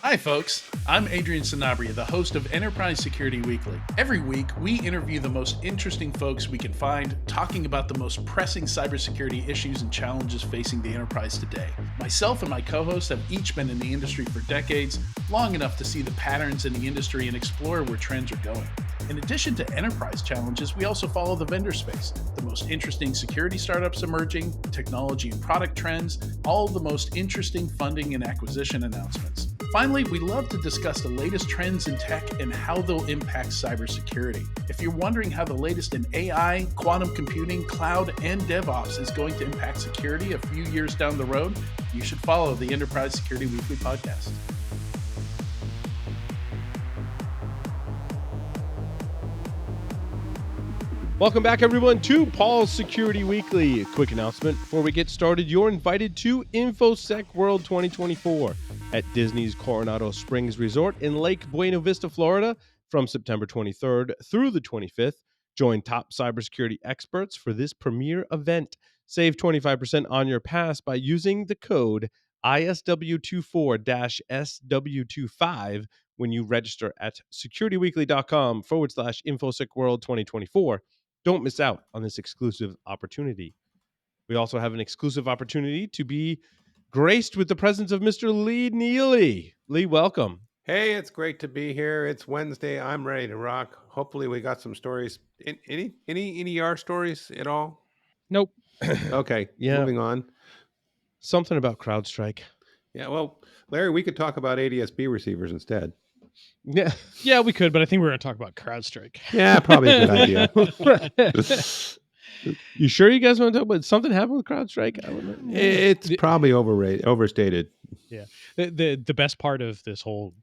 Hi, folks. I'm Adrian Sanabria, the host of Enterprise Security Weekly. Every week, we interview the most interesting folks we can find, talking about the most pressing cybersecurity issues and challenges facing the enterprise today. Myself and my co-hosts have each been in the industry for decades, long enough to see the patterns in the industry and explore where trends are going. In addition to enterprise challenges, we also follow the vendor space, the most interesting security startups emerging, technology and product trends, all the most interesting funding and acquisition announcements. Finally, we love to discuss the latest trends in tech and how they'll impact cybersecurity. If you're wondering how the latest in AI, quantum computing, cloud, and DevOps is going to impact security a few years down the road, you should follow the Enterprise Security Weekly podcast. Welcome back, everyone, to Paul's Security Weekly. A quick announcement before we get started. You're invited to InfoSec World 2024 at Disney's Coronado Springs Resort in Lake Buena Vista, Florida, from September 23rd through the 25th. Join top cybersecurity experts for this premier event. Save 25% on your pass by using the code ISW24-SW25 when you register at securityweekly.com/InfoSec World 2024. Don't miss out on this exclusive opportunity. We also have an exclusive opportunity to be graced with the presence of Mr. Lee Neely. Lee, welcome. Hey, it's great to be here. It's Wednesday. I'm ready to rock. Hopefully, we got some stories. Any ER stories at all? Nope. Okay, Yeah. moving on. Something about CrowdStrike. Yeah, well, Larry, we could talk about ADSB receivers instead. Yeah, we could, but I think we're going to talk about Crowdstrike. Yeah, probably a good idea. You sure you guys want to talk about something happened with CrowdStrike? It's probably overstated. Yeah. The best part of this whole,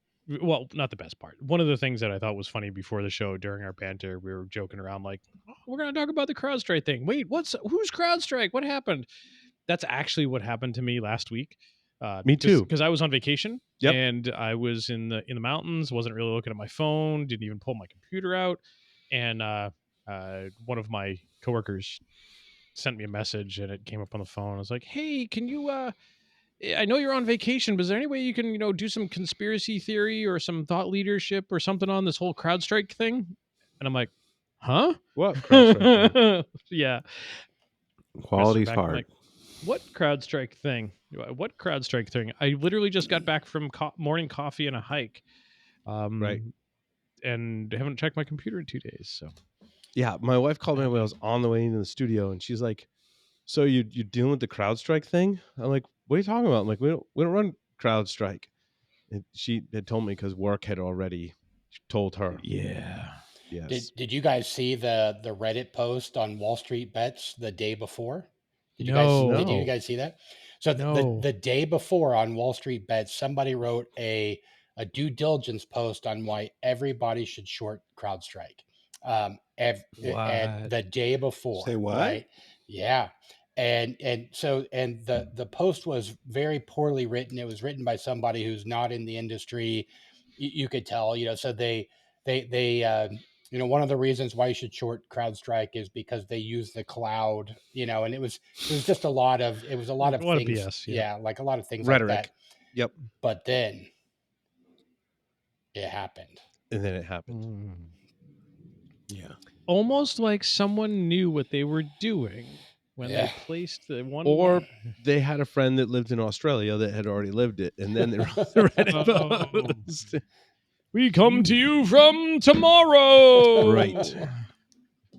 well, not the best part. One of the things that I thought was funny before the show during our banter, we were joking around like, oh, we're going to talk about the CrowdStrike thing. Wait, who's CrowdStrike? What happened? That's actually what happened to me last week. Me too. Because I was on vacation. Yep. And I was in the mountains, wasn't really looking at my phone, didn't even pull my computer out. And one of my coworkers sent me a message and it came up on the phone. I was like, hey, can you I know you're on vacation, but is there any way you can, do some conspiracy theory or some thought leadership or something on this whole CrowdStrike thing? And I'm like, huh? What CrowdStrike thing? Yeah. Quality's hard. Like, what CrowdStrike thing? What CrowdStrike thing? I literally just got back from morning coffee and a hike. Right. And haven't checked my computer in 2 days. So, yeah, my wife called me when I was on the way into the studio, and she's like, "So you're dealing with the CrowdStrike thing?" I'm like, "What are you talking about?" I'm like, "We don't run CrowdStrike." And she had told me because work had already told her. Yeah. Yes. Did you guys see the Reddit post on Wall Street Bets the day before? Did you guys see that? So the day before on Wall Street Bets, somebody wrote a due diligence post on why everybody should short CrowdStrike. And the day before. Say what? Right? Yeah. And the post was very poorly written. It was written by somebody who's not in the industry. You could tell, so they one of the reasons why you should short CrowdStrike is because they use the cloud, and it was just a lot of things. Of BS, yeah, like a lot of things Rhetoric. like that. Yep. But then it happened. And then it happened. Yeah. Almost like someone knew what they were doing when they placed the one. Or they had a friend that lived in Australia that had already lived it, and then they wrote the Reddit post. We come to you from tomorrow. Right.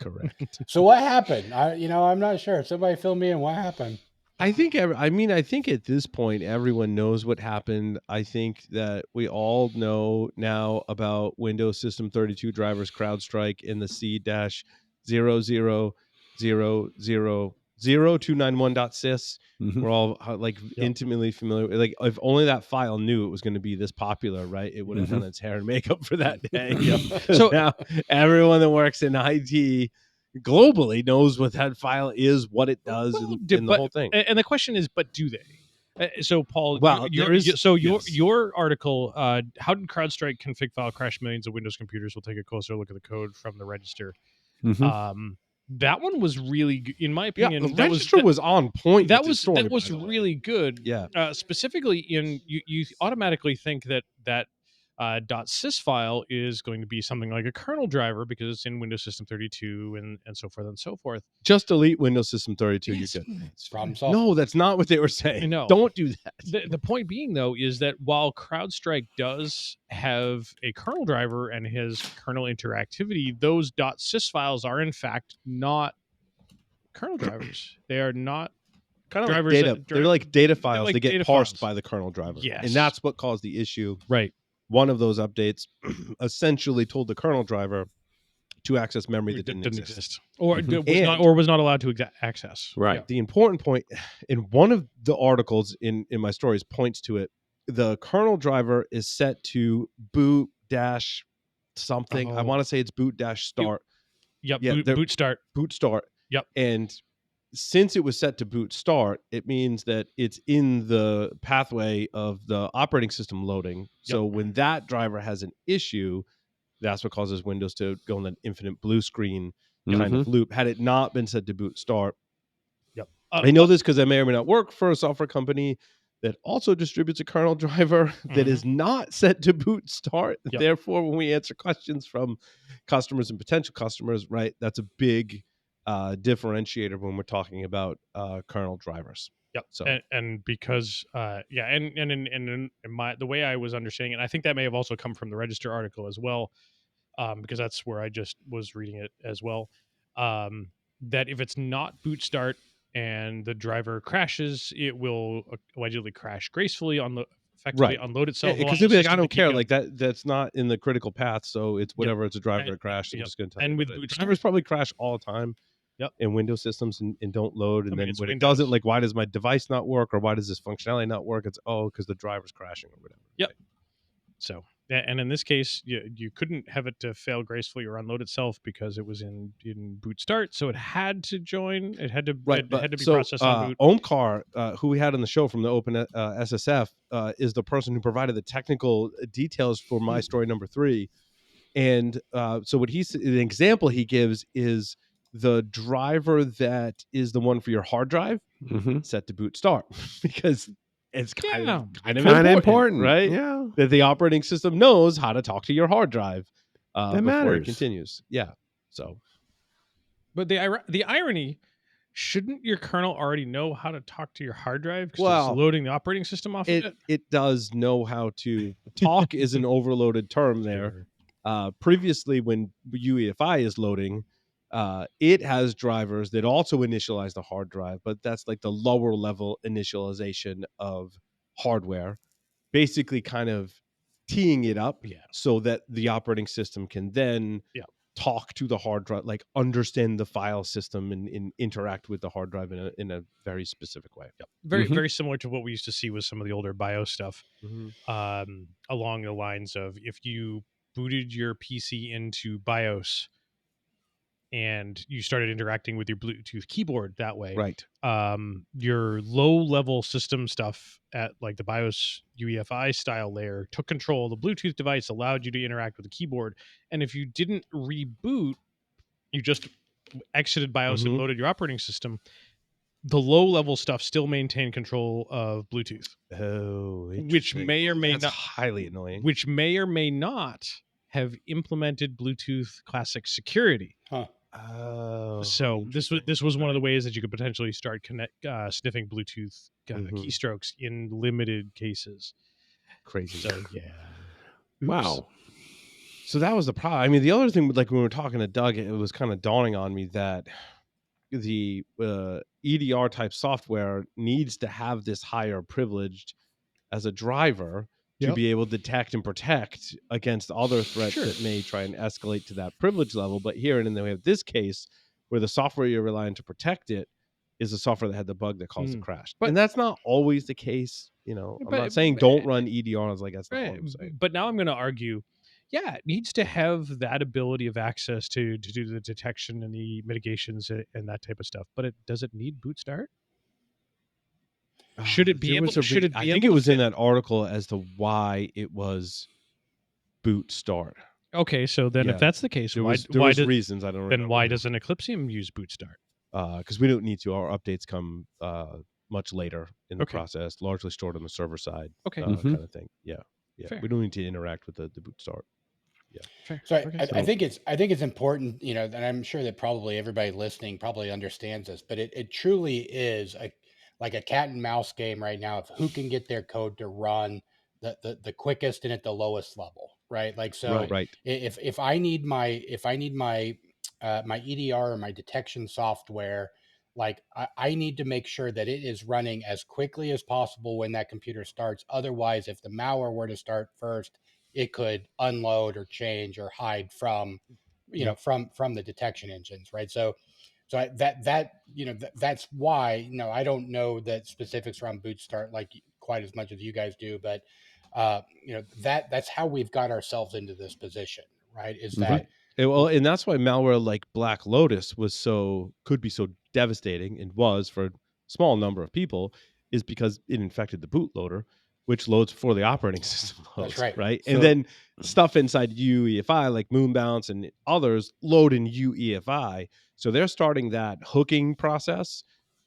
Correct. So what happened? I'm not sure. Somebody fill me in. What happened? I think at this point, everyone knows what happened. I think that we all know now about Windows System 32 drivers CrowdStrike in the C-0000291.sys. Mm-hmm. We're all intimately familiar. Like, if only that file knew it was going to be this popular, right? It would have done its hair and makeup for that day. So now everyone that works in IT globally knows what that file is, what it does, and the whole thing. And the question is, but do they? So, Paul, your article, how did CrowdStrike config file crash millions of Windows computers? We'll take a closer look at the code from the register. Mm-hmm. That one was really, in my Yeah, opinion, the that register was on point. that with was this story, that was by the way. really good. Yeah. Specifically, you automatically think that .sys file is going to be something like a kernel driver because it's in Windows System 32 and so forth and so forth. Just delete Windows System 32. Yes. You're good. Problem solved. No, that's not what they were saying. No. Don't do that. The point being, though, is that while CrowdStrike does have a kernel driver and has kernel interactivity, those .sys files are in fact not kernel drivers. They are not Kind of like drivers data. that They're like data files. like they get data parsed files. by the kernel driver. Yes. And that's what caused the issue. right. One of those updates essentially told the kernel driver to access memory that didn't exist. or Mhm. was not allowed to access. Right. The important point in one of the articles in my stories points to it. The kernel driver is set to boot dash something. I Oh. want to say it's boot dash start. Yep. Yeah, they're- boot start. Boot start. Yep. And since it was set to boot start, it means that it's in the pathway of the operating system loading. So when that driver has an issue, that's what causes Windows to go in an infinite blue screen kind of loop. Had it not been set to boot start, Yep. I know this because I may or may not work for a software company that also distributes a kernel driver that is not set to boot start. Yep. Therefore, when we answer questions from customers and potential customers, right, that's a big differentiator when we're talking about kernel drivers. Yep. So And because in my the way I was understanding it, I think that may have also come from the Register article as well, because that's where I just was reading it as well. That if it's not boot start and the driver crashes, it will allegedly crash gracefully effectively unload itself. because allow they'll be the like, I system to don't keep care, going. like that's not in the critical path, so it's whatever. It's a driver that crashed. I'm yep. just going to tell And you. with But boot drivers probably crash all the time. Yep. In Windows systems and don't load, and I mean, then it's when it Windows. doesn't, like, why does my device not work, or why does this functionality not work? It's because the driver's crashing or whatever. Yep. So, and in this case, you couldn't have it to fail gracefully or unload itself because it was in boot start. So it had to join. It had to it had to be processed on boot. Omkar, who we had on the show from the Open SSF, is the person who provided the technical details for my story number 3. And so what the example he gives is the driver that is the one for your hard drive set to boot start because it's kind of important, right? Yeah. That the operating system knows how to talk to your hard drive before matters. it continues. Yeah. So, but the irony, shouldn't your kernel already know how to talk to your hard drive? Because Well, it's loading the operating system off of it. It does know how to talk. Is an overloaded term there. Previously, when UEFI is loading, it has drivers that also initialize the hard drive, but that's like the lower level initialization of hardware, basically kind of teeing it up so that the operating system can then talk to the hard drive, like understand the file system and interact with the hard drive in a very specific way. Very similar to what we used to see with some of the older BIOS stuff, along the lines of if you booted your PC into BIOS and you started interacting with your Bluetooth keyboard that way, right? Your low-level system stuff at like the BIOS UEFI style layer took control of the Bluetooth device, allowed you to interact with the keyboard, and if you didn't reboot, you just exited BIOS and loaded your operating system, the low-level stuff still maintained control of Bluetooth. Oh, which may or may That's not highly annoying. Which may or may not have implemented Bluetooth Classic security. Huh. Oh, so this was one of the ways that you could potentially start sniffing Bluetooth keystrokes in limited cases. Crazy. So yeah. Wow. So that was the problem. I mean, the other thing, like when we were talking to Doug, it was kind of dawning on me that the EDR type software needs to have this higher privileged as a driver to be able to detect and protect against other threats that may try and escalate to that privilege level. But here, and then we have this case where the software you're relying to protect it is the software that had the bug that caused the crash. And that's not always the case. You know, I'm not saying don't run EDRs, like that's not what I'm saying. But now I'm going to argue, it needs to have that ability of access to do the detection and the mitigations and that type of stuff. But does it need boot start? Should it be able? Should it be? I think it was in that article as to why it was boot start. Okay, so then if Yeah. that's the case, There why was does reasons, I don't then remember. why doesn't Eclipsium use boot start? Because we don't need to. Our updates come much later in the Okay. process, largely stored on the server side, Okay. Mhm. kind of thing. Yeah. Fair. We don't need to interact with the boot start. Fair. So Okay. I think it's important, and I'm sure that probably everybody listening probably understands this, but it truly is like a cat and mouse game right now of who can get their code to run the quickest and at the lowest level, right? Like so, Right. Right. if I need my my EDR or my detection software, like I need to make sure that it is running as quickly as possible when that computer starts. Otherwise, if the malware were to start first, it could unload or change or hide from Yep. from the detection engines, right? That's why I don't know that specifics around boot start like quite as much as you guys do, but that's how we've got ourselves into this position, right? Is Mhm. that And that's why malware like Black Lotus could be so devastating, and was for a small number of people, is because it infected the bootloader, which loads before the operating system That's loads, right. right? So- And then stuff inside UEFI like Moonbounce and others load in UEFI. So they're starting that hooking process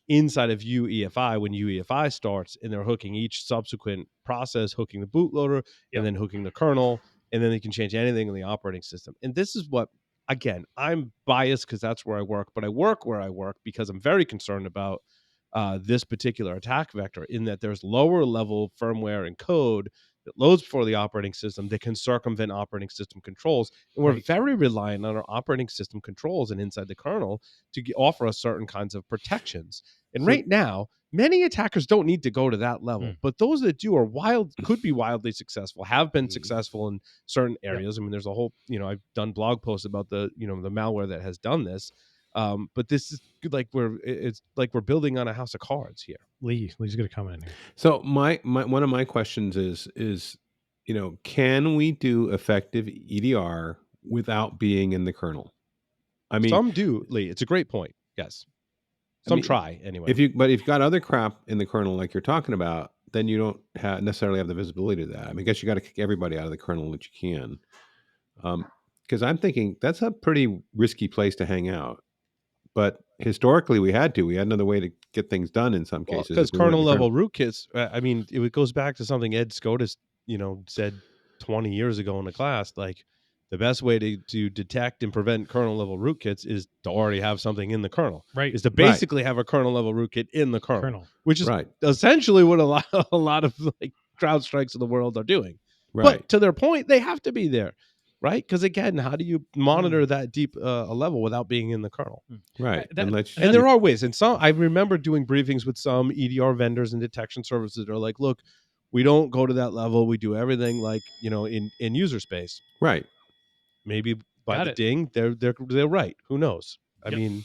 inside of UEFI when UEFI starts, and they're hooking each subsequent process, hooking the bootloader, Yep. and then hooking the kernel, and then they can change anything in the operating system. And this is what, again, I'm biased because that's where I work, but I work where I work because I'm very concerned about this particular attack vector, in that there's lower level firmware and code that loads before the operating system that can circumvent operating system controls. And we're Right. very reliant on our operating system controls and inside the kernel to offer us certain kinds of protections. And So- right now, many attackers don't need to go to that level, Mm. but those that do could be wildly successful, have been Mhm. successful in certain areas. I mean, there's a whole, I've done blog posts about the malware that has done this. But this is it's like we're building on a house of cards here. Lee's gonna comment here. So my one of my questions is can we do effective EDR without being in the kernel? I mean, Some do, Lee. It's a great point. Yes. I Some mean, try anyway. if you've got other crap in the kernel like you're talking about, then you don't necessarily have the visibility to that. I mean, I guess you got to kick everybody out of the kernel that you can. Because I'm thinking that's a pretty risky place to hang out. But historically, we had another way to get things done in some cases. Because if we weren't in kernel the level rootkits, I mean, it goes back to something Ed Scotus, said 20 years ago in a class. Like, the best way to detect and prevent kernel level rootkits is to already have something in the kernel. Right. Is to basically have a kernel level rootkit in the kernel, which is Right. essentially what a lot of like Crowdstrikes of the world are doing. Right. But to their point, they have to be there, right? Because again, how do you monitor that deep a level without being in the kernel? Right. And there are ways. And some, I remember doing briefings with some EDR vendors and detection services that are like, look, we don't go to that level. We do everything like, in user space. Right. Maybe by Got the it. ding, they're right. Who knows? I Yep. mean,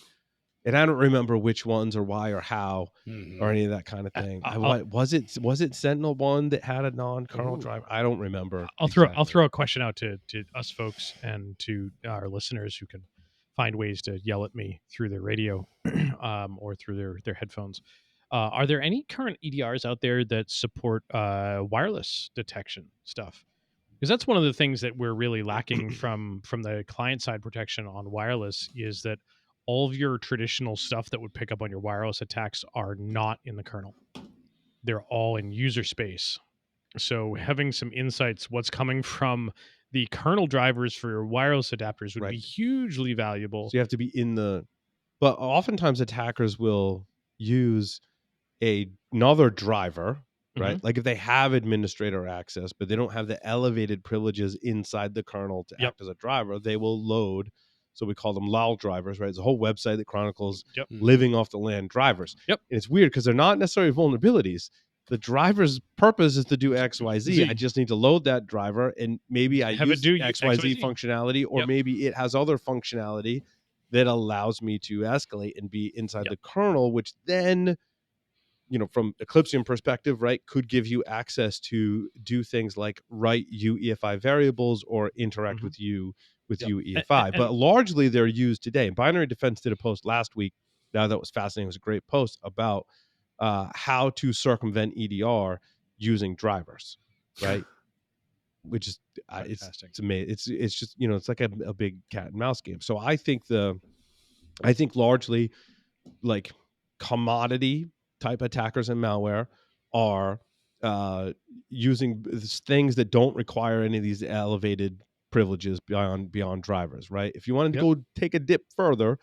and I don't remember which ones or why or how Mhm. or any of that kind of thing. I'll- Was it Sentinel one that had a non-kernel Ooh. driver? I don't remember. I'll exactly. throw a question out to us folks and to our listeners who can find ways to yell at me through their radio or through their headphones. Are there any current EDRs out there that support wireless detection stuff? Because that's one of the things that we're really lacking from the client side protection on wireless, is that all of your traditional stuff that would pick up on your wireless attacks are not in the kernel. They're all in user space. So having some insights, what's coming from the kernel drivers for your wireless adapters would Right. be hugely valuable. So you have to be in the. But oftentimes attackers will use another driver, right? Like if they have administrator access, but they don't have the elevated privileges inside the kernel to Yep. act as a driver, they will load. So we call them LOL drivers, right? It's a whole website that chronicles Yep. living off the land drivers. Yep. And it's weird because they're not necessarily vulnerabilities. The driver's purpose is to do XYZ. I just need to load that driver, and maybe I Have it use do XYZ XYZ. functionality, or Yep. maybe it has other functionality that allows me to escalate and be inside Yep. the kernel, which then, from Eclipsium perspective, right, could give you access to do things like write UEFI variables or interact with Yep. UEFI. But largely they're used today. And Binary Defense did a post last week. Now that was fascinating. It was a great post about how to circumvent EDR using drivers, right? which is Fantastic. it's amazing. It's just it's like a big cat and mouse game. So I think largely like commodity type attackers and malware are using things that don't require any of these elevated privileges beyond drivers, right? If you wanted to go take a dip further,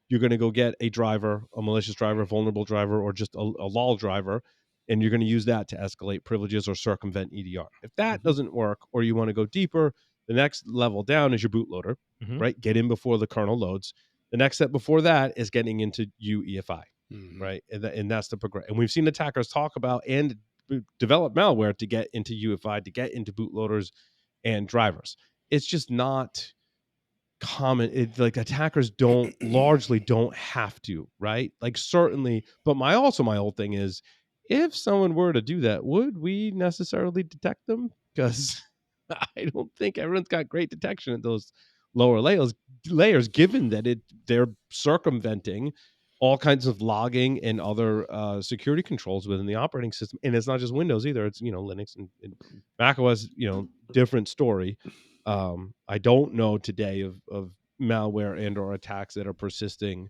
you're going to go get a driver, a malicious driver, a vulnerable driver, or just a lol driver, and you're going to use that to escalate privileges or circumvent EDR. If that doesn't work, or you want to go deeper, the next level down is your bootloader, right? Get in before the kernel loads. The next step before that is getting into UEFI, right? And that's the progress. And we've seen attackers talk about and develop malware to get into UEFI, to get into bootloaders and drivers. It's just not common. Like attackers largely don't have to, right? Like certainly, but my whole thing is, if someone were to do that, would we necessarily detect them? Because I don't think everyone's got great detection at those lower layers, given that they're circumventing all kinds of logging and other security controls within the operating system. And it's not just Windows either. It's Linux and Mac OS, different story. I don't know today of malware and or attacks that are persisting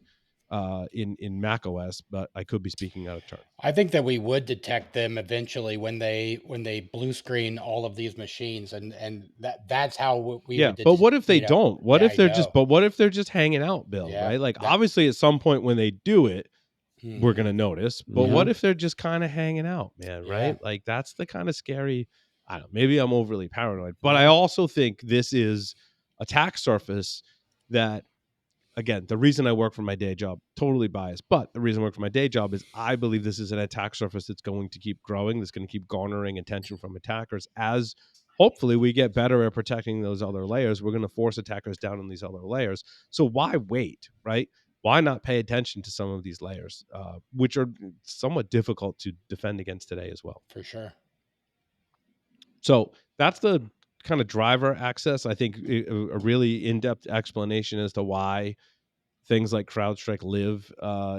in Mac OS, but I could be speaking out of turn. I think that we would detect them eventually when they blue screen all of these machines, and that's how we would. But what if they don't? What if they're just? But what if they're just hanging out, Bill? Yeah, right? Like obviously, at some point when they do it, we're gonna notice. But what if they're just kind of hanging out, man? Right? Like that's the kind of scary. I don't know. Maybe I'm overly paranoid, but I also think this is attack surface that. Again, the reason I work for my day job, totally biased, but the reason I work for my day job is I believe this is an attack surface that's going to keep growing, that's going to keep garnering attention from attackers. As hopefully we get better at protecting those other layers, we're going to force attackers down on these other layers. So why wait, right? Why not pay attention to some of these layers, which are somewhat difficult to defend against today as well? For sure. So that's the kind of driver access. I think a really in-depth explanation as to why things like CrowdStrike live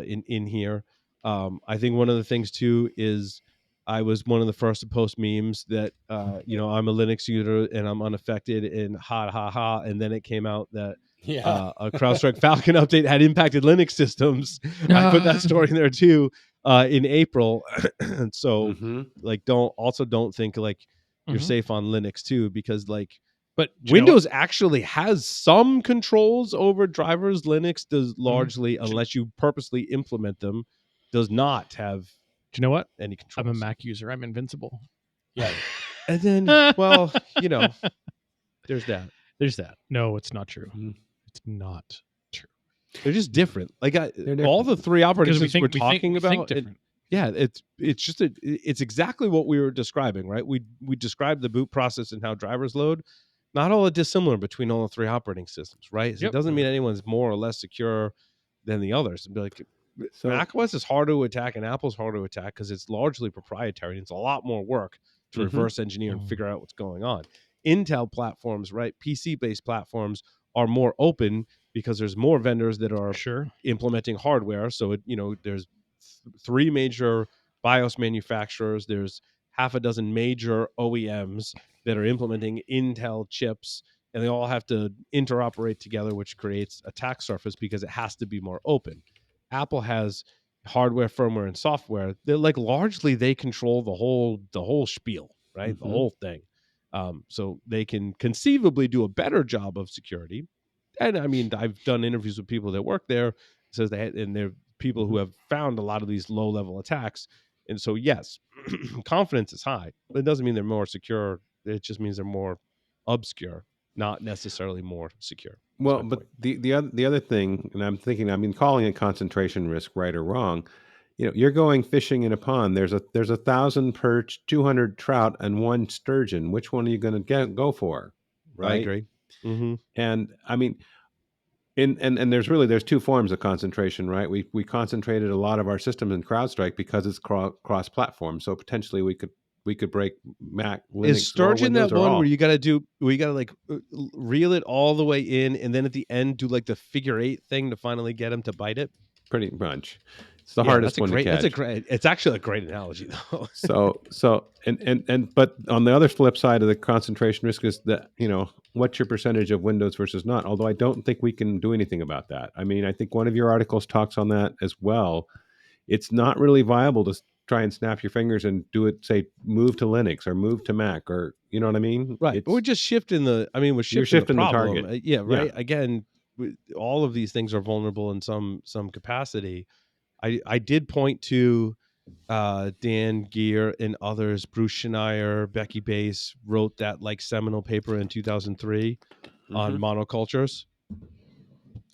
in here. I think one of the things too is I was one of the first to post memes that I'm a Linux user and I'm unaffected and ha ha ha, and then it came out that a CrowdStrike Falcon update had impacted Linux systems. I put that story in there too in April. And so like don't think like you're safe on Linux too, because like but Windows actually has some controls over drivers. Linux does largely, unless you purposely implement them, does not have. Do you know what? Any controls. I'm a Mac user. I'm invincible. Yeah. And then, well, there's that. There's that. No, it's not true. It's not true. They're just different. Like all the three operating systems we're talking about. It's just it's exactly what we were describing, right? We described the boot process and how drivers load. Not all are dissimilar between all the three operating systems, right? So it doesn't mean anyone's more or less secure than the others. It'd be like macOS is hard to attack and Apple's hard to attack because it's largely proprietary. And it's a lot more work to reverse engineer and figure out what's going on. Intel platforms, right? PC-based platforms are more open because there's more vendors that are implementing hardware. So there's three major BIOS manufacturers. There's half a dozen major OEMs that are implementing Intel chips, and they all have to interoperate together, which creates attack surface because it has to be more open. Apple has hardware, firmware, and software. They're like largely they control the whole spiel, right? The whole thing. So they can conceivably do a better job of security. And I mean, I've done interviews with people that work there, says and they're people who have found a lot of these low-level attacks. And so, yes, confidence is high, but it doesn't mean they're more secure. It just means they're more obscure, not necessarily more secure. Well, but the other thing, and I'm thinking, I mean, calling it concentration risk, right or wrong, you're going fishing in a pond. There's 1,000 perch, 200 trout, and 1 sturgeon. Which one are you going to go for? Right. I agree. And I mean, and there's two forms of concentration, right? We concentrated a lot of our systems in CrowdStrike because it's cross-platform. So potentially we could break Mac, Linux, is sturgeon Windows, that one where you got to like reel it all the way in, and then at the end do like the figure 8 thing to finally get him to bite it? Pretty much. It's the hardest that's one to catch. It's actually a great analogy though. But on the other flip side of the concentration risk is that, what's your percentage of Windows versus not? Although I don't think we can do anything about that. I mean, I think one of your articles talks on that as well. It's not really viable to try and snap your fingers and do it, say, move to Linux or move to Mac, or you know what I mean? Right. But we're just shifting we're shifting the the problem. target. Yeah, right. Yeah. Again, all of these things are vulnerable in some capacity. I did point to Dan Gear and others. Bruce Schneier, Becky Bass wrote that seminal paper in 2003 on monocultures.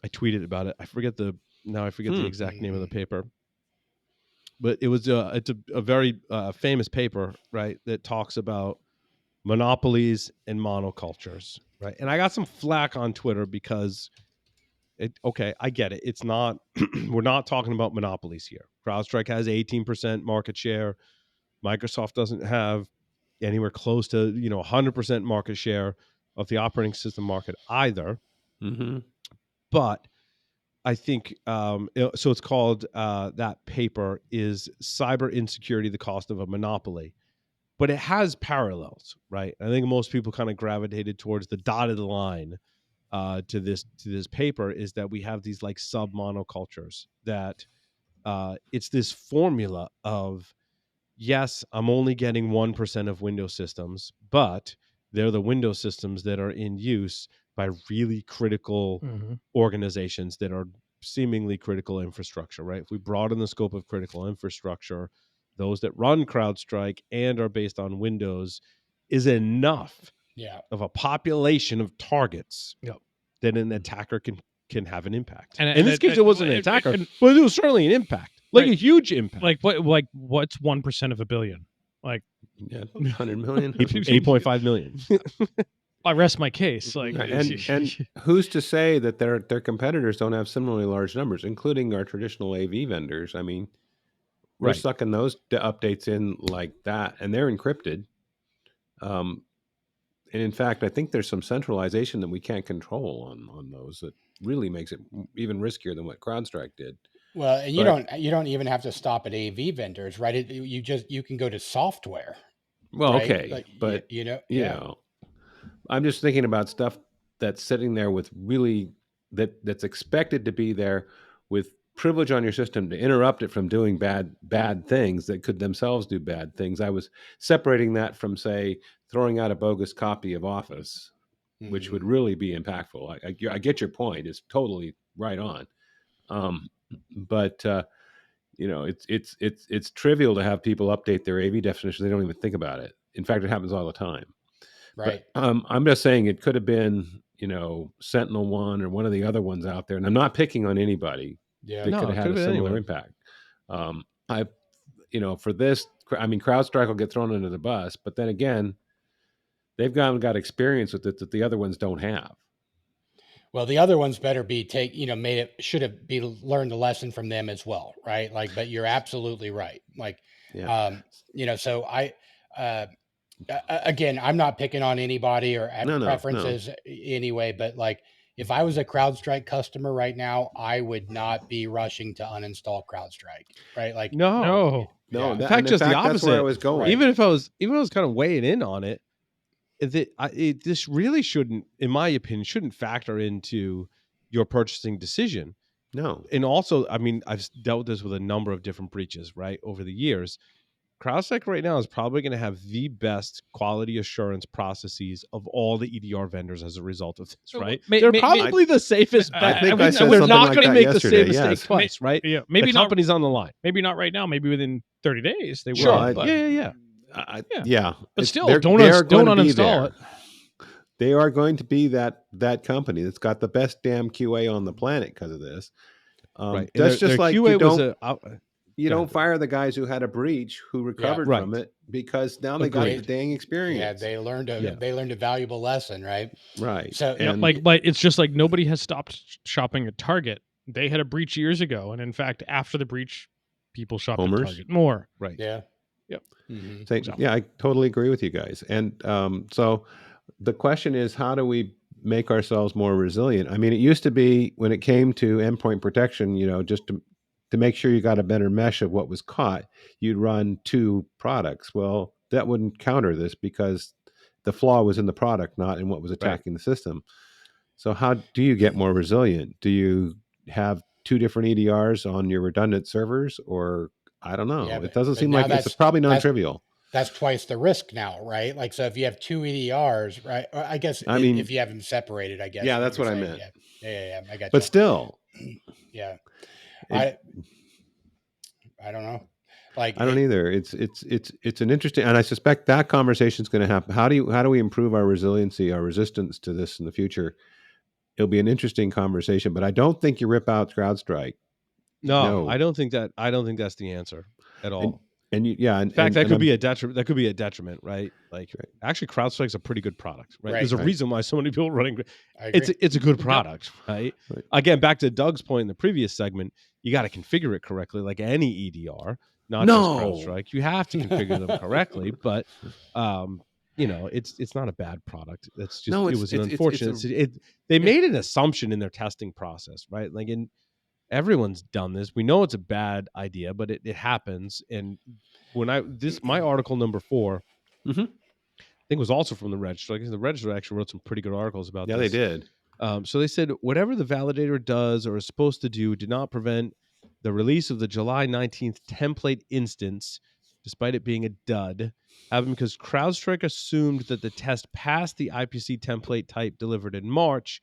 I tweeted about it. I forget the exact name of the paper, but it was it's a very famous paper, right, that talks about monopolies and monocultures, right? And I got some flack on Twitter because I get it. It's not we're not talking about monopolies here. CrowdStrike has 18% market share. Microsoft doesn't have anywhere close to 100% market share of the operating system market either. But I think so. It's called that paper is Cyber Insecurity: The Cost of a Monopoly. But it has parallels, right? I think most people kind of gravitated towards the dotted line to this paper is that we have these sub monocultures that it's this formula of, yes, I'm only getting 1% of Windows systems, but they're the Windows systems that are in use by really critical organizations that are seemingly critical infrastructure, right? If we broaden the scope of critical infrastructure, those that run CrowdStrike and are based on Windows is enough of a population of targets that an attacker can have an impact. And in this case, it wasn't an attacker, but it was certainly an impact, a huge impact. What's 1% of a billion? 100 million, 8.5 million. I rest my case. And who's to say that their competitors don't have similarly large numbers, including our traditional AV vendors? I mean, we're sucking those updates in like that, and they're encrypted. And in fact, I think there's some centralization that we can't control on those that really makes it even riskier than what CrowdStrike did. Well, and you don't even have to stop at AV vendors, right? You can go to software. Well, right? okay, but I'm just thinking about stuff that's sitting there with really that's expected to be there with privilege on your system to interrupt it from doing bad things that could themselves do bad things. I was separating that from, say, throwing out a bogus copy of Office, which would really be impactful. I get your point; it's totally right on. But it's trivial to have people update their AV definition. They don't even think about it. In fact, it happens all the time. Right. But, I'm just saying it could have been, SentinelOne or one of the other ones out there. And I'm not picking on anybody. Yeah. That could have had a similar impact. For this, I mean, CrowdStrike will get thrown under the bus, but then again, they've got experience with it that the other ones don't have. Well, the other ones better be should have learned a lesson from them as well, right? But you're absolutely right. So again, I'm not picking on anybody or preferences anyway, but if I was a CrowdStrike customer right now, I would not be rushing to uninstall CrowdStrike, right? No. In fact, just the opposite. That's where I was going. Even if I was kind of weighing in on it, this really shouldn't, in my opinion, shouldn't factor into your purchasing decision. No. And also, I mean, I've dealt this with a number of different breaches, right, over the years. CrowdStrike right now is probably going to have the best quality assurance processes of all the EDR vendors as a result of this, right? They're probably the safest bet. I think I said we're something not like going to that make yesterday. the same mistake twice, right? Yeah, maybe the company's on the line. Maybe not right now. Maybe within 30 days they will. Sure. But, Yeah. But still, don't uninstall it. They are going to be that company that's got the best damn QA on the planet because of this. Right. That's just like QA you don't fire the guys who had a breach who recovered from it because now they got the dang experience. Yeah, they learned a valuable lesson, right? Right. So but it's just like nobody has stopped shopping at Target. They had a breach years ago, and in fact, after the breach, people shopped at Target more. Right. Yeah. Yep. Yeah, I totally agree with you guys. And so the question is, how do we make ourselves more resilient? I mean, it used to be when it came to endpoint protection, just to to make sure you got a better mesh of what was caught, you'd run 2 products. Well, that wouldn't counter this because the flaw was in the product, not in what was attacking the system. So how do you get more resilient? Do you have 2 different EDRs on your redundant servers, or I don't know. Yeah, It doesn't but seem now like it's probably non-trivial. that's twice the risk now, right? Like, so if you have 2 EDRs, right? Or I guess I mean, if you have them separated, I guess. yeah, is that's you're what I saying. meant. Yeah. I got But you. still, Yeah. it, I don't know. Like, I don't either. It's an interesting, and I suspect that conversation is going to happen. How do we improve our resiliency, our resistance to this in the future? It'll be an interesting conversation, but I don't think you rip out CrowdStrike. No, No. I don't think that's the answer at all. And you, yeah, in fact, that could be a detriment. That could be a detriment, right? Like, actually, CrowdStrike's a pretty good product, right? There's a reason why so many people are running. I agree. It's a good product, right? Again, back to Doug's point in the previous segment, you got to configure it correctly, like any EDR, not just CrowdStrike. You have to configure them correctly, but it's not a bad product. It's just it was an unfortunate. They made an assumption in their testing process, right? Like everyone's done this. We know it's a bad idea, but it happens. And when my article number 4, I think was also from the Register. I guess the Register actually wrote some pretty good articles about this. Yeah, they did. So they said whatever the validator does or is supposed to do did not prevent the release of the July 19th template instance, despite it being a dud, because CrowdStrike assumed that the test passed the IPC template type delivered in March,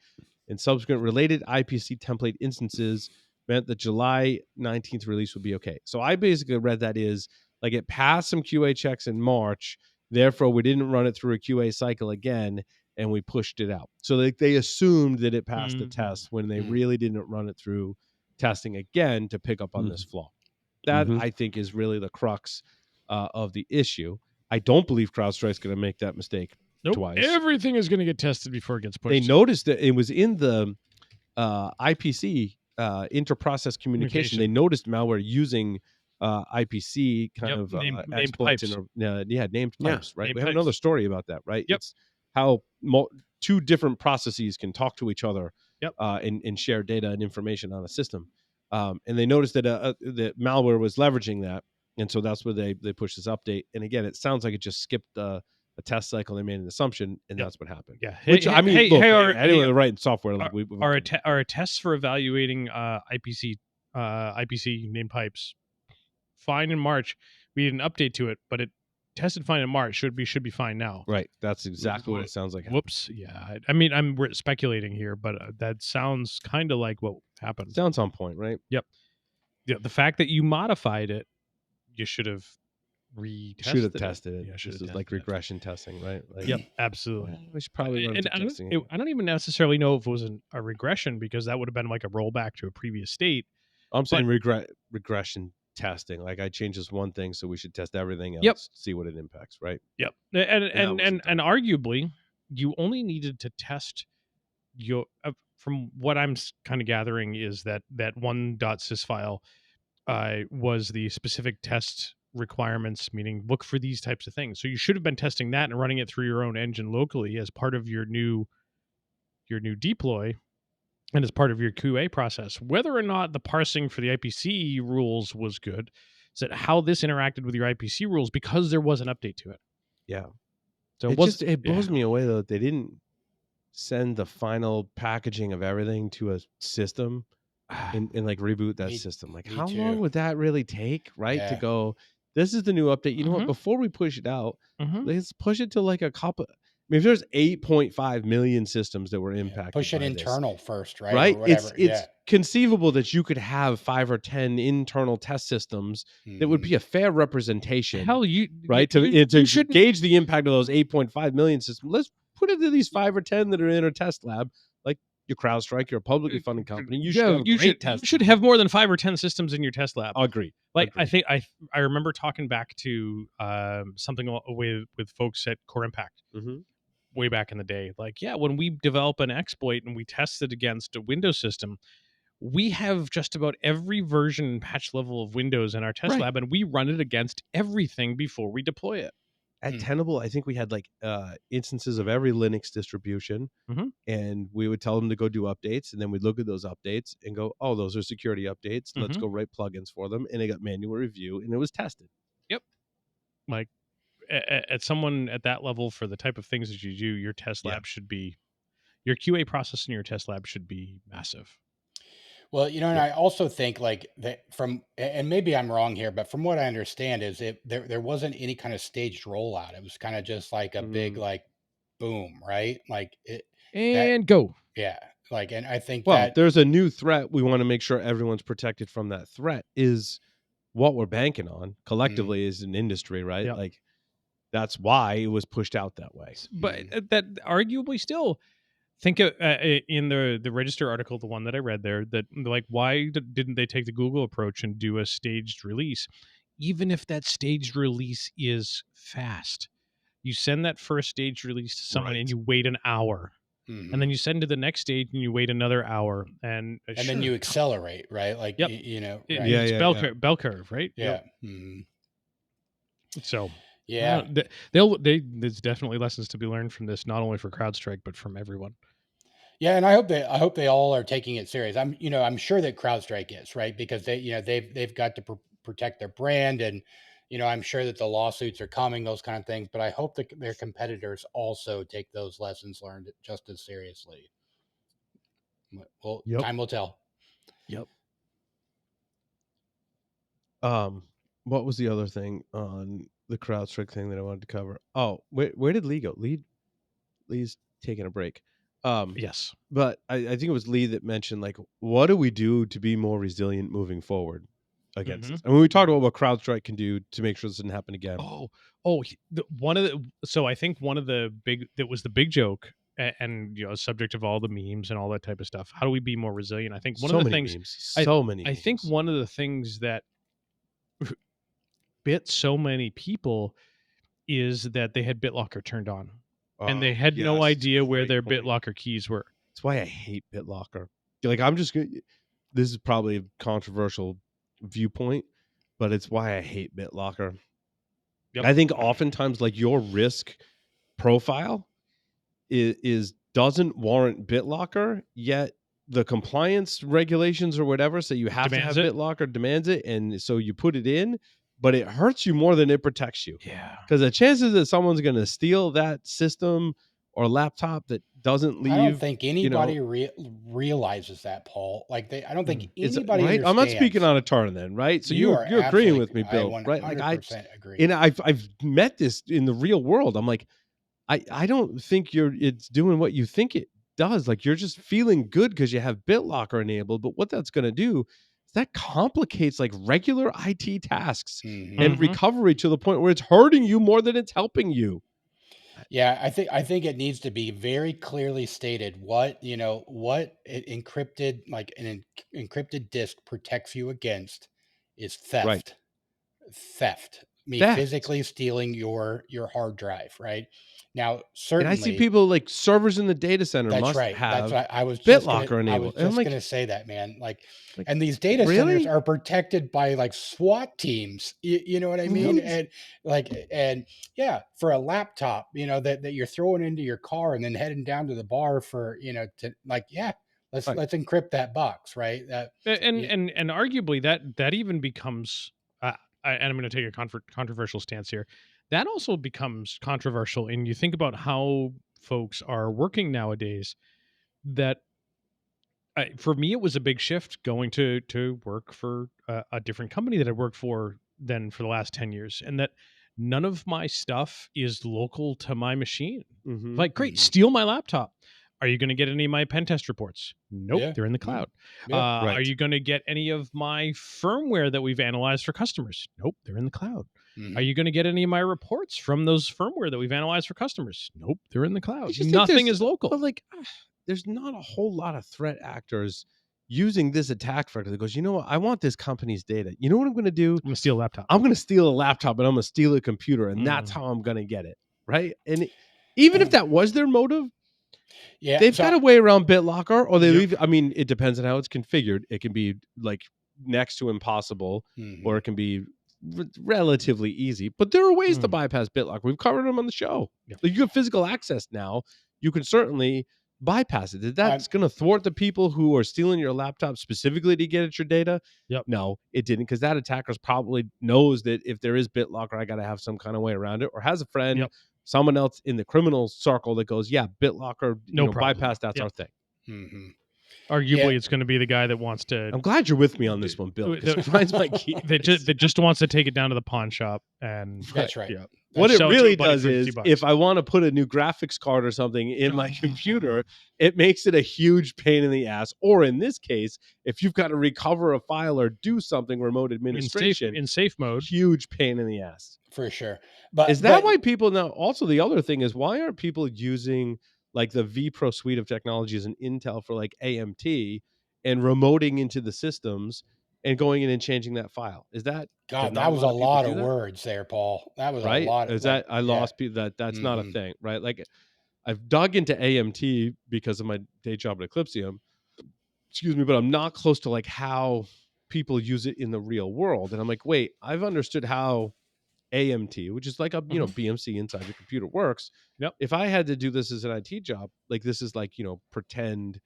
and subsequent related IPC template instances meant the July 19th release would be okay. So I basically read that is like it passed some QA checks in March, therefore we didn't run it through a QA cycle again, and we pushed it out. So they assumed that it passed the test when they really didn't run it through testing again to pick up on this flaw. That I think is really the crux of the issue. I don't believe CrowdStrike's going to make that mistake twice. Everything is going to get tested before it gets pushed. They noticed that it was in the IPC inter-process communication. They noticed malware using IPC kind of named pipes. Named pipes, right? Named We have pipes. another story about that, right? Yep. It's how 2 different processes can talk to each other and share data and information on a system. And they noticed that that malware was leveraging that. And so that's where they pushed this update. And again, it sounds like it just skipped a test cycle. They made an assumption, and that's what happened. Yeah. Which, anyone writing software, like our tests for evaluating IPC named pipes fine in March. We did an update to it, but it tested fine in March. Should be fine now. Right. That's exactly what it sounds like. Whoops. Yeah. I mean, we're speculating here, but that sounds kind of like what happened. Sounds on point, right? Yep. Yeah. The fact that you modified it, you should have tested it. Yeah, this is like regression testing, right? Like, yep, absolutely. We should probably run testing. I don't even necessarily know if it was a regression, because that would have been like a rollback to a previous state. I'm saying regression testing. Like, I changed this one thing, so we should test everything else. Yep. See what it impacts, right? Yep. And arguably, you only needed to test your. From what I'm kind of gathering is that one.sys file was the specific test requirements, meaning look for these types of things. So you should have been testing that and running it through your own engine locally as part of your new deploy and as part of your QA process. Whether or not the parsing for the IPC rules was good, is that how this interacted with your IPC rules, because there was an update to it. Yeah. So it blows me away though that they didn't send the final packaging of everything to a system and like reboot that system. Like, how long would that really take, right? To go, this is the new update. You know what? Before we push it out, let's push it to like a couple. I mean, if there's 8.5 million systems that were impacted, push it internal first, right? Right? Or whatever. It's conceivable that you could have 5 or 10 internal test systems that would be a fair representation. Hell, to gauge the impact of those 8.5 million systems. Let's put it to these 5 or 10 that are in a test lab, like your CrowdStrike, you're a publicly funded company. You should have more than 5 or 10 systems in your test lab. Agreed. Like, I think I remember talking back to something with folks at Core Impact way back in the day. Like, when we develop an exploit and we test it against a Windows system, we have just about every version and patch level of Windows in our test lab, and we run it against everything before we deploy it. at Tenable, I think we had like instances of every Linux distribution, and we would tell them to go do updates, and then we'd look at those updates and go, oh, those are security updates. Let's go write plugins for them, and it got manual review, and it was tested. Yep. Like at someone at that level, for the type of things that you do, your test lab should be, your QA process in your test lab should be massive. Well, and I also think like that and maybe I'm wrong here, but from what I understand is there wasn't any kind of staged rollout. It was kind of just like a big like boom, right? Like go. Yeah. Like, and I think there's a new threat. We want to make sure everyone's protected from that threat is what we're banking on collectively as an industry, right? Yep. Like that's why it was pushed out that way. But that arguably still, think of, in the Register article, the one that I read there, that like, why didn't they take the Google approach and do a staged release? Even if that staged release is fast, you send that first staged release to someone and you wait an hour. And then you send to the next stage and you wait another hour, and then you accelerate, right? Like, right? It's bell curve, right? Yeah. So yeah, there's definitely lessons to be learned from this, not only for CrowdStrike but from everyone. Yeah, and I hope they all are taking it serious. I'm sure that CrowdStrike is, right, because they've got to protect their brand, and I'm sure that the lawsuits are coming, those kind of things. But I hope that their competitors also take those lessons learned just as seriously. Well, time will tell. Yep. What was the other thing on the CrowdStrike thing that I wanted to cover? Oh, where did Lee go? Lee's taking a break. Yes, but I think it was Lee that mentioned like, what do we do to be more resilient moving forward against this? And when we talked about what CrowdStrike can do to make sure this didn't happen again. So I think one of the big joke, and subject of all the memes and all that type of stuff. How do we be more resilient? I think one of the things, I think one of the things that bit so many people is that they had BitLocker turned on. And they had no idea where their BitLocker keys were. That's why I hate BitLocker. Like, this is probably a controversial viewpoint, but it's why I hate BitLocker. Yep. I think oftentimes like your risk profile is doesn't warrant BitLocker, yet the compliance regulations or whatever say you have to have BitLocker, demands it, and so you put it in. But it hurts you more than it protects you. Yeah. Because the chances that someone's going to steal that system or laptop that doesn't leave. I don't think anybody realizes that, Paul. Like I don't think anybody understands. I'm not speaking on a turn then, right? So you're agreeing with me, Bill, right? Like I agree. And I've met this in the real world. I'm like, I don't think it's doing what you think it does. Like you're just feeling good because you have BitLocker enabled, but what that's going to do, that complicates like regular IT tasks and recovery to the point where it's hurting you more than it's helping you. Yeah, I think it needs to be very clearly stated what encrypted, like an encrypted disk protects you against is theft. Right. Theft. Physically stealing your hard drive, right? Now, certainly, and I see people like servers in the data center must have that's right. I was BitLocker enabled. I was just going to say that, man. Like, and these data centers are protected by like SWAT teams. You know what I mean? And for a laptop, that you're throwing into your car and then heading down to the bar for, let's encrypt that box, right? And arguably that even becomes. And I'm going to take a controversial stance here. That also becomes controversial, and you think about how folks are working nowadays. That for me, it was a big shift going to work for a different company that I worked for than for the last 10 years, and that none of my stuff is local to my machine. Like, great, steal my laptop. Are you going to get any of my pen test reports? Nope, they're in the cloud. Are you going to get any of my firmware that we've analyzed for customers? Nope, they're in the cloud. Are you going to get any of my reports from those firmware that we've analyzed for customers? Nope, they're in the cloud. Nothing is local. But like, there's not a whole lot of threat actors using this attack vector that goes, you know what? I want this company's data. You know what I'm going to do? I'm going to steal a laptop. I'm going to steal a laptop, and I'm going to steal a computer, and that's how I'm going to get it, right? And even if that was their motive, they've got a way around BitLocker, or they leave. I mean, it depends on how it's configured. It can be like next to impossible, or it can be relatively easy, but there are ways to bypass BitLocker. We've covered them on the show. Yeah. Like, you have physical access now. You can certainly bypass it. That's going to thwart the people who are stealing your laptop specifically to get at your data. Yep. No, it didn't, because that attacker probably knows that if there is BitLocker, I got to have some kind of way around it, or has a friend, someone else in the criminal circle that goes, yeah, BitLocker, bypass, that's our thing. Mm-hmm. Arguably, it's going to be the guy that wants to. I'm glad you're with me on this one, Bill. Finds my key. That just wants to take it down to the pawn shop, and that's right. Yeah. What it really does is, if I want to put a new graphics card or something in my computer, it makes it a huge pain in the ass. Or in this case, if you've got to recover a file or do something remote administration in safe mode, huge pain in the ass. For sure. But is that why people now? Also, the other thing is, why aren't people using like the vPro suite of technologies in Intel for like AMT and remoting into the systems and going in and changing that file? Is that God? That was a lot of words there, Paul. That was right. A lot. Is that I lost people? That's not a thing, right? Like, I've dug into AMT because of my day job at Eclipsium. Excuse me, but I'm not close to like how people use it in the real world. And I'm like, wait, I've understood how AMT, which is like a BMC inside your computer, works. Yep. If I had to do this as an IT job, like, this is like, pretend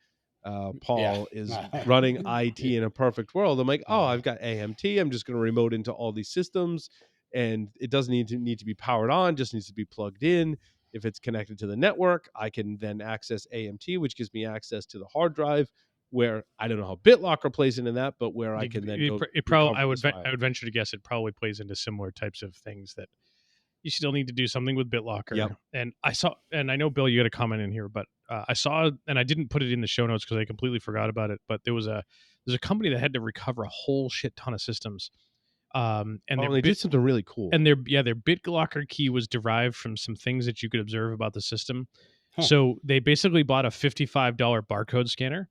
Paul is running IT in a perfect world. I'm like, oh, I've got AMT. I'm just going to remote into all these systems, and it doesn't need to be powered on. Just needs to be plugged in. If it's connected to the network, I can then access AMT, which gives me access to the hard drive, where I don't know how BitLocker plays into that, but where I can then go. I would venture to guess it probably plays into similar types of things that you still need to do something with BitLocker. Yep. And I know, Bill, you had a comment in here, but I saw, and I didn't put it in the show notes because I completely forgot about it. But there's a company that had to recover a whole shit ton of systems. And they did something really cool. And their BitLocker key was derived from some things that you could observe about the system. So they basically bought a $55 barcode scanner.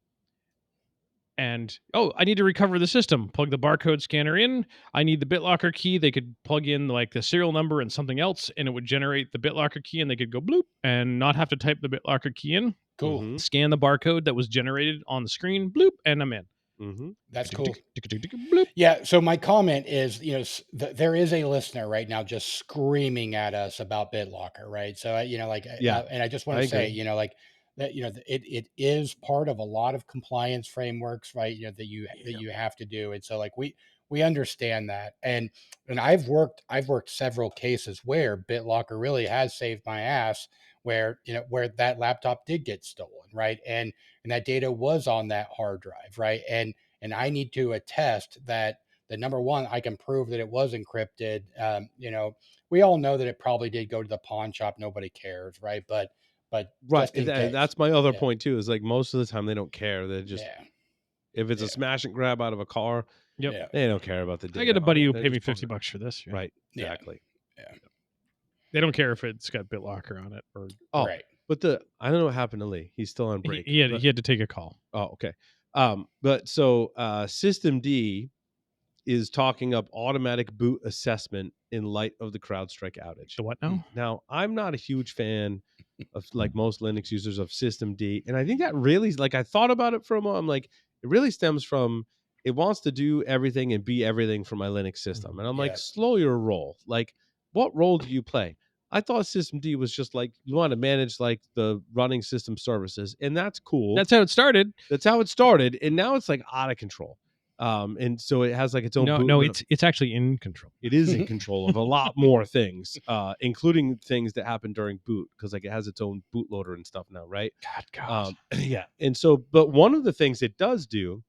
And, I need to recover the system. Plug the barcode scanner in. I need the BitLocker key. They could plug in like the serial number and something else, and it would generate the BitLocker key, and they could go bloop and not have to type the BitLocker key in. Cool. Mm-hmm. Scan the barcode that was generated on the screen, bloop, and I'm in. Mm-hmm. That's cool. Yeah. So my comment is, there is a listener right now just screaming at us about BitLocker, right? So, and I just want to say, that it is part of a lot of compliance frameworks, right? That you have to do, and so like we understand that, and I've worked several cases where BitLocker really has saved my ass, where that laptop did get stolen, right, and that data was on that hard drive, right, and I need to attest that number one, I can prove that it was encrypted. We all know that it probably did go to the pawn shop. Nobody cares, right? But right, that's my other point too, is like most of the time they don't care. They just if it's a smash and grab out of a car, they don't care about the data. I get a buddy who paid me $50 for this. Right, exactly. Yeah. They don't care if it's got BitLocker on it or right. But I don't know what happened to Lee. He's still on break. He had to take a call. Oh, okay. But so Systemd is talking up automatic boot assessment in light of the CrowdStrike outage. The what now? Now, I'm not a huge fan of, like most Linux users, of Systemd, and I think that really, like, I thought about it for a moment. I'm like, it really stems from it wants to do everything and be everything for my Linux system, and I'm like, slow your roll. Like, what role do you play? I thought Systemd was just like, you want to manage like the running system services, and that's cool. That's how it started. And now it's like out of control. And so it has like its own. No, it's actually in control. It is in control of a lot more things, including things that happen during boot, because like it has its own bootloader and stuff now, right? God. Yeah. And so, but one of the things it does do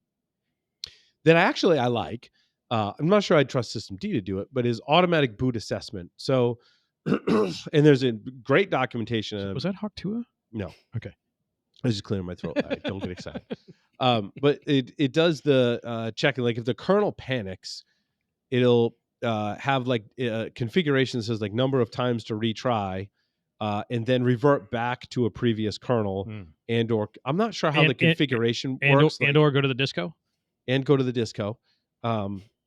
that I like, I'm not sure I'd trust Systemd to do it, but is automatic boot assessment. So, and there's a great documentation. Was that Hawk2a? No. Okay. I was just clearing my throat. Don't get excited. But it does the checking. Like if the kernel panics, it'll have like configuration that says like number of times to retry, and then revert back to a previous kernel, and or I'm not sure how the configuration works. Or go to the disco. And go to the disco.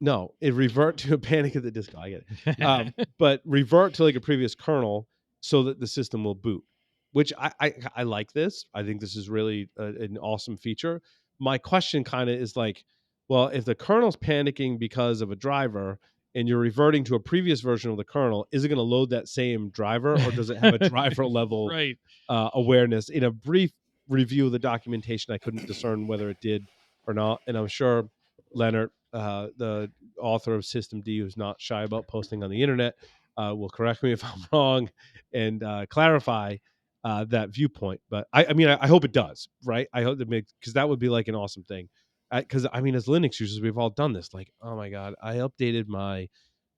No, it revert to a Panic at the Disco. I get it. But revert to like a previous kernel so that the system will boot, which I like this. I think this is really an awesome feature. My question kind of is like, well, if the kernel's panicking because of a driver and you're reverting to a previous version of the kernel, is it going to load that same driver, or does it have a driver level Right. awareness? In a brief review of the documentation, I couldn't discern whether it did or not, and I'm sure Leonard, the author of System D, who's not shy about posting on the internet, will correct me if I'm wrong and clarify that viewpoint. But I mean, I hope it does, right? I hope it makes, because that would be like an awesome thing. Because I mean, as Linux users, we've all done this. Like, oh my god, I updated my,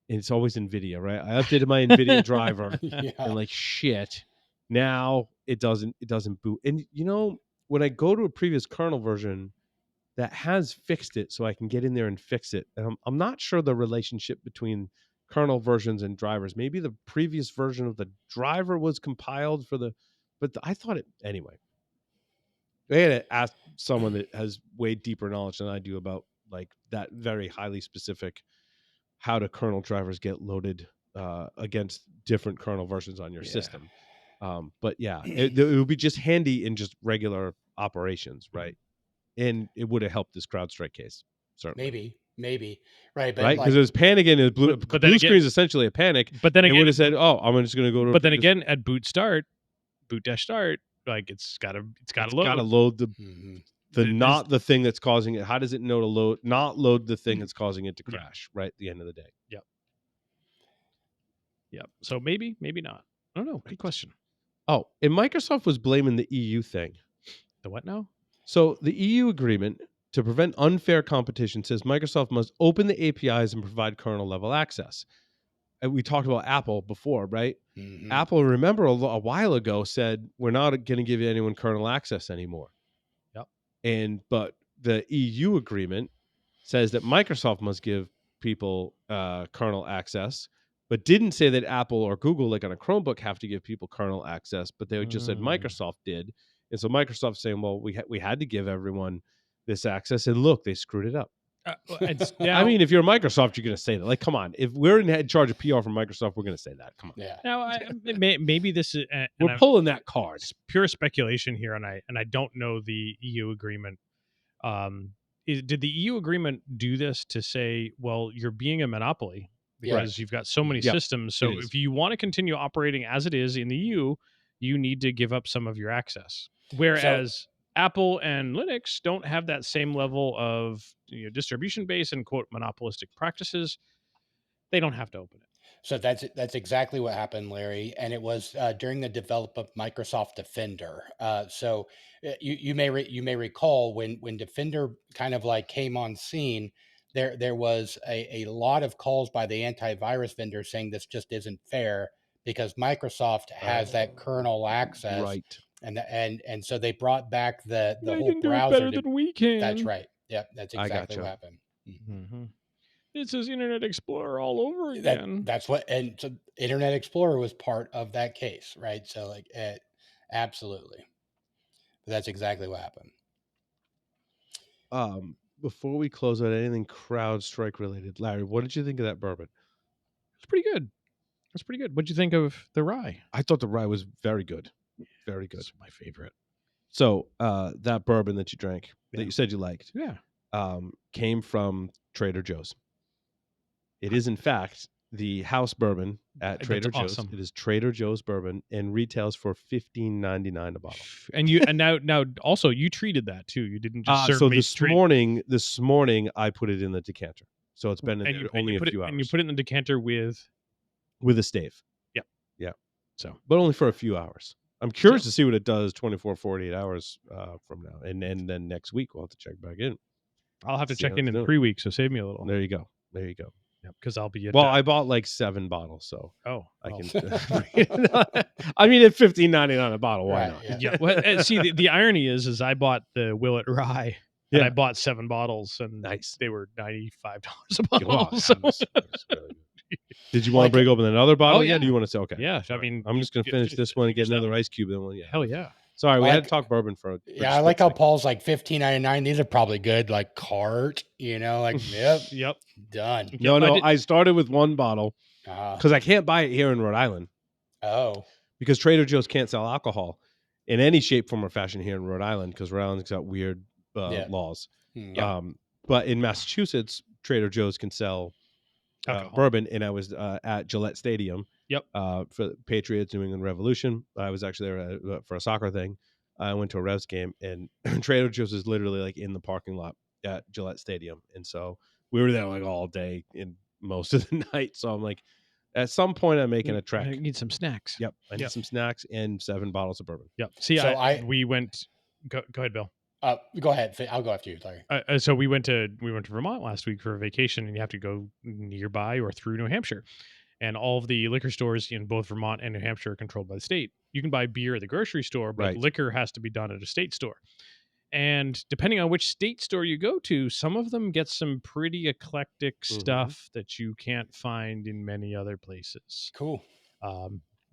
and it's always NVIDIA, right? I updated my NVIDIA driver, and like shit, now it doesn't boot. And you know, when I go to a previous kernel version that has fixed it, so I can get in there and fix it, and I'm not sure the relationship between kernel versions and drivers. Maybe the previous version of the driver was compiled for the, but I thought it anyway. I had to ask someone that has way deeper knowledge than I do about like that very highly specific how do kernel drivers get loaded against different kernel versions on your system. But yeah, it would be just handy in just regular operations, right? And it would have helped this CrowdStrike case, certainly. Maybe, right? But Right, because like, it was panicking. And blue then screen is essentially a panic. But then It again, would have said, "Oh, I'm just going to go to." but then again, at boot dash start, like it's got to load. Got to load the There's- not the thing that's causing it. How does it know to not load the thing that's causing it to crash? Right at the end of the day. Yep. So maybe not. I don't know. Good question. Oh, and Microsoft was blaming the EU thing. The what now? So the EU agreement to prevent unfair competition says Microsoft must open the APIs and provide kernel level access. And we talked about Apple before, right? Apple, remember a while ago, said we're not going to give anyone kernel access anymore. Yep. But the EU agreement says that Microsoft must give people kernel access, but didn't say that Apple or Google, like on a Chromebook, have to give people kernel access. But they just said Microsoft did, and so Microsoft's saying, well, we had to give everyone this access, and look, they screwed it up. I mean, if you're Microsoft, you're going to say that. Like, come on. If we're in charge of PR from Microsoft, we're going to say that. Come on. Yeah. Now, maybe this is we're pulling that card. It's pure speculation here, and I don't know the EU agreement. Did the EU agreement do this to say, well, you're being a monopoly because you've got so many systems. So if you want to continue operating as it is in the EU, you need to give up some of your access. Whereas Apple and Linux don't have that same level of distribution base and quote monopolistic practices. They don't have to open it. So that's exactly what happened, Larry, and it was during the development of Microsoft Defender. So you may recall when Defender kind of like came on scene, there was a lot of calls by the antivirus vendors saying this just isn't fair because Microsoft has that kernel access, right? And so they brought back the they whole can browser. Do it better than we can. That's right. Yep, that's exactly what happened. Mm-hmm. It's his Internet Explorer all over again. That's what, and so Internet Explorer was part of that case, right? So like, absolutely, that's exactly what happened. Before we close out, anything CrowdStrike related, Larry, what did you think of that bourbon? It's pretty good. It's pretty good. What'd you think of the rye? I thought the rye was very good, very good. It's my favorite. So that bourbon that you drank, that you said you liked, came from Trader Joe's. It is, in fact, the house bourbon at Trader Joe's. Awesome. It is Trader Joe's bourbon and retails for $15.99 a bottle. And now also you treated that too. You didn't just serve me this morning I put it in the decanter. So it's been in there only a few hours. And you put it in the decanter with a stave. Yep. Yeah. So, but only for a few hours. I'm curious to see what it does 24, 48 hours from now. And then next week we'll have to check back in. I'll have to check in 3 weeks, so save me a little. There you go. Yep, because I'll be I bought like 7 bottles, so I can. I mean, at $15.99 a bottle, why not? Yeah. Well, see, the irony is I bought the Willet Rye, and I bought 7 bottles, and they were $95 a bottle. Wow, so. Did you want to break open another bottle? Do you want to say okay? Yeah, I mean, I'm just gonna finish this one and get another ice cube. Then hell yeah. Sorry, we had to talk bourbon for. I like how Paul's like $15.99. These are probably good, like cart. Like yep, done. No. I started with 1 bottle because I can't buy it here in Rhode Island. Oh, because Trader Joe's can't sell alcohol in any shape, form, or fashion here in Rhode Island because Rhode Island's got weird laws. But in Massachusetts, Trader Joe's can sell Alcohol. bourbon, and I was at Gillette Stadium. Yep. For the Patriots New England Revolution. I was actually there for a soccer thing. I went to a Revs game, and Trader Joe's is literally like in the parking lot at Gillette Stadium, and so we were there like all day and most of the night. So I'm like, at some point, I'm making a trek. I need some snacks. Yep, I need some snacks and 7 bottles of bourbon. Yep. See, So we went. Go ahead, Bill. Go ahead. I'll go after you, Larry. So we went to Vermont last week for a vacation, and you have to go nearby or through New Hampshire. And all of the liquor stores in both Vermont and New Hampshire are controlled by the state. You can buy beer at the grocery store, but Right. liquor has to be done at a state store. And depending on which state store you go to, some of them get some pretty eclectic stuff that you can't find in many other places. Cool.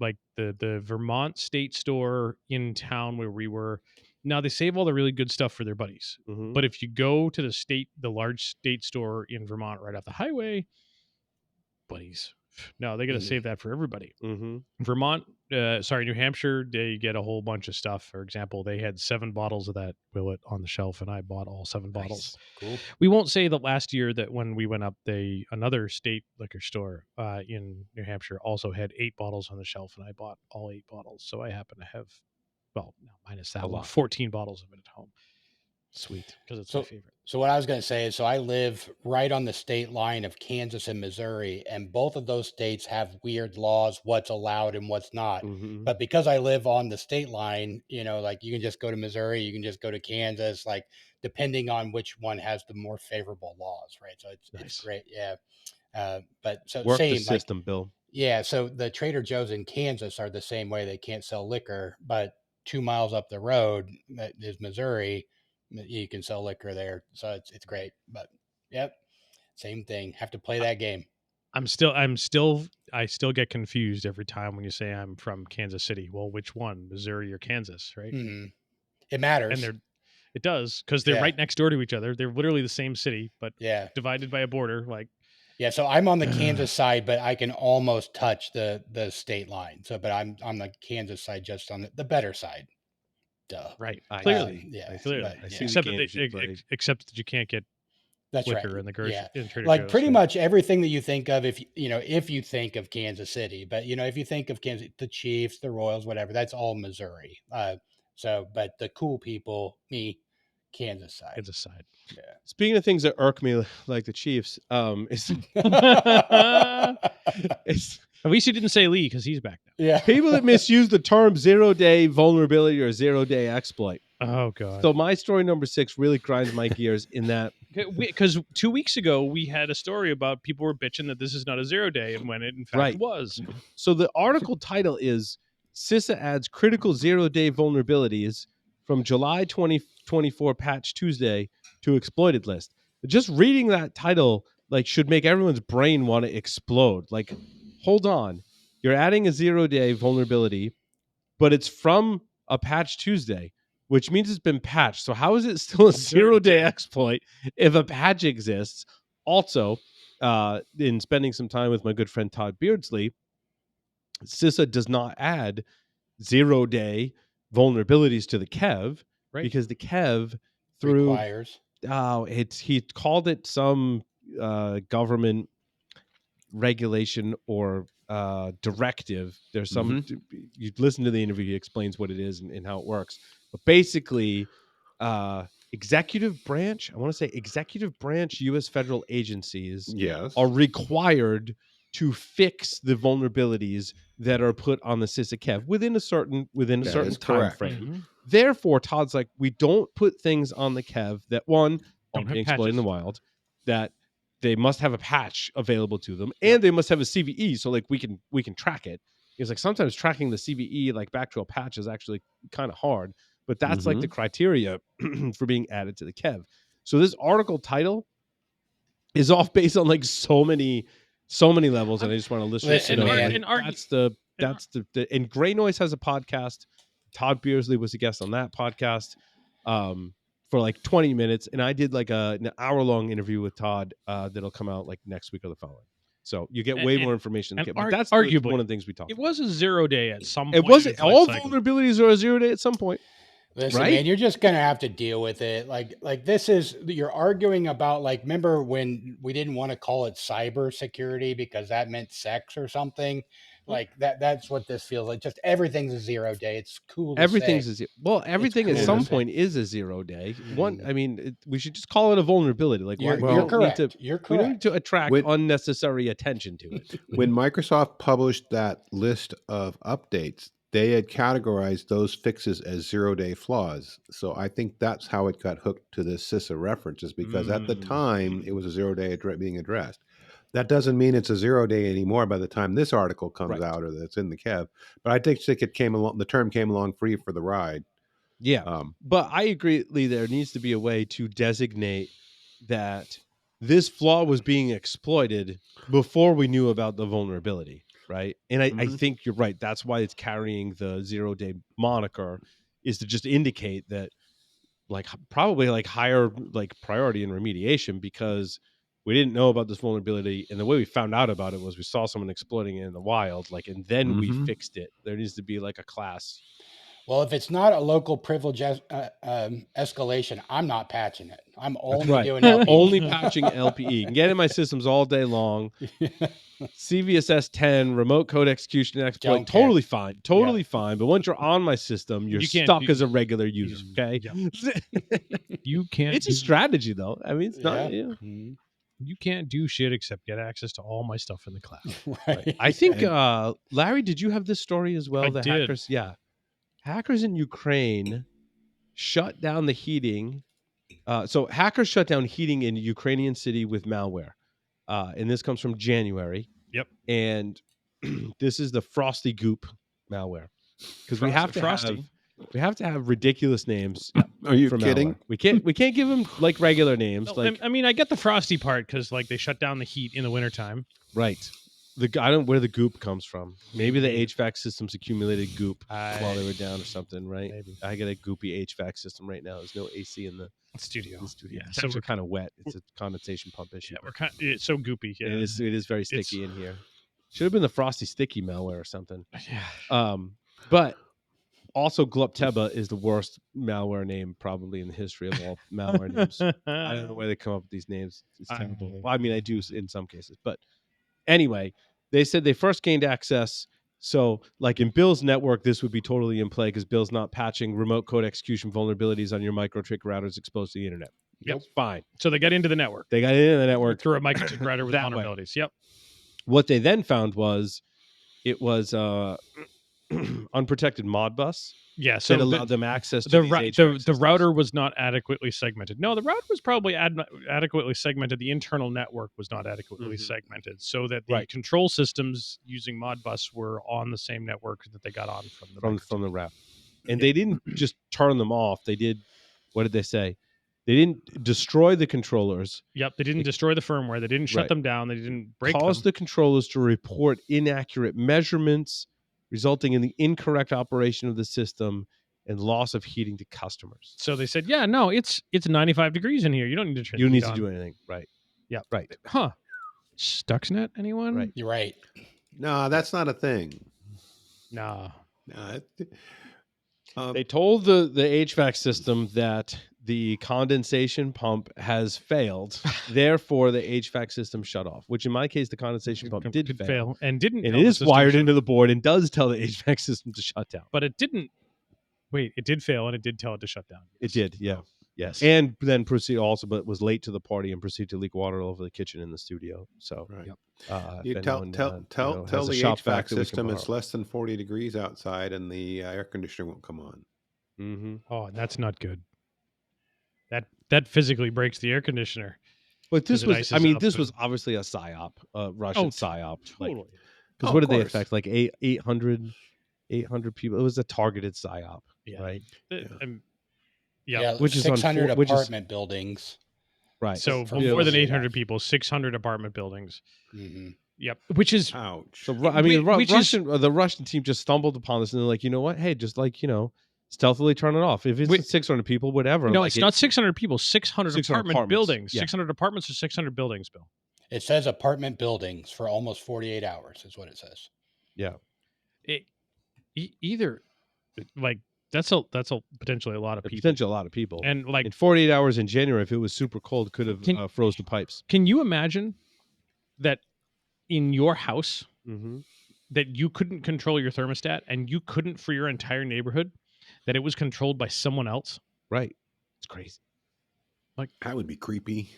Like the Vermont state store in town where we were. Now they save all the really good stuff for their buddies. But if you go to the large state store in Vermont right off the highway, buddies. No, they got to save that for everybody. Vermont, New Hampshire, they get a whole bunch of stuff. For example, they had 7 bottles of that Willet on the shelf, and I bought all 7 bottles. Cool. We won't say that last year that when we went up, another state liquor store in New Hampshire also had 8 bottles on the shelf, and I bought all 8 bottles. So I happen to have, well, no, minus that one, 14 bottles of it at home. Sweet, because it's my favorite. So what I was going to say is, so I live right on the state line of Kansas and Missouri, and both of those states have weird laws, what's allowed and what's not. But because I live on the state line, like you can just go to Missouri, you can just go to Kansas, like depending on which one has the more favorable laws, right? So it's great, yeah. But so Work same the system, Bill. Yeah, so the Trader Joe's in Kansas are the same way. They can't sell liquor, but 2 miles up the road that is Missouri. You can sell liquor there, so it's great. But yep, same thing. Have to play that game. I still get confused every time when you say I'm from Kansas City. Well, which one, Missouri or Kansas, right? It matters, and it does, because they're right next door to each other. They're literally the same city, but divided by a border. Like, yeah. So I'm on the Kansas side, but I can almost touch the state line. So, but I'm on the Kansas side, just on the better side. Duh. Right. Clearly. Clearly. But, except that you can't get liquor in the grocery. In Trader like Joe's, pretty much everything that you think of, if you think of Kansas City, but if you think of Kansas, the Chiefs, the Royals, whatever, that's all Missouri. But the cool people, Kansas side. Kansas side. Yeah. Speaking of things that irk me, like the Chiefs, it's at least you didn't say Lee, because he's back now. Yeah. people that misuse the term 0-day vulnerability or 0-day exploit. Oh, God. So my story number 6 really grinds my gears in that. Because 2 weeks ago, we had a story about people were bitching that this is not a 0-day, and when it in fact was. So the article title is CISA adds critical 0-day vulnerabilities from July 2024 patch Tuesday to exploited list. Just reading that title should make everyone's brain want to explode. Like, hold on. You're adding a 0-day vulnerability, but it's from a patch Tuesday, which means it's been patched. So how is it still a 0-day exploit if a patch exists? Also, in spending some time with my good friend Todd Beardsley, CISA does not add 0-day vulnerabilities to the KEV, because the KEV requires. He called it some government regulation or directive. There's some you listen to the interview, he explains what it is and how it works. But basically, executive branch U.S. federal agencies are required to fix the vulnerabilities that are put on the CISA KEV within a certain time frame. Therefore, Todd's like, we don't put things on the KEV that aren't being exploited in the wild, that they must have a patch available to them, and they must have a CVE, so we can track it. It's like sometimes tracking the CVE back to a patch is actually kind of hard, but that's the criteria for being added to the KEV. So this article title is off based on so many levels, and I just want to list it. And Gray Noise has a podcast. Todd Beardsley was a guest on that podcast for 20 minutes, and I did an hour-long interview with Todd that'll come out next week or the following. So you get way more information. But that's arguably one of the things we talked about. It was a 0-day at some point. It wasn't all vulnerabilities are a 0-day at some point. Listen, Right? man, you're just gonna have to deal with it. Like this is you're arguing about like remember when we didn't want to call it cyber security because that meant sex or something? Like that's what this feels like. Just everything's a 0 day. It's cool to say. Everything's everything at cool some to say. point is a 0 day. One, Mhm. I mean, we should just call it a vulnerability. Like, why You're, we you're don't need correct. to You're we don't need correct. to attract When- unnecessary attention to it. When Microsoft published that list of updates, they had categorized those fixes as 0 day flaws. So I think that's how it got hooked to this CISA references because at the time it was a 0 day being addressed. That doesn't mean it's a 0 day anymore by the time this article comes Right. out or that's in the Kev. But I think it came along. The term came along free for the ride. Yeah. But I agree, Lee, there needs to be a way to designate that this flaw was being exploited before we knew about the vulnerability, right? And I Mhm. think you're right. That's why it's carrying the 0 day moniker, is to just indicate that probably higher priority in remediation, because we didn't know about this vulnerability, and the way we found out about it was we saw someone exploiting it in the wild, and then we Mhm. fixed it. There needs to be like a class. Well, if it's not a local privilege escalation, I'm not patching it. I'm only right. doing LPE. Only patching LPE. Can get in my systems all day long. CVSS 10 remote code execution exploit, Don't care. totally fine, totally fine. But once you're on my system, you're You can't stuck do- as a regular user. Okay, You can't. it's a strategy though. I mean, it's not. Yeah. Yeah. Mhm. You can't do shit except get access to all my stuff in the cloud. Right. I think Larry, did you have this story as well? I The did. hackers, hackers in Ukraine shut down the heating. So hackers shut down heating in a Ukrainian city with malware, and this comes from January. Yep. And this is the Frosty Goop malware, because we have to have ridiculous names. Are you for kidding? malware. We can't give them like regular names. No, I mean, I get the frosty part because they shut down the heat in the wintertime. Right. I don't know where the goop comes from. Maybe the HVAC systems accumulated goop while they were down or something, right? Maybe. I got a goopy HVAC system right now. There's no AC in the Studio. studio. Yeah, It's so actually we're kind of wet. It's a condensation pump issue. Yeah, it's so goopy. Yeah, It is very sticky in here. Should have been the Frosty Sticky malware or something. Yeah. But also Glupteba is the worst malware name probably in the history of all malware names. I don't know where they come up with these names. It's terrible. Well, I mean, I do in some cases. But anyway, they said they first gained access. So, like in Bill's network, this would be totally in play because Bill's not patching remote code execution vulnerabilities on your microtrick routers exposed to the internet. Yep. Fine. So they got into the network. They got into the network through a microchip router with that way. vulnerabilities. Yep. What they then found was it was unprotected Modbus Yeah. So that allowed them access to the these HVAC the systems. router was not adequately segmented. No, the router was probably adequately segmented. The internal network was not adequately segmented, so that the control systems using Modbus were on the same network that they got on from the route. And they didn't just turn them off. They did. What did they say? They didn't destroy the controllers. Yep. They didn't destroy the firmware. They didn't shut them down. They didn't break Cause the controllers to report inaccurate measurements, resulting in the incorrect operation of the system and loss of heating to customers. So they said, "Yeah, no, it's 95 degrees in here. You don't need to turn. You don't the need heat to on." do anything, right? Yeah, right. Huh? Stuxnet? Anyone? Right. You're right. No, that's not a thing. Nah. They told the HVAC system that the condensation pump has failed. Therefore, the HVAC system shut off, which in my case, the condensation pump did fail and didn't. And tell it the is system wired to- into the board and does tell the HVAC system to shut down. But it didn't. Wait, it did fail and it did tell it to shut down. It did, yeah. Yes. And then but was late to the party and proceeded to leak water all over the kitchen in the studio. So, you tell the HVAC system it's less than 40 degrees outside and the air conditioner won't come on. Mm-hmm. Oh, that's not good. That physically breaks the air conditioner. But this was, this was obviously a PSYOP, Russian PSYOP. Totally. Because what did they affect? Like 800 people. It was a targeted PSYOP, right? Which is 600 apartment buildings. Right. So more than 800 people, 600 apartment buildings. Mm-hmm. Yep. Which is ouch. So the Russian team just stumbled upon this and they're like, you know what? Hey, just stealthily turn it off. If it's 600 people, whatever. No, it's not 600 people. 600 apartment buildings. Yeah. 600 apartments or 600 buildings, Bill. It says apartment buildings for almost 48 hours is what it says. Yeah. Either That's a potentially a lot of people. Potentially a lot of people. And like in 48 hours in January, if it was super cold, could have froze the pipes. Can you imagine that in your house Mm-hmm. that you couldn't control your thermostat and you couldn't for your entire neighborhood, that it was controlled by someone else? Right. It's crazy. Like that would be creepy.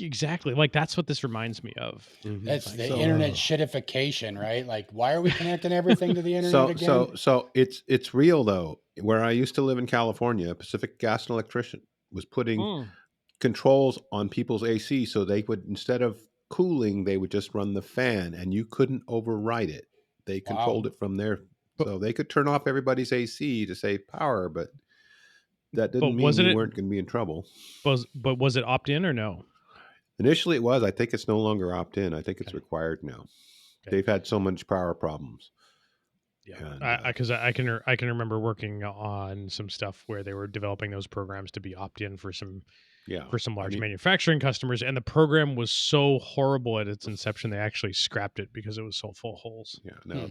Exactly. Like that's what this reminds me of. Mm-hmm. That's the internet shitification, right? Like, why are we connecting everything to the internet again? So it's real though. Where I used to live in California, Pacific Gas and Electric was putting controls on people's AC, so they would, instead of cooling, they would just run the fan, and you couldn't override it. They controlled it from there, so they could turn off everybody's AC to save power, but that didn't mean you weren't going to be in trouble. But was it opt-in or no? Initially, it was. I think it's no longer opt-in. I think it's required now. Okay. They've had so much power problems. Yeah, because I can remember working on some stuff where they were developing those programs to be opt-in for some large manufacturing customers, and the program was so horrible at its inception they actually scrapped it because it was so full of holes. Yeah, no,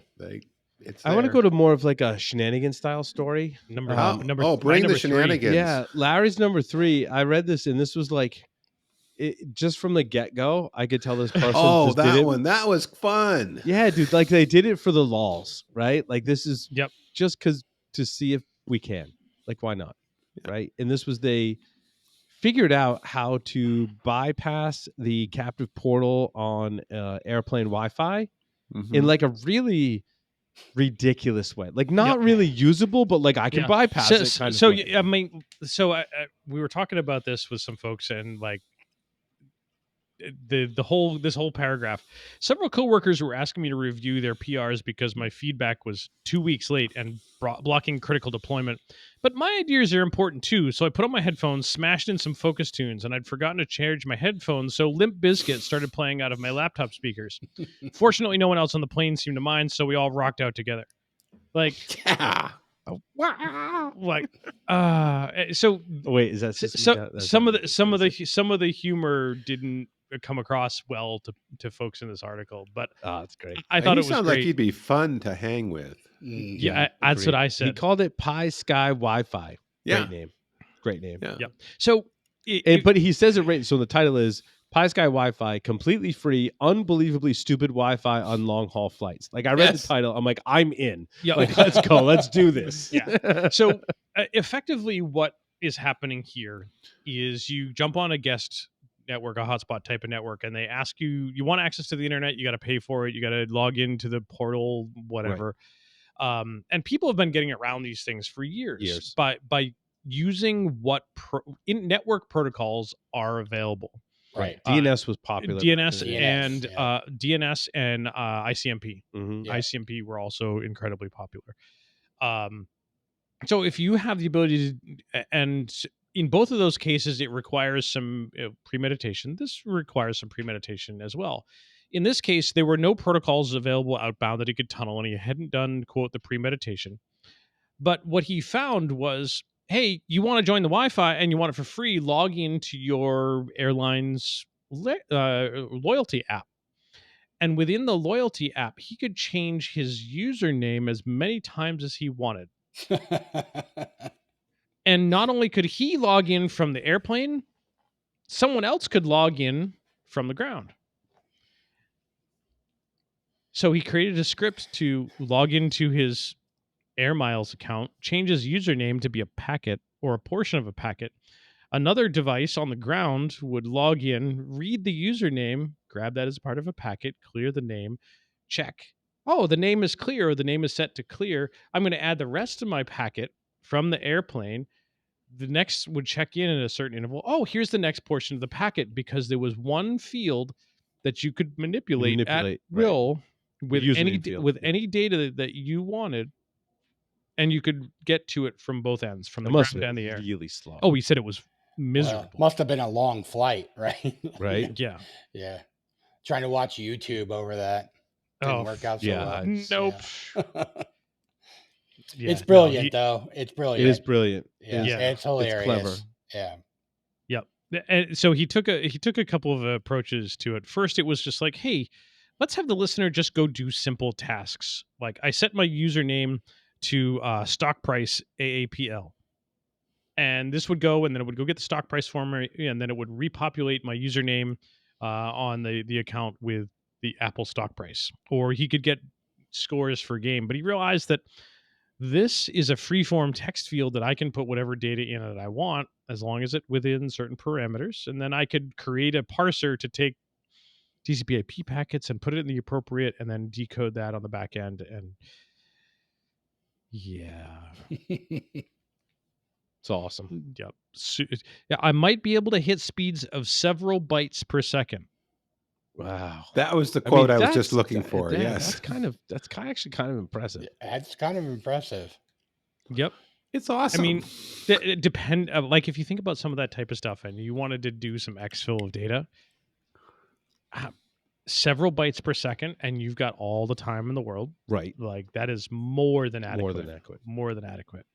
I want to go to more of like a shenanigan style story. Bring the shenanigans. 3. Yeah, Larry's number 3. I read this and this was like, just from the get-go, I could tell this person. Oh, that one. That was fun. Yeah, dude. Like they did it for the lols, right? Like this is just because to see if we can. Like, why not? Yeah. Right. And this was, they figured out how to bypass the captive portal on airplane Wi-Fi in like a really ridiculous way. Like not really usable, but like I can bypass it. Kind of way. I mean, we were talking about this with some folks, and like this whole paragraph, several coworkers were asking me to review their PRs because my feedback was 2 weeks late and blocking critical deployment. But my ideas are important too, so I put on my headphones, smashed in some focus tunes, and I'd forgotten to charge my headphones, so Limp Bizkit started playing out of my laptop speakers. Fortunately, no one else on the plane seemed to mind, so we all rocked out together. Like, like, so wait, is that some of the humor didn't come across well to folks in this article, but that's great. I thought it was sounds great. like he'd be fun to hang with. Yeah, that's what I said. He called it Pi Sky Wi-Fi. Yeah. Great name. Yeah. So, but he says it right. So the title is Pi Sky Wi-Fi, completely free, unbelievably stupid Wi-Fi on long haul flights. Like I read the title, I'm like, I'm in. Yeah, like let's go, let's do this. Yeah. So effectively, what is happening here is you jump on a guest network, a hotspot type of network, and they ask you want access to the internet, you got to pay for it, you got to log into the portal, whatever. Right. And people have been getting around these things for years. by using what network protocols are available. Right. DNS was popular. DNS and ICMP. Mm-hmm. Yeah. ICMP were also incredibly popular. So if you have the ability to, and in both of those cases, it requires some premeditation. This requires some premeditation as well. In this case, there were no protocols available outbound that he could tunnel, and he hadn't done, quote, the premeditation. But what he found was, hey, you want to join the Wi-Fi and you want it for free, log into your airline's loyalty app. And within the loyalty app, he could change his username as many times as he wanted. And not only could he log in from the airplane, someone else could log in from the ground. So he created a script to log into his Air Miles account, change his username to be a packet or a portion of a packet. Another device on the ground would log in, read the username, grab that as part of a packet, clear the name, check. Oh, the name is clear, or the name is set to clear. I'm going to add the rest of my packet from the airplane. The next would check in at a certain interval. Oh, here's the next portion of the packet, because there was one field that you could manipulate at will with any data that you wanted, and you could get to it from both ends, from the ground and the air. Really slow. Oh, he said it was miserable. Must have been a long flight, right? Right. Yeah. Yeah. Trying to watch YouTube over that didn't work out so well. Nope. Yeah. It's brilliant, though. It's brilliant. It is brilliant. Yeah. It's hilarious. It's clever. Yeah. Yep. And so he took a couple of approaches to it. First, it was just like, hey, let's have the listener just go do simple tasks. Like I set my username to stock price AAPL. And this would go, and then it would go get the stock price for me, and then it would repopulate my username on the account with the Apple stock price. Or he could get scores for game. But he realized that this is a free-form text field that I can put whatever data in it I want, as long as it's within certain parameters. And then I could create a parser to take TCP/IP packets and put it in the appropriate, and then decode that on the back end. And yeah, It's awesome. yep. Yeah, I might be able to hit speeds of several bytes per second. Wow. That was the quote I was just that's- looking for. that- Yes. that's actually kind of impressive. That's kind of impressive. Yep. It's awesome. I mean, it depend. Like if you think about some of that type of stuff, and you wanted to do some exfil of data, several bytes per second, and you've got all the time in the world. Right. Like that is more than adequate. More than adequate. More than adequate.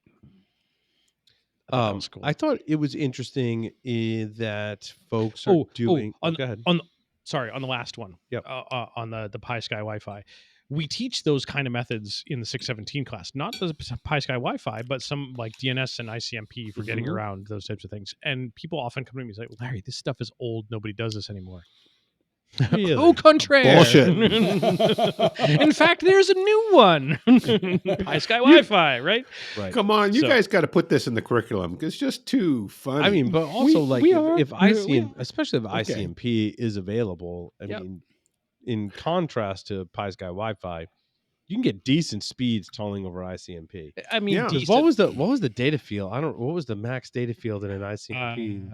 I thought that was cool. I thought it was interesting that folks are doing. on, go ahead. on the last one. Yep. On the Pi Sky Wi-Fi, we teach those kind of methods in the 617 class. Not the Pi Sky Wi-Fi, but some like DNS and ICMP for getting around those types of things. And people often come to me and say, "Larry, this stuff is old. Nobody does this anymore." Really? Au contraire. Bullshit. In fact, there's a new one. Pi Sky Wi-Fi, right? Right. Come on, you So- guys got to put this in the curriculum. It's just too funny. I mean, but also if we especially if ICMP is available. I Yep. mean, in contrast to Pi Sky Wi-Fi, you can get decent speeds tunneling over ICMP. I mean, Yeah. 'Cause decent. what was the data field? What was the max data field in an ICMP?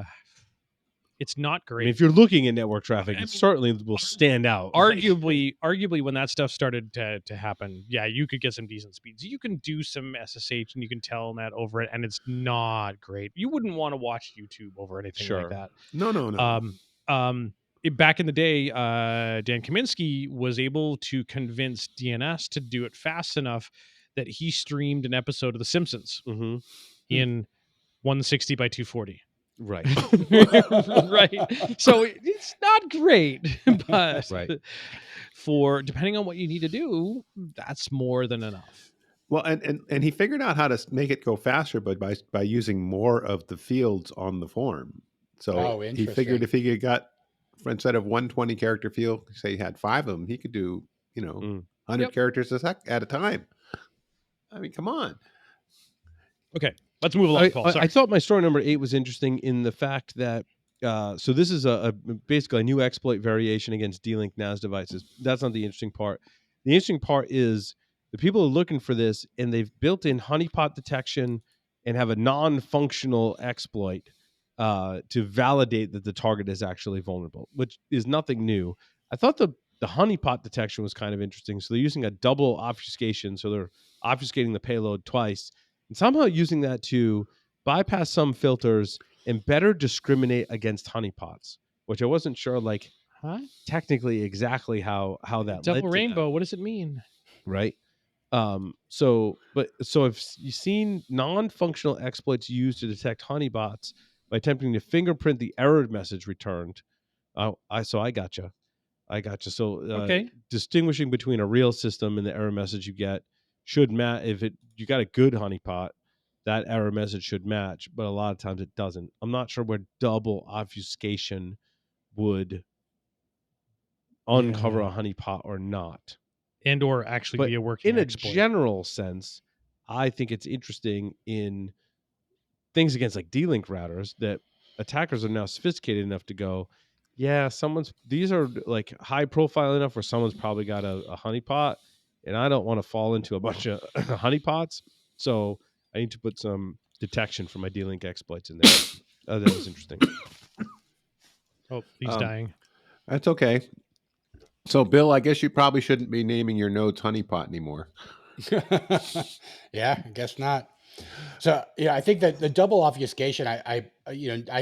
It's not I great. mean, if you're looking at network traffic, I it mean, certainly will stand out. arguably when that stuff started to happen, yeah, you could get some decent speeds. You can do some SSH and you can telnet over it, and it's not great. You wouldn't want to watch YouTube over anything Sure. like that. no. Back in the day, Dan Kaminsky was able to convince DNS to do it fast enough that he streamed an episode of The Simpsons Mm-hmm. in 160 by 240. Right. Right. So it's not great, but Right. for depending on what you need to do, that's more than enough. Well, and he figured out how to make it go faster, but by using more of the fields on the form. So he figured if he got, instead of 120 character field, say he had 5 of them, he could do 100 characters at a time. I mean, come on. Okay, let's move along, Paul. I thought my story number 8 was interesting in the fact that so this is basically a new exploit variation against D-Link NAS devices. That's not the interesting part. The interesting part is the people are looking for this, and they've built in honeypot detection and have a non-functional exploit to validate that the target is actually vulnerable, which is nothing new. I thought the honeypot detection was kind of interesting. So they're using a double obfuscation. So they're obfuscating the payload twice and somehow using that to bypass some filters and better discriminate against honeypots, which I wasn't sure, like, technically exactly how that led Double to rainbow. What does it mean? that, right? So if you've seen non-functional exploits used to detect honeypots by attempting to fingerprint the error message returned, I gotcha. So Okay. distinguishing between a real system and the error message you get should match. If you got a good honeypot, that error message should match, but a lot of times it doesn't. I'm not sure where double obfuscation would uncover a honeypot or not. And or actually But be a working in a exploit. general sense, I think it's interesting in things against like D-Link routers that attackers are now sophisticated enough to go, yeah, these are like high profile enough where someone's probably got a honeypot, and I don't want to fall into a bunch of honeypots, so I need to put some detection for my D-Link exploits in there. That was interesting. Oh, he's dying. That's okay. So, Bill, I guess you probably shouldn't be naming your nodes honeypot anymore. Yeah, I guess not. So, I think that the double obfuscation, I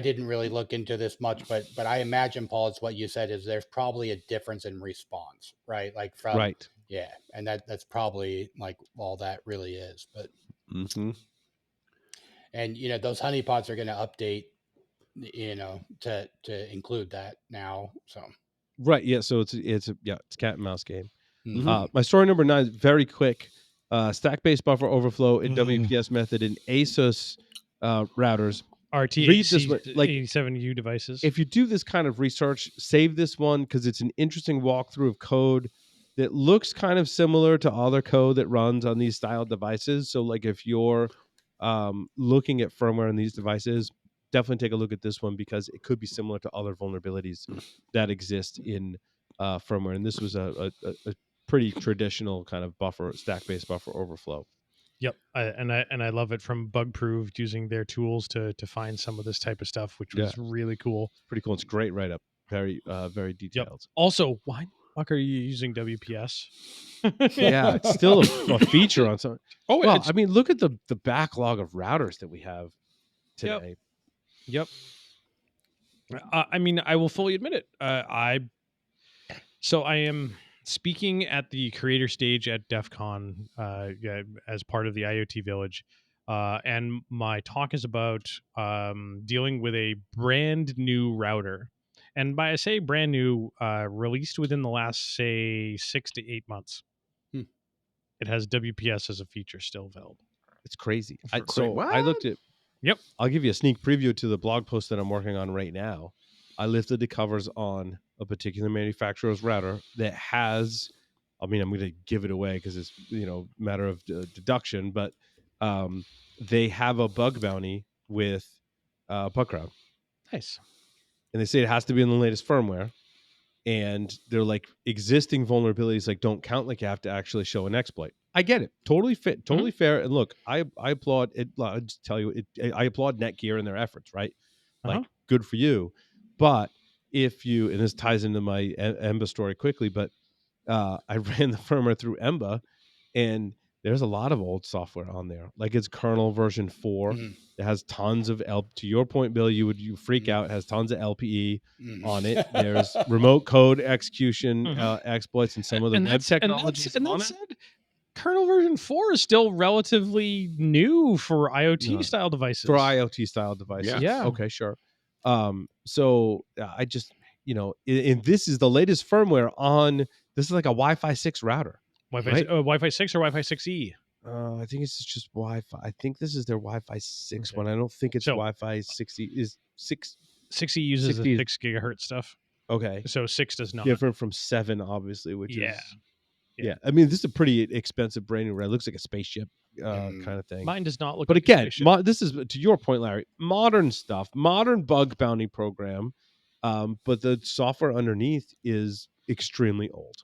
didn't really look into this much, but I imagine, Paul, it's what you said is there's probably a difference in response, right? Like from, Right. Yeah. And that's probably like all that really is, but, and, those honeypots are going to update, to include that now. So, Right. Yeah. So it's a cat and mouse game. mhm. My story number 9 is very quick. stack-based buffer overflow in WPS method in ASUS routers. Read this one, like 87U devices. if you do this kind of research, save this one because it's an interesting walkthrough of code that looks kind of similar to other code that runs on these style devices. So like if you're looking at firmware on these devices, definitely take a look at this one because it could be similar to other vulnerabilities that exist in firmware. And this was a pretty traditional kind of buffer, stack-based buffer overflow. Yep, I love it from Bugproved using their tools to find some of this type of stuff, which was really cool. Pretty cool. It's great write up. Very very detailed. Yep. Also, why the fuck are you using WPS? Yeah, it's still a feature on some. Oh, well, I mean, look at the backlog of routers that we have today. Yep. I mean, I will fully admit it. I am speaking at the creator stage at DEF CON as part of the IoT Village. And my talk is about dealing with a brand new router. And by I say brand new, released within the last, say, 6 to 8 months. It has WPS as a feature still available. It's crazy. I What? looked at. Yep. I'll give you a sneak preview to the blog post that I'm working on right now. I lifted the covers on a particular manufacturer's router that has. I mean, I'm going to give it away because it's matter of deduction, but they have a bug bounty with Bugcrowd. Nice. And they say it has to be in the latest firmware. And they're like existing vulnerabilities like don't count, like you have to actually show an exploit. I get it. Totally fit, totally fair. And look, I applaud it. I'll just tell you it. I applaud Netgear and their efforts, right? Like good for you. But if you, and this ties into my Emba story quickly, but I ran the firmware through Emba and there's a lot of old software on there. Like it's kernel version 4. It has tons of to your point, Bill, you freak out. It has tons of LPE on it. There's remote code execution exploits and some of the web technologies on it. Said, kernel version 4 is still relatively new for IoT style devices. For IoT style devices. Yeah. Okay, sure. So I just, and this is the latest firmware on, this is like a Wi-Fi 6 router. Wi-Fi 6 or Wi-Fi 6E? I think it's just Wi-Fi. I think this is their Wi-Fi 6 one. I don't think it's Wi-Fi 6E. Is 6E uses the 6 gigahertz stuff. Okay. So 6 does not. Different from 7, obviously, which is... Yeah. I mean, this is a pretty expensive brand new router. It looks like a spaceship kind of thing. Mine does not look but like again, a spaceship. this is, to your point, Larry, modern stuff, modern bug bounty program, but the software underneath is extremely old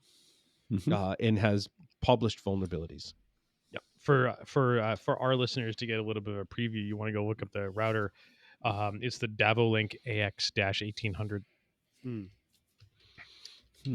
and has published vulnerabilities. Yep. For our listeners to get a little bit of a preview, you want to go look up the router. It's the Davolink AX-1800.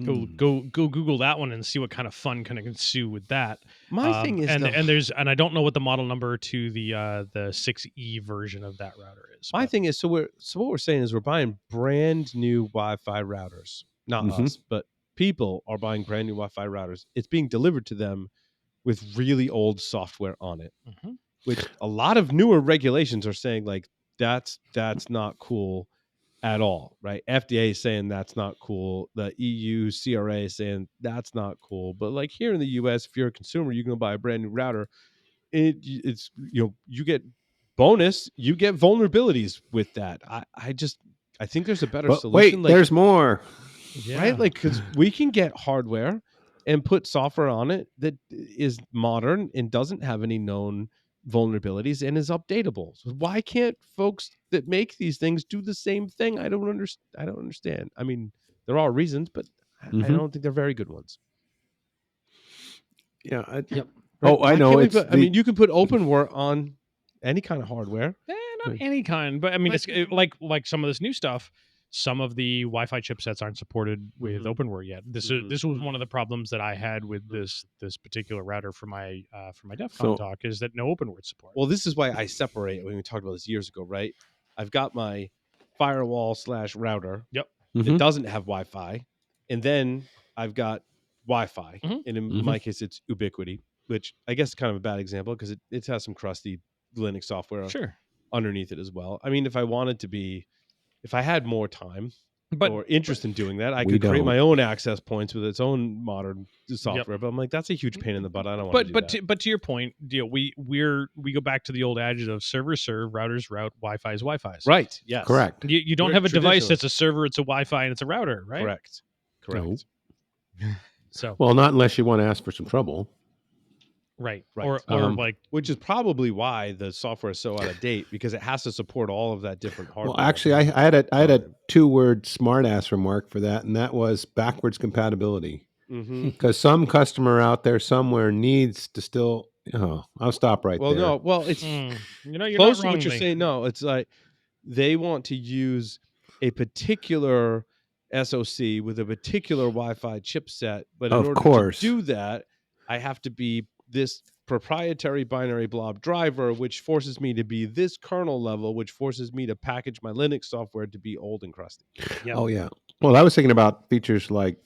Go Google that one and see what kind of fun can ensue with that. My thing is, and I don't know what the model number to the 6E version of that router is. My thing is, so what we're saying is we're buying brand new Wi-Fi routers, not us, but people are buying brand new Wi-Fi routers. It's being delivered to them with really old software on it, which a lot of newer regulations are saying like that's not cool at all, right? FDA is saying that's not cool. The EU CRA is saying that's not cool. But like here in the US, if you're a consumer, you can buy a brand new router. It's you get bonus, you get vulnerabilities with that. I think there's a better solution. Wait, there's more. Right? Like, because we can get hardware and put software on it that is modern and doesn't have any known vulnerabilities and is updatable. So why can't folks that make these things do the same thing? I don't understand. I mean, there are reasons, but I don't think they're very good ones. Yeah. Right? I know. I mean, you can put openware on any kind of hardware. Not any kind, but I mean, it's like some of this new stuff. Some of the Wi-Fi chipsets aren't supported with openware yet. This was one of the problems that I had with this particular router for my DEF CON talk is that no openware support. Well, this is why I separate. When we talked about this years ago, right? I've got my firewall / router. Yep. It doesn't have Wi-Fi, and then I've got Wi-Fi, and in my case, it's Ubiquiti, which I guess is kind of a bad example because it has some crusty Linux software underneath it as well. I mean, if I had more time, But or interest in doing that. I We could create don't. my own access points with its own modern software, but I'm like, that's a huge pain in the butt. I don't want to do that. but to your point, we go back to the old adage of servers serve, routers route, Wi-Fi is Wi-Fi's. Right. Yes. Correct. You don't We're have a device traditionally- that's a server, it's a Wi-Fi, and it's a router, right? Correct. No. So Well, not unless you want to ask for some trouble. right. Right. Or like Which is probably why the software is so out of date, because it has to support all of that different hardware. Well, actually, I had a 2-word smartass remark for that, and that was backwards compatibility. Mm-hmm. Because some customer out there somewhere needs to still. Oh, I'll stop right Well, there. no. Well, it's you're not close to wrong, what you're Lee. saying. No, it's like they want to use a particular SoC with a particular Wi-Fi chipset, but in Of order course. to do that, I have to be this proprietary binary blob driver, which forces me to be this kernel level, which forces me to package my Linux software to be old and crusty. Yep. Oh yeah. Well, I was thinking about features like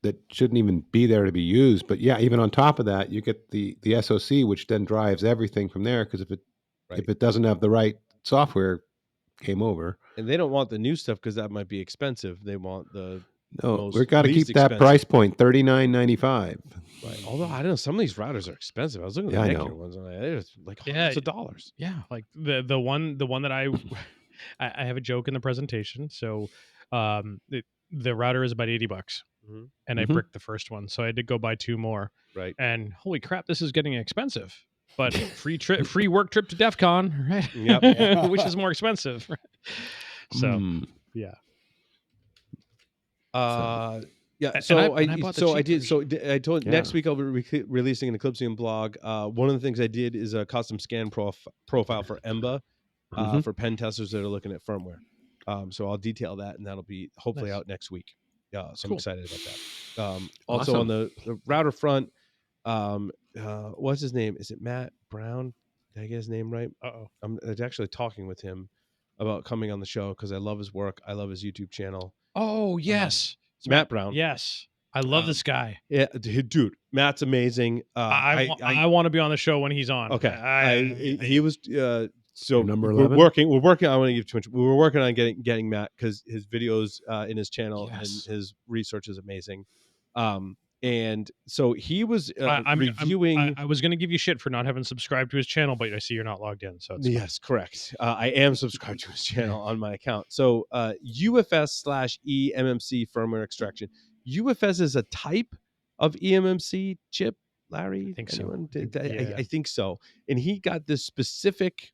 that shouldn't even be there to be used, but yeah, even on top of that, you get the SoC, which then drives everything from there. Because if it doesn't have the right software, game over. And they don't want the new stuff because that might be expensive. They want the No, most we've got to least keep that expensive. price point, $39.95. Right. Although I don't know, some of these routers are expensive. I was looking at Yeah, I the know. Netgear ones, and they're like Yeah. hundreds of dollars. Yeah, like the one that I have a joke in the presentation. So the router is about $80, Mhm. and I bricked the first one, so I had to go buy 2 more. Right. And holy crap, this is getting expensive. But free work trip to DEF CON, right? Yep. Which is more expensive. So Hmm. yeah. Yeah. And So I I bought the so I cheap did. So I told Yeah. next week I'll be releasing an Eclipsium blog. One of the things I did is a custom scan profile for EMBA Mhm. for pen testers that are looking at firmware. So I'll detail that, and that'll be hopefully Nice. out next week. So I'm Cool. excited about that. Also Awesome. on the router front, what's his name? Is it Matt Brown? Did I get his name right? Uh-oh. I'm actually talking with him about coming on the show because I love his work. I love his YouTube channel. Oh, yes. It's Matt Brown. Yes. I love this guy. Yeah, dude, Matt's amazing. I want to be on the show when he's on. Okay, he was. So Your number we're 11? working. I don't want to give too much. We were working on getting Matt because his videos in his channel Yes. and his research is amazing. And so he was I'm reviewing. I was going to give you shit for not having subscribed to his channel, but I see you're not logged in. So it's fine. Yes, correct. I am subscribed to his channel on my account. So UFS/eMMC firmware extraction. UFS is a type of eMMC chip, Larry? I think so. Anyone? Yeah. I think so. And he got this specific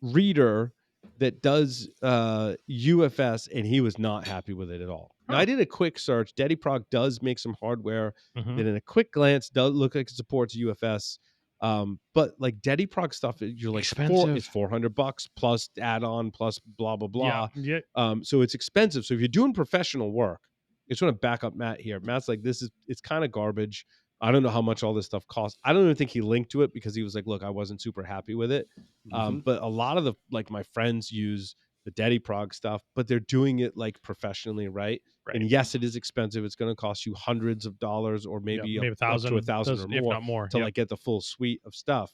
reader that does UFS, and he was not happy with it at all. Now, I did a quick search. DaddyProg does make some hardware Mhm. that in a quick glance does look like it supports UFS. But like DaddyProg stuff, you're like Expensive. it's $400 plus add-on plus blah blah blah. Yeah. So it's expensive. So if you're doing professional work, I just want to back up Matt here. Matt's like, it's kind of garbage. I don't know how much all this stuff costs. I don't even think he linked to it because he was like, look, I wasn't super happy with it. Mhm. But a lot of my friends use the DaddyProg stuff, but they're doing it like professionally, right? And yes, it is expensive. It's going to cost you hundreds of dollars or maybe up to $1,000 or if more not more. to like get the full suite of stuff.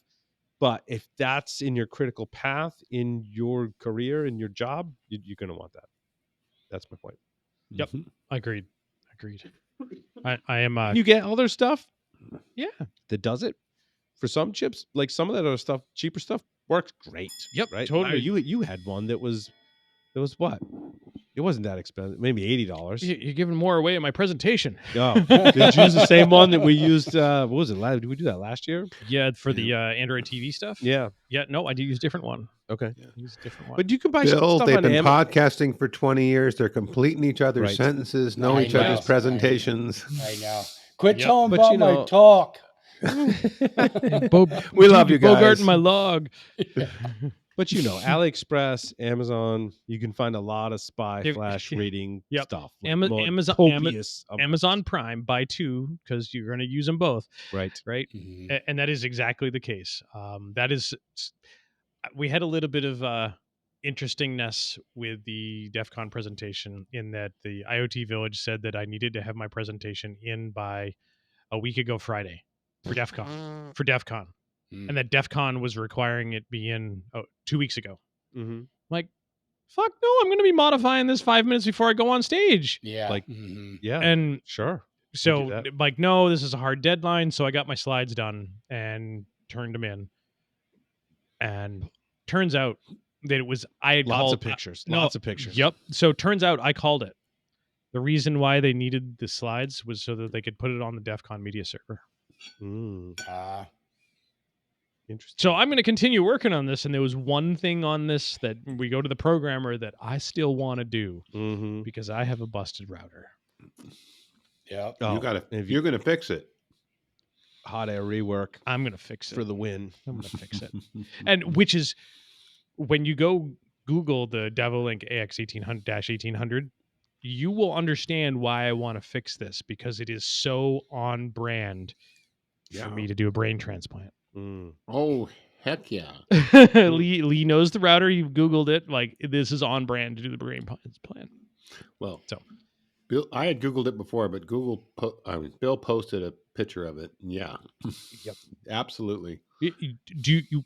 But if that's in your critical path in your career, in your job, you're going to want that. That's my point. Yep. Mhm. Agreed. I am. You get other stuff, Yeah. that does it for some chips. Like some of that other stuff, cheaper stuff works great. Yep, right. totally. You had one that was what? It wasn't that expensive. Maybe $80. You're giving more away in my presentation. Oh, did you use the same one that we used? What was it? Did we do that last year? Yeah, for the Android TV stuff. Yeah. Yeah. No, I did use a different one. Okay. Use a different one. But you can buy Bill, stuff they've on been Amazon. podcasting for 20 years. They're completing each other's Right. sentences, know I each know. other's presentations. I know. Quit Yep, telling but about you my know- talk. We love you Bogart guys. in my log. But AliExpress, Amazon, you can find a lot of spy If- flash reading Yep. stuff. Amazon of Amazon Prime, buy 2 because you're going to use them both, right. right? Mhm. And that is exactly the case. That is, we had a little bit of interestingness with the DEF CON presentation in that the IoT Village said that I needed to have my presentation in by a week ago Friday for DEF CON. Mm. And that DEF CON was requiring it be in 2 weeks ago. Mm-hmm. Like, fuck no, I'm going to be modifying this 5 minutes before I go on stage. Yeah. Like, Mhm. yeah, And sure. so, that. like, no, this is a hard deadline. So I got my slides done and turned them in. And turns out that it was, I had Lots called of pictures. no, Lots of pictures. Yep. So turns out I called it. The reason why they needed the slides was so that they could put it on the DEF CON media server. Interesting. So I'm going to continue working on this. And there was one thing on this that we go to the programmer that I still want to do because I have a busted router. Yep. You got to. You're going to fix it. Hot air rework. I'm going to fix it for the win. I'm going to fix it. And which is when you go Google the DevoLink AX1800-1800, you will understand why I want to fix this because it is so on brand for me to do a brain transplant. Oh, heck yeah. Lee knows the router. You've Googled it. Like, this is on brand to do the brain plan. Well, so Bill, I had Googled it before, but Bill posted a picture of it. Yeah. Yep. Absolutely. Do you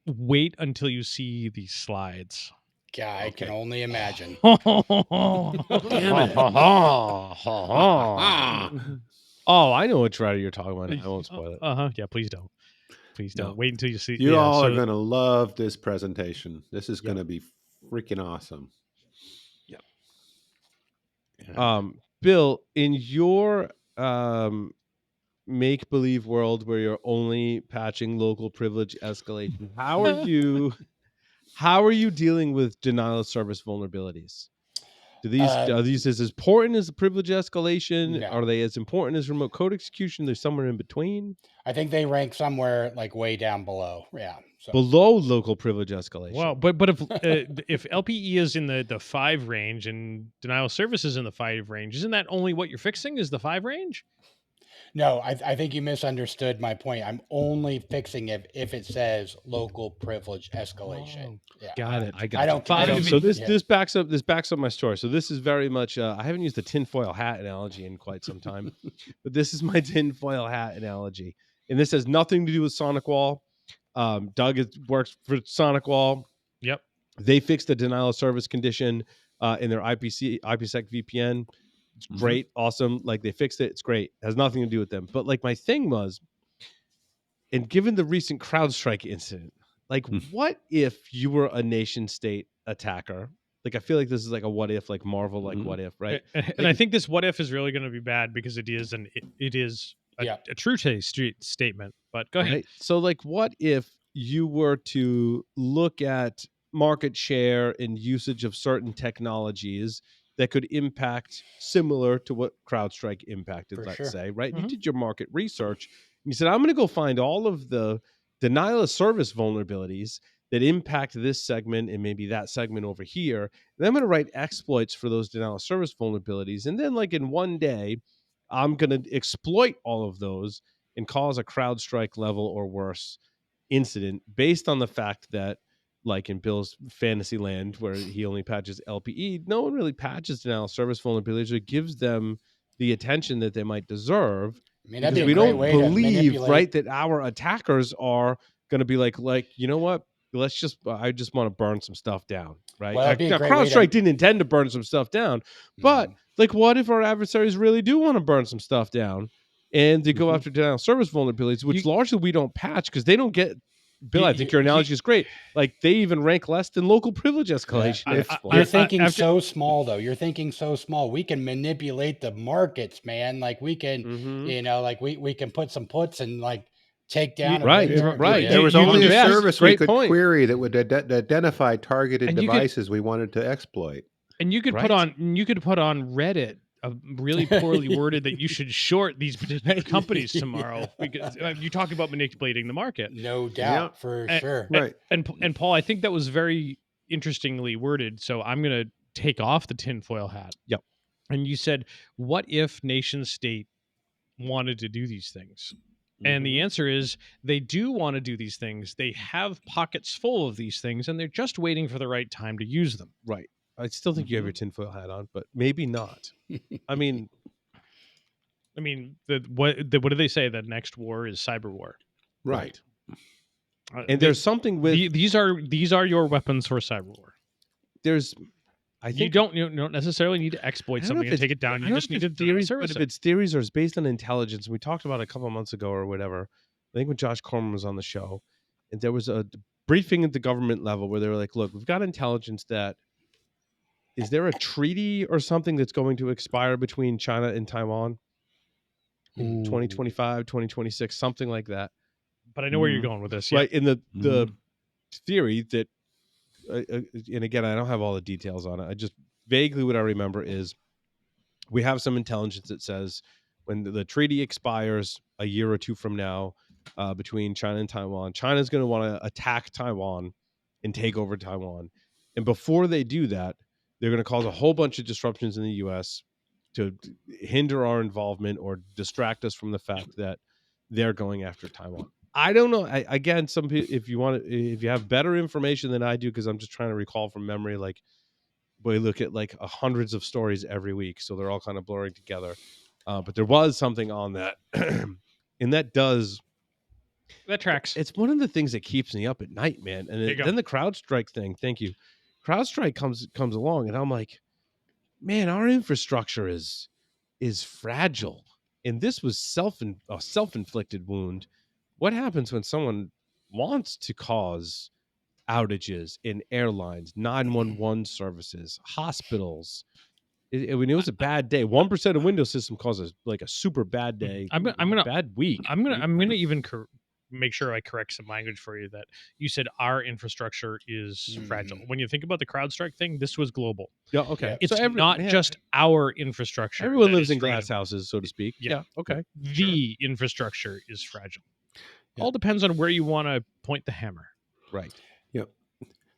wait until you see these slides? Yeah, I can only imagine. Damn it. Oh, I know which router you're talking about. I won't spoil it. Yeah, please don't. Please don't. Wait until you see. You all are going to love this presentation. This is going to be freaking awesome. Yeah. Bill, in your make-believe world where you're only patching local privilege escalation, how are you dealing with denial of service vulnerabilities? Are these as important as the privilege escalation? No. Are they as important as remote code execution? They're somewhere in between. I think they rank somewhere like way down below. Yeah. So. Below local privilege escalation. Well, but if LPE is in the 5 range and denial of service is in the 5 range, isn't that only what you're fixing is the 5 range? No, I think you misunderstood my point. I'm only fixing it if it says local privilege escalation. Yeah. Got it. I got it. So this backs up my story. So this is very much I haven't used the tinfoil hat analogy in quite some time, but this is my tinfoil hat analogy, and this has nothing to do with SonicWall. Doug works for SonicWall. Yep. They fixed the denial of service condition in their IPsec VPN. It's great, awesome. Like, they fixed it. It's great. It has nothing to do with them. But like, my thing was, and given the recent CrowdStrike incident, like, what if you were a nation state attacker? Like, I feel like this is like a what if, like Marvel, like what if, right? And I think this what if is really going to be bad because it is a true statement. But go ahead. Right? So like, what if you were to look at market share and usage of certain technologies that could impact similar to what CrowdStrike impacted, let's say, right? You did your market research and you said, I'm going to go find all of the denial of service vulnerabilities that impact this segment and maybe that segment over here. And I'm going to write exploits for those denial of service vulnerabilities. And then like in one day, I'm going to exploit all of those and cause a CrowdStrike level or worse incident based on the fact that, like in Bill's fantasy land where he only patches LPE, no one really patches denial of service vulnerabilities or gives them the attention that they might deserve. I mean, that'd be because we a great don't way to believe, manipulate. right, that our attackers are going to be like, you know what? I just want to burn some stuff down, right? Well, that'd be a now, great way CrowdStrike didn't intend to burn some stuff down, but like, what if our adversaries really do want to burn some stuff down and they go after denial of service vulnerabilities, which largely we don't patch because they don't get. Bill, I think your analogy is great. Like, they even rank less than local privilege escalation. You're thinking so small, though. You're thinking so small. We can manipulate the markets, man. Like, we can, like we can put some puts and like take down. Right. There was only a service we could query that would identify targeted devices we wanted to exploit. And you could put on Reddit a really poorly worded that you should short these companies tomorrow because you're talking about manipulating the market. No doubt, for sure. Right. And Paul, I think that was very interestingly worded. So I'm going to take off the tinfoil hat. Yep. And you said, what if nation state wanted to do these things? And the answer is they do want to do these things. They have pockets full of these things, and they're just waiting for the right time to use them. Right. I still think you have your tinfoil hat on, but maybe not. I mean, what do they say? The next war is cyber war, right? And there's something with these are your weapons for cyber war. there's, I think you don't necessarily need to exploit I don't know something if and it's- take it down. I You don't know just if need it's to theories, service but if it. it's theories or it's based on intelligence, we talked about it a couple of months ago or whatever. I think when Josh Corman was on the show, and there was a briefing at the government level where they were like, "Look, we've got intelligence that is there a treaty or something that's going to expire between China and Taiwan, 2025, 2026, something like that." But I know where you're going with this. Right, in the Mhm. theory that, and again, I don't have all the details on it. I just vaguely what I remember is we have some intelligence that says when the treaty expires a year or two from now between China and Taiwan, China's going to want to attack Taiwan and take over Taiwan. And before they do that, they're going to cause a whole bunch of disruptions in the U.S. to hinder our involvement or distract us from the fact that they're going after Taiwan. I don't know. Again, some people, if you have better information than I do, because I'm just trying to recall from memory, like we look at like hundreds of stories every week, so they're all kind of blurring together. But there was something on that, and that tracks. it's one of the things that keeps me up at night, man. And There you go. then the CrowdStrike thing. Thank you. CrowdStrike comes along, and I'm like, man, our infrastructure is fragile, and this was a self-inflicted wound. What happens when someone wants to cause outages in airlines, 911 services, hospitals? It was a bad day. 1% of Windows system causes like a super bad day. I'm gonna bad week. I'm gonna even make sure I correct some language for you. That you said our infrastructure is fragile. When you think about the CrowdStrike thing, this was global. Yeah, okay. It's So not just our infrastructure. everyone that lives is in glass fragile. houses, so to speak. Yeah. Okay. The infrastructure is fragile. Yeah. All depends on where you want to point the hammer. Right. Yep.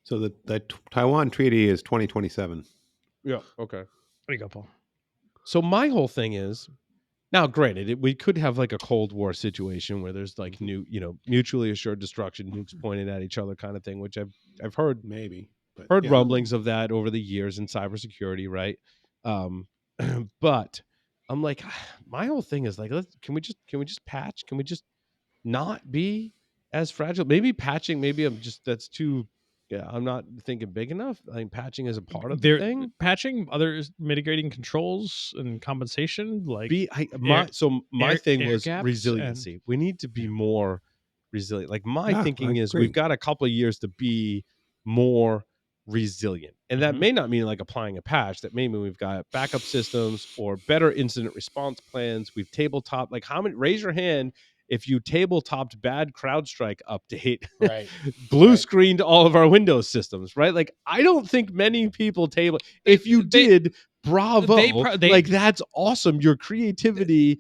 So the Taiwan Treaty is 2027. Yeah. Okay. There you go, Paul. So my whole thing is, now granted, we could have like a Cold War situation where there's like mutually assured destruction, nukes pointed at each other kind of thing, which I've heard Maybe. But heard yeah. rumblings of that over the years in cybersecurity, right? But I'm like, my whole thing is like, can we just patch? Can we just not be as fragile? Maybe patching. Maybe that's too. Yeah, I'm not thinking big enough. I think patching is a part of the thing. Patching, other mitigating controls and compensation, like my thing air was gaps resiliency. We need to be more resilient. Like my thinking I is agree. we've got a couple of years to be more resilient. And that may not mean like applying a patch. That may mean we've got backup systems or better incident response plans. We've tabletop, like how many, raise your hand if you tabletopped bad CrowdStrike update, Right. blue screened all of our Windows systems, right? Like I don't think many people if you did, bravo. Like that's awesome. Your creativity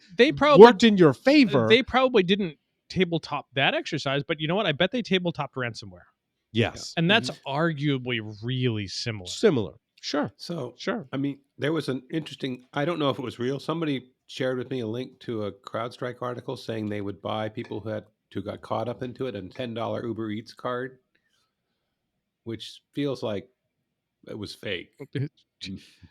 worked in your favor. They probably didn't tabletop that exercise, but you know what? I bet they tabletopped ransomware. Yes. And that's arguably really similar. Sure. So Sure. I mean, there was an interesting. I don't know if it was real. Somebody shared with me a link to a CrowdStrike article saying they would buy people who got caught up into it a $10 Uber Eats card, which feels like it was fake.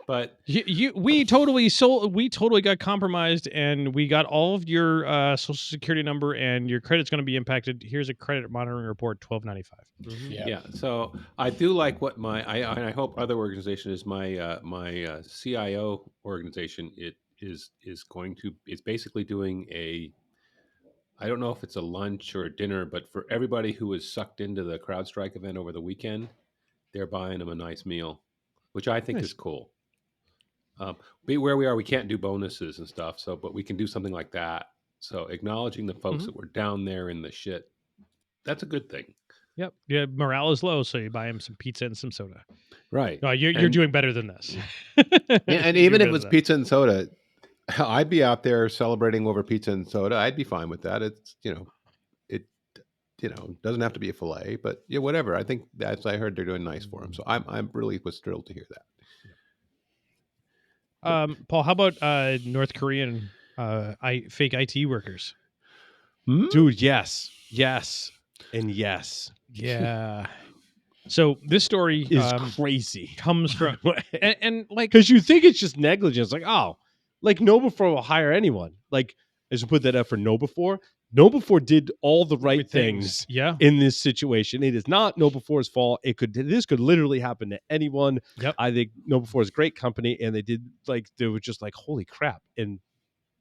But we totally got compromised, and we got all of your social security number, and your credit's going to be impacted. Here's a credit monitoring report, $12.95. yeah. So I do like what I hope other organization is my CIO organization. It is basically doing I don't know if it's a lunch or a dinner, but for everybody who was sucked into the CrowdStrike event over the weekend, they're buying them a nice meal, which I think is cool. Where we are, we can't do bonuses and stuff, but we can do something like that. So acknowledging the folks that were down there in the shit, that's a good thing. Yep. Yeah, morale is low, so you buy him some pizza and some soda. Right. No, you're doing better than this. And even if it was pizza and soda, I'd be out there celebrating over pizza and soda. I'd be fine with that. It's it doesn't have to be a fillet, but yeah, whatever. I think that's I heard they're doing nice for them. So I'm really was thrilled to hear that. Paul, how about North Korean fake IT workers? Dude, yes, and yes. Yeah. So this story is crazy. Comes from and like, because you think it's just negligence, like KnowBe4 will hire anyone. Like I should put that up for KnowBe4. KnowBe4 did all the right Right things Yeah. in this situation. It is not KnowBe4's fault. This could literally happen to anyone. Yep. I think KnowBe4 is a great company, and they were just like, holy crap. And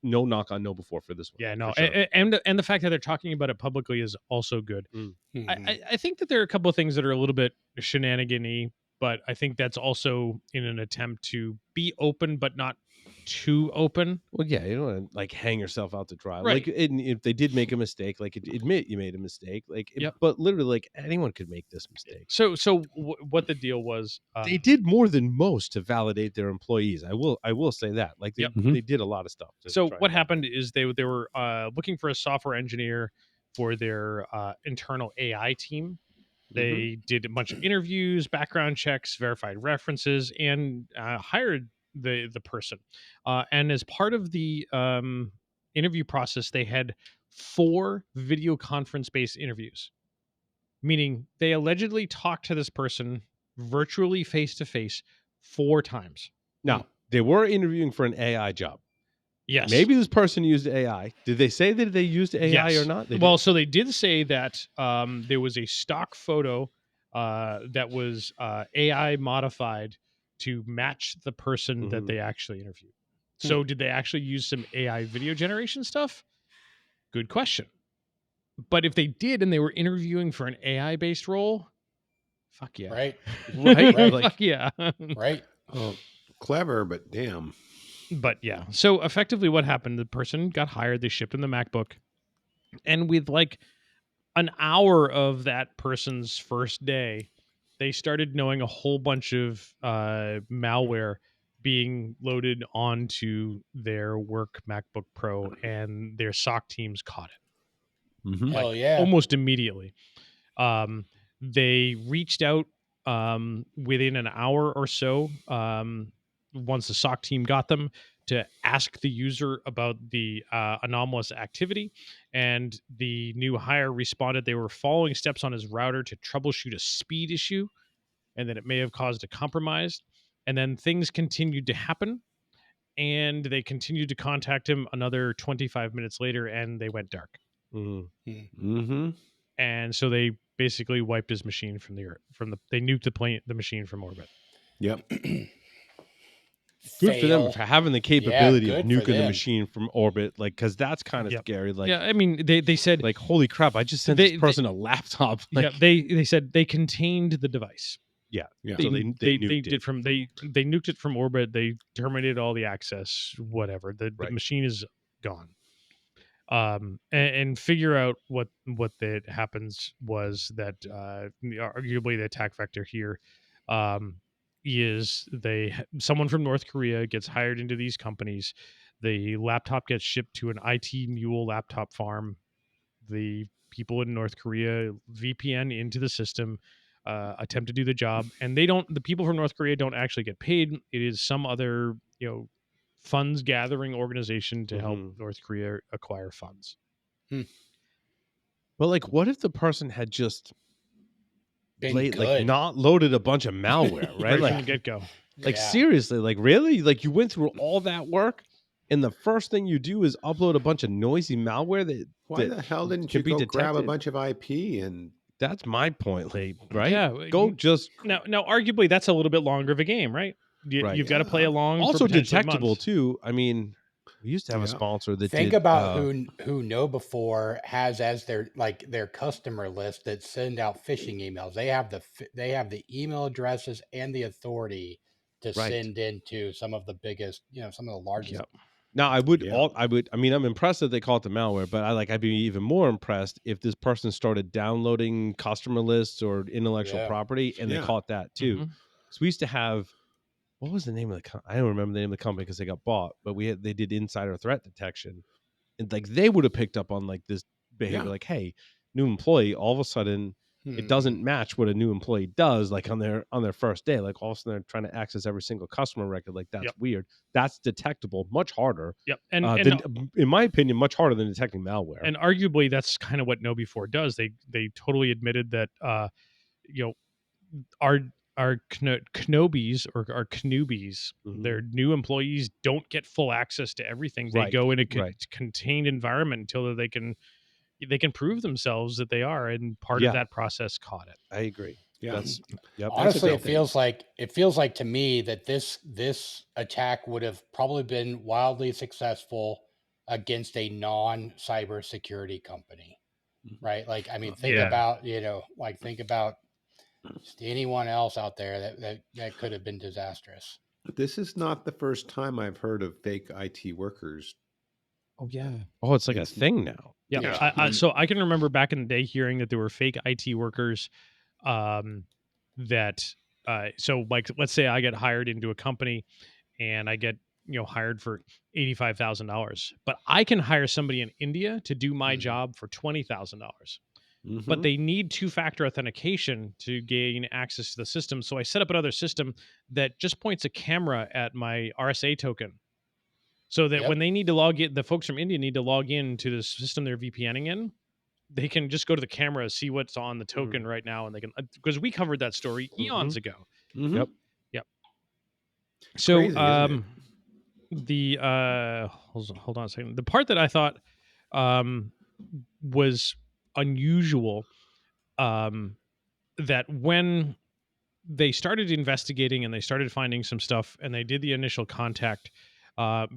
no knock on KnowBe4 for this one. Yeah, no, for sure. and the fact that they're talking about it publicly is also good. I think that there are a couple of things that are a little bit shenanigan-y, but I think that's also in an attempt to be open but not too open. Well, yeah, you don't want to like hang yourself out to dry. Right. Like, if they did make a mistake, like admit you made a mistake. Like, Yep. but literally, like anyone could make this mistake. So what the deal was? They did more than most to validate their employees. I will say that. Like, they, Yep. they did a lot of stuff. So what happened is they were looking for a software engineer for their internal AI team. They did a bunch of interviews, background checks, verified references, and hired the person. And as part of the interview process, they had 4 video conference based interviews, meaning they allegedly talked to this person virtually face to face 4 times. Now, they were interviewing for an AI job. Yes. Maybe this person used AI. Did they say that they used AI Yes. or not? So they did say that there was a stock photo that was AI modified to match the person that they actually interviewed. So did they actually use some AI video generation stuff? Good question. But if they did and they were interviewing for an AI based role, fuck yeah. Right. right? Right. Like, Fuck yeah. Right. Oh, clever, but damn. But yeah. So effectively what happened, the person got hired, they shipped him the MacBook. And with like an hour of that person's first day, they started knowing a whole bunch of malware being loaded onto their work MacBook Pro, and their SOC teams caught it Mm-hmm. Hell yeah. almost immediately. They reached out within an hour or so, once the SOC team got them, to ask the user about the anomalous activity. And the new hire responded they were following steps on his router to troubleshoot a speed issue, and that it may have caused a compromise. And then things continued to happen, and they continued to contact him another 25 minutes later, and they went dark. Mm-hmm. And so they basically wiped his machine from the earth. They nuked the machine from orbit. Yep. good for them for having the capability of good for nuking the them. machine from orbit. Like, because that's kind of Yep. scary. Like, Yeah, I mean, they said like, holy crap! I just sent They- this person a laptop. Like, yeah, they said they contained the device. yeah. Yeah. So they nuked did it. from they nuked it from orbit. They terminated all the access. Whatever, the Right. machine is gone. And figure out what that happens was that arguably the attack vector here is someone from North Korea gets hired into these companies. The laptop gets shipped to an IT mule laptop farm. The people in North Korea VPN into the system, attempt to do the job, and the people from North Korea don't actually get paid. It is some other, funds gathering organization to help North Korea acquire funds. But like, what if the person had just Been good. like not loaded a bunch of malware, right? Right Like, from the get go. like Yeah. seriously, like really, like you went through all that work, and the first thing you do is upload a bunch of noisy malware that Why that the hell didn't can you be go grab a detected. bunch of IP and That's my point, Lee, right? Yeah, Go just Now, arguably, that's a little bit longer of a game, right? Right. You've got to play along. for also potentially detectable months. too. I mean, we used to have a Yeah. sponsor that Think did, about who KnowBe4 has as their customer list that send out phishing emails. They have the email addresses and the authority to Right. send into some of the biggest, some of the largest. Yep. Now I would Yeah. I mean, I'm impressed that they call it the malware, but I'd be even more impressed if this person started downloading customer lists or intellectual Yeah. property and they Yeah. caught that too. Mhm. So we used to have, what was the name of I don't remember the name of the company because they got bought, but they did insider threat detection, and like they would have picked up on like this behavior, Yeah. like, hey, new employee, all of a sudden it doesn't match what a new employee does, like on their first day. Like all of a sudden they're trying to access every single customer record. Like that's Yep. weird. That's detectable much harder. Yep. And In my opinion, much harder than detecting malware. and arguably that's kind of what KnowBe4 does. They totally admitted that our Knobies or our Knubies, Mhm. their new employees don't get full access to everything. They Right, go in a right. contained environment until they can they can prove themselves that they are, and part Yeah. of that process caught it. I agree. Yeah. That's yep. Honestly, good it thing. feels like to me that this attack would have probably been wildly successful against a non-cybersecurity company, right? Like, I mean, think Yeah. about, think about just anyone else out there that could have been disastrous. This is not the first time I've heard of fake IT workers. Oh yeah. Oh, it's like It's- a thing now. Yeah. Yeah. So I can remember back in the day hearing that there were fake IT workers that so like let's say I get hired into a company and I get hired for $85,000, but I can hire somebody in India to do my job for $20,000. But they need two-factor authentication to gain access to the system. So I set up another system that just points a camera at my RSA token, so that when they need to log in, the folks from India need to log in to the system they're VPNing in. They can just go to the camera, see what's on the token right now, and they can, because we covered that story eons ago. Mhm. Yep. So Crazy, isn't it? the hold on a second. The part that I thought was unusual, that when they started investigating and they started finding some stuff and they did the initial contact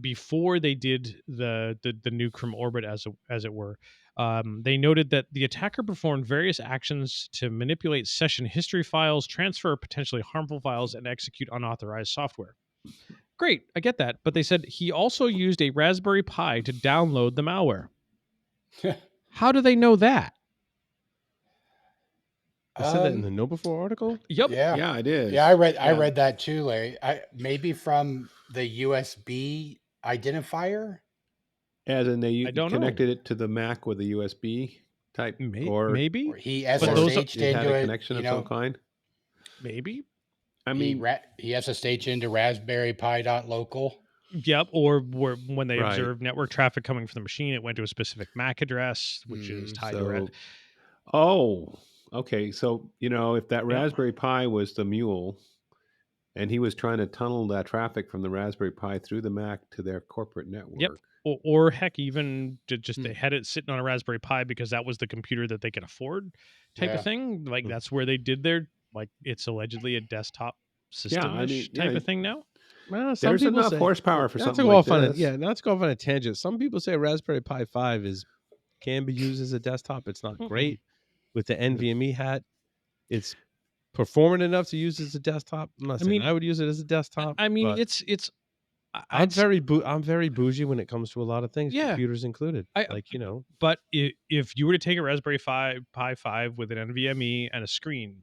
before they did the nuke from orbit, as it were, they noted that the attacker performed various actions to manipulate session history files, transfer potentially harmful files, and execute unauthorized software. Great, I get that, but they said he also used a Raspberry Pi to download the malware. How do they know that? I said that in the Know Before article. Yep. Yeah, it is. Yeah, I read that too, Larry. Maybe from the USB identifier. As in they I don't connected it to the Mac with a USB type, or maybe Or he But those are- SSH'd it had into a it. connection of some kind. maybe. I mean, He SSH'd into Raspberry Pi.local. Yep, or when they Right. observed network traffic coming from the machine, it went to a specific MAC address, which is tied to so, it. okay. So, if that Raspberry Pi was the mule and he was trying to tunnel that traffic from the Raspberry Pi through the Mac to their corporate network. Or heck, even just they had it sitting on a Raspberry Pi because that was the computer that they could afford, type of thing. Like that's where they did their, like, it's allegedly a desktop system type of thing now. Well, some There's people enough say, horsepower for not something to go like off on this. not to go off on a tangent. Some people say a Raspberry Pi 5 can be used as a desktop. It's not great with the NVMe hat. It's performant enough to use as a desktop. I'm not saying I would use it as a desktop. I mean, but it's. I'm very bougie when it comes to a lot of things, Yeah. computers included. But if you were to take a Raspberry Pi 5 with an NVMe and a screen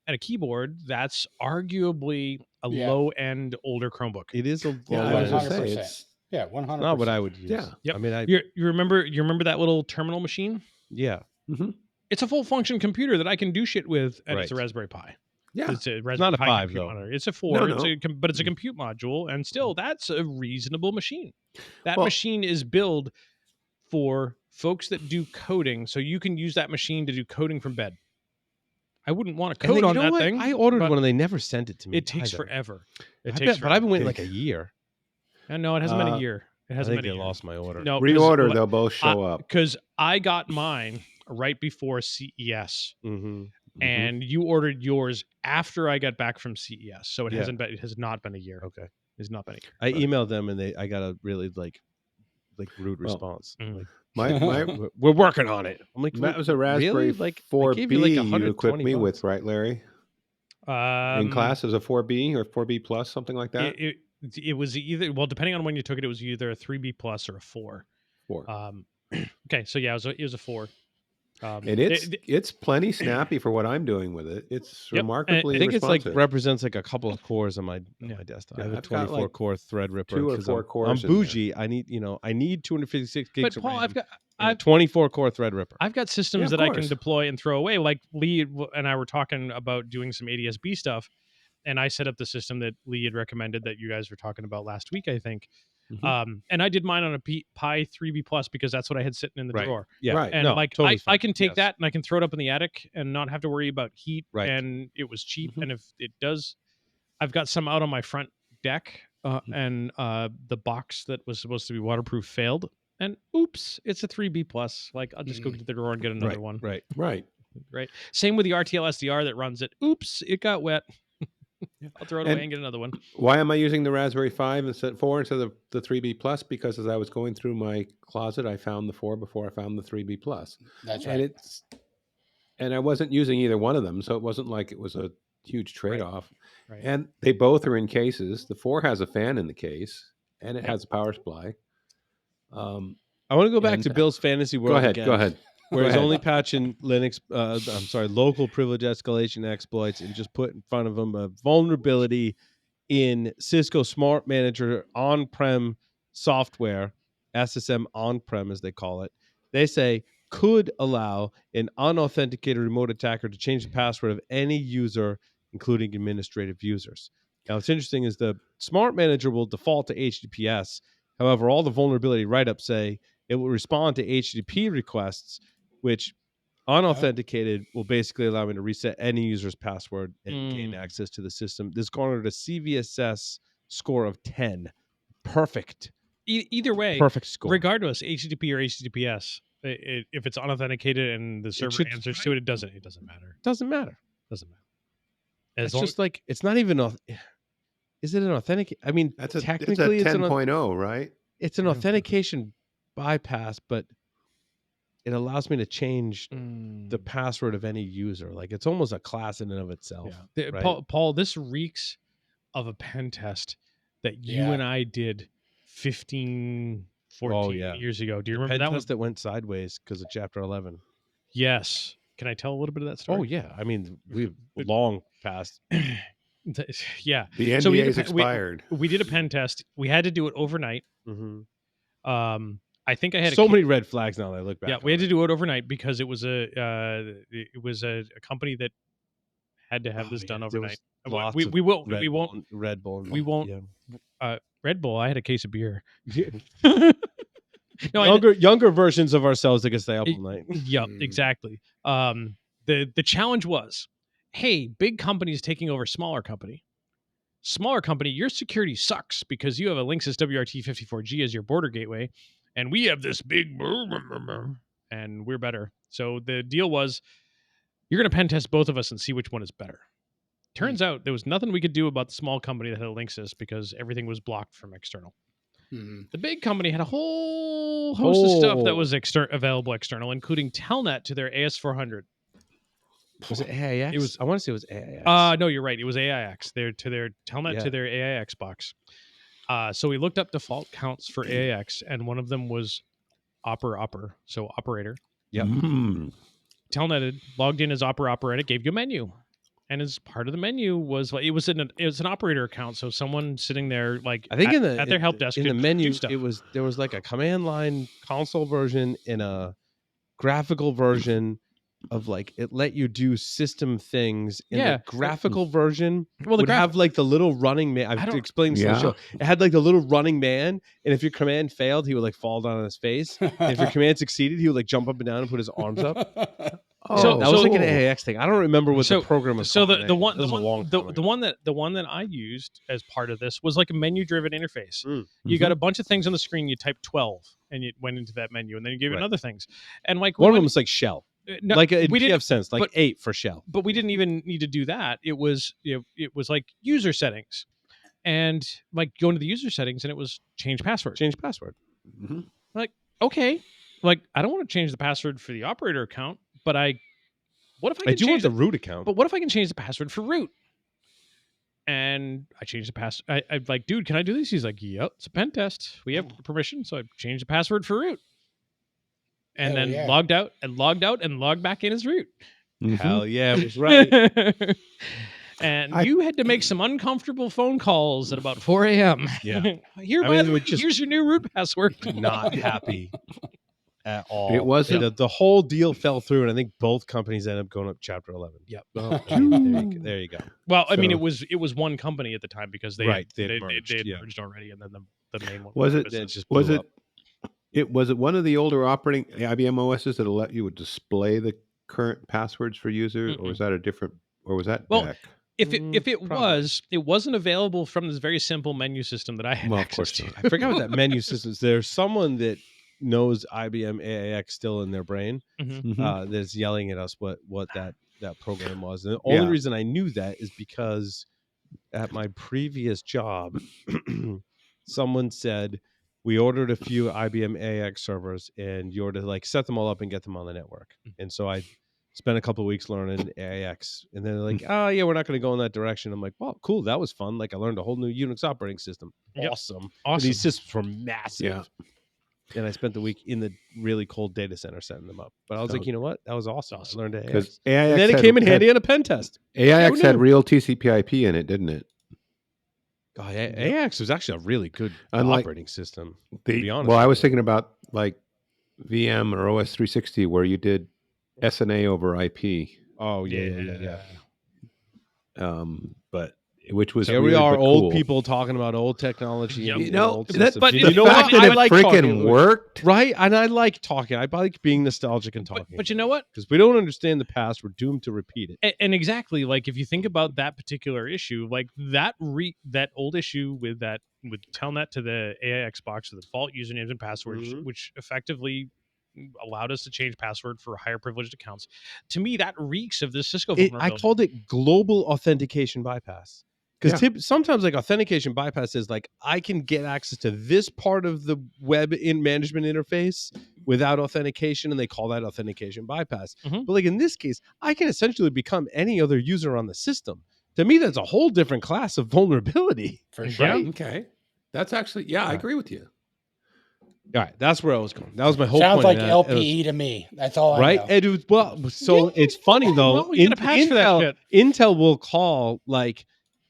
and a keyboard, that's arguably a low-end older Chromebook. It is a Yeah, low I was end. gonna say, it's 100%. Not what I would use. Yeah. Yep. I mean, You remember that little terminal machine? yeah. It's a full function computer that I can do shit with, and it's a Right. Raspberry Pi. Yeah. It's a Raspberry not a Pi 5 compute though. monitor. It's a 4. No, But it's a compute module, and still, that's a reasonable machine. That Well- machine is built for folks that do coding, so you can use that machine to do coding from bed. I wouldn't want to And code then, on that thing. I ordered but one and they never sent it to me. It takes either. forever. But I've been waiting like a year. And no, it hasn't been a year. It I hasn't think been a they year. lost my order. No, Reorder, they'll both show up. Because I got mine right before CES. Mm-hmm. And you ordered yours after I got back from CES, so it Yeah. has not been a year. Okay. It's not been a year. I emailed them and I got a really like rude Well, response. Like, My we're working on it. I'm like, that was a Raspberry really? Like, I 4B gave you like you 120 equipped me with, bucks. right, Larry? In class as a 4B or 4B plus, something like that. It was either, well, depending on when you took it, it was either a 3B plus or a 4. 4. Okay, so yeah, it was a 4. And it's plenty snappy for what I'm doing with it. It's Yep. remarkably I think responsive. it's represents like a couple of cores on my desktop. Yeah, I have a I've got, 24 core Threadripper. 2 or 4 cores. I'm bougie. I need 256 gigs But of Paul, RAM. I've a 24 core Threadripper. I've got systems of that I can course. deploy and throw away. Like Lee and I were talking about doing some ADSB stuff, and I set up the system that Lee had recommended that you guys were talking about last week, I think. And I did mine on a Pi 3B Plus because that's what I had sitting in the drawer. Yeah, Right. And No, like totally I fine. can take Yes. that and I can throw it up in the attic and not have to worry about heat. Right. And it was cheap. And if it does, I've got some out on my front deck, and the box that was supposed to be waterproof failed. and oops, it's a 3B plus. Like I'll just go to the drawer and get another one. Right. Right. Same with the RTL SDR that runs it. Oops, it got wet. I'll throw it away And and get another one. why am I using the Raspberry 5 instead of 4 instead of the 3B plus? Because as I was going through my closet, I found the 4 before I found the 3B plus. That's And right. and I wasn't using either one of them, so it wasn't like it was a huge trade-off. Right. And they both are in cases. The 4 has a fan in the case, and it Yep. has a power supply. I want to go back And- to Bill's fantasy world. Go ahead. again, Go ahead. Where Go he's ahead. only patching Linux, local privilege escalation exploits, and just put in front of him a vulnerability in Cisco Smart Manager on-prem software, SSM on-prem as they call it. They say could allow an unauthenticated remote attacker to change the password of any user, including administrative users. Now, what's interesting is the Smart Manager will default to HTTPS. However, all the vulnerability write-ups say it will respond to HTTP requests, which unauthenticated will basically allow me to reset any user's password and gain access to the system. This garnered a CVSS score of 10. Perfect. Either way, Perfect score. regardless, HTTP or HTTPS, if it's unauthenticated and the server should- answers to it, it doesn't matter. Doesn't matter. Doesn't matter. It's just like, it's not even, is it an authentic? I mean, That's a technically it's a it's 10.0, right? it's an authentication bypass, but it allows me to change the password of any user. Like it's almost a class in and of itself. Yeah. right? Paul, this reeks of a pen test that you Yeah. and I did 15, 14 years ago. Do you remember Pen that one? test that went sideways because of Chapter 11. Yes. Can I tell a little bit of that story? Oh yeah, I mean we've long past. Yeah. The NDA So we is did expired. we did a pen test. We had to do it overnight. I think I had So many red flags now that I look back. Yeah, we had to do it overnight because it was a company that had to have this done overnight. We won't Red Bull. we won't- Yeah. Red Bull. I had a case of beer. No, younger versions of ourselves that can stay up all night. Yep, exactly. The challenge was, hey, big companies taking over smaller company. Smaller company, your security sucks because you have a Linksys WRT54G as your border gateway, and we have this big and we're better. So the deal was, you're going to pen test both of us and see which one is better. Turns out there was nothing we could do about the small company that had a Linksys because everything was blocked from external. The big company had a whole host of stuff that was available external, including Telnet to their AS400. Was it AIX? It was. I want to say it was AIX. No, you're right. It was AIX. Their Telnet to their AIX box. So we looked up default counts for AIX, and one of them was so operator. Yep. Telnetted, logged in as operator, and it gave you a menu. And as part of the menu was like it was an operator account, so someone sitting there like I think at their help desk in the could menu do stuff. there was like a command line console version and a graphical version of like it let you do system things. In the graphical version would have like the little running man. I've explained this in the show. It had like the little running man, and if your command failed, he would like fall down on his face. And if your command succeeded, he would like jump up and down and put his arms up. So that was like an AIX thing. I don't remember what the program was. So called. the one that I used as part of this was like a menu driven interface. You got a bunch of things on the screen. You typed 12, and you went into that menu, and then you gave it other things. And like one of them was like shell. No, like in we PF didn't, sense, like 8 for shell. But we didn't even need to do that. It was it was like user settings, and like go into the user settings, and it was change password. Change password. Like okay, like I don't want to change the password for the operator account, but what if I do want the root account? But what if I can change the password for root? And I changed the password. I'm like, dude, can I do this? He's like, yep, it's a pen test. We have permission, so I changed the password for root. And then logged out and logged back in as root. Hell yeah, it was right. And you had to make some uncomfortable phone calls at about 4 a.m. Yeah. Here's your new root password. Not happy at all. It wasn't. The whole deal fell through, and I think both companies ended up going up Chapter 11. Yep. Oh, there you go. Well, I mean, it was one company at the time because they had merged, merged already, and then the main one was it just was it. Was it one of the older operating IBM OSs that let you display the current passwords for users, or was that a different, or was that DEC? If it was, it wasn't available from this very simple menu system that I had access to. I forgot what that menu system is. There's someone that knows IBM AIX still in their brain Mhm. that's yelling at us what that program was. And the only Yeah. reason I knew that is because at my previous job, someone said we ordered a few IBM AIX servers, and you order to like set them all up and get them on the network. And so I spent a couple of weeks learning AIX, and then they're like, "Oh yeah, we're not going to go in that direction." I'm like, "Well, cool, that was fun. Like I learned a whole new Unix operating system. Yep. Awesome. Awesome. And these systems were massive." Yeah. And I spent the week in the really cold data center setting them up. But I was So- like, you know what? That was awesome. Awesome. I learned AIX. Because And AIX then it came in handy on a pen test. AIX Who had knew? real TCP/IP in it, didn't it? Oh, AIX was actually a really good Unlike operating system. The, be honest well, I with was you. thinking about like VM or OS 360 where you did SNA over IP, Oh yeah. but which was Here weird, we are, but old cool. people talking about old technology Yep. and You know, old that, systems. but And the you know fact what? that I it like freaking talking, worked. right? And I like talking. I like being nostalgic and talking. But you know what? Because we don't understand the past, we're doomed to repeat it. And exactly, like if you think about that particular issue, like that old issue with Telnet to the AIX box with the default usernames and passwords, Mhm. which effectively allowed us to change password for higher privileged accounts. To me, that reeks of the Cisco I vulnerability. called it global authentication bypass. Because sometimes like authentication bypass is like I can get access to this part of the web in management interface without authentication, and they call that authentication bypass. Mhm. But like in this case, I can essentially become any other user on the system. To me, that's a whole different class of vulnerability. For sure. Yeah. Okay, that's actually I agree with you. All right, that's where I was going. That was my whole Sounds point. like and that- it was- LPE to me. That's all right? I know. And it was, well, so it's funny though. Well, you gotta patch for that shit. Intel will call like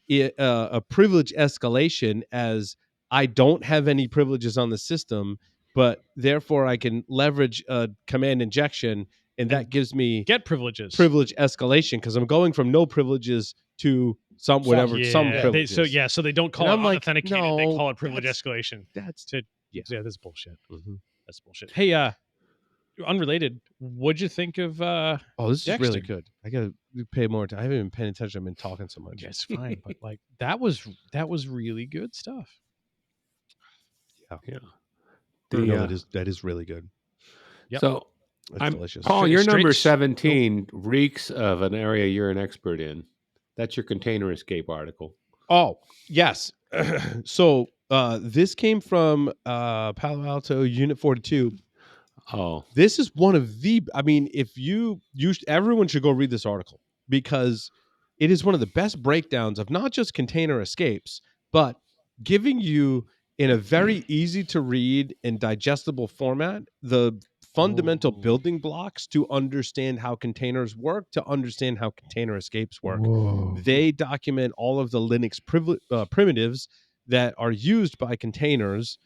a privilege escalation as I don't have any privileges on the system, but therefore I can leverage a command injection, and that gives me Get privileges. privilege escalation because I'm going from no privileges to some whatever some Yeah. privileges. So they don't call And it I'm like, authenticated. They no, call it privilege that's- escalation. That's Yeah, that's bullshit. Mhm. That's bullshit. Hey, unrelated. What'd you think of? Oh, this is really Dexter? good. I gotta pay more attention. I haven't been paying attention. I've been talking so much. Yeah, it's fine, but like that was really good stuff. Yeah. No, that is really good. Yep. So, It's delicious. Paul, your Straight- number straight- 17 reeks of an area you're an expert in. That's your container escape article. Oh, yes. So this came from Palo Alto Unit 42. Oh, This is one of the, I mean, if you everyone should go read this article because it is one of the best breakdowns of not just container escapes, but giving you in a very easy to read and digestible format the fundamental building blocks to understand how containers work, to understand how container escapes work. They document all of the Linux primitives that are used by containers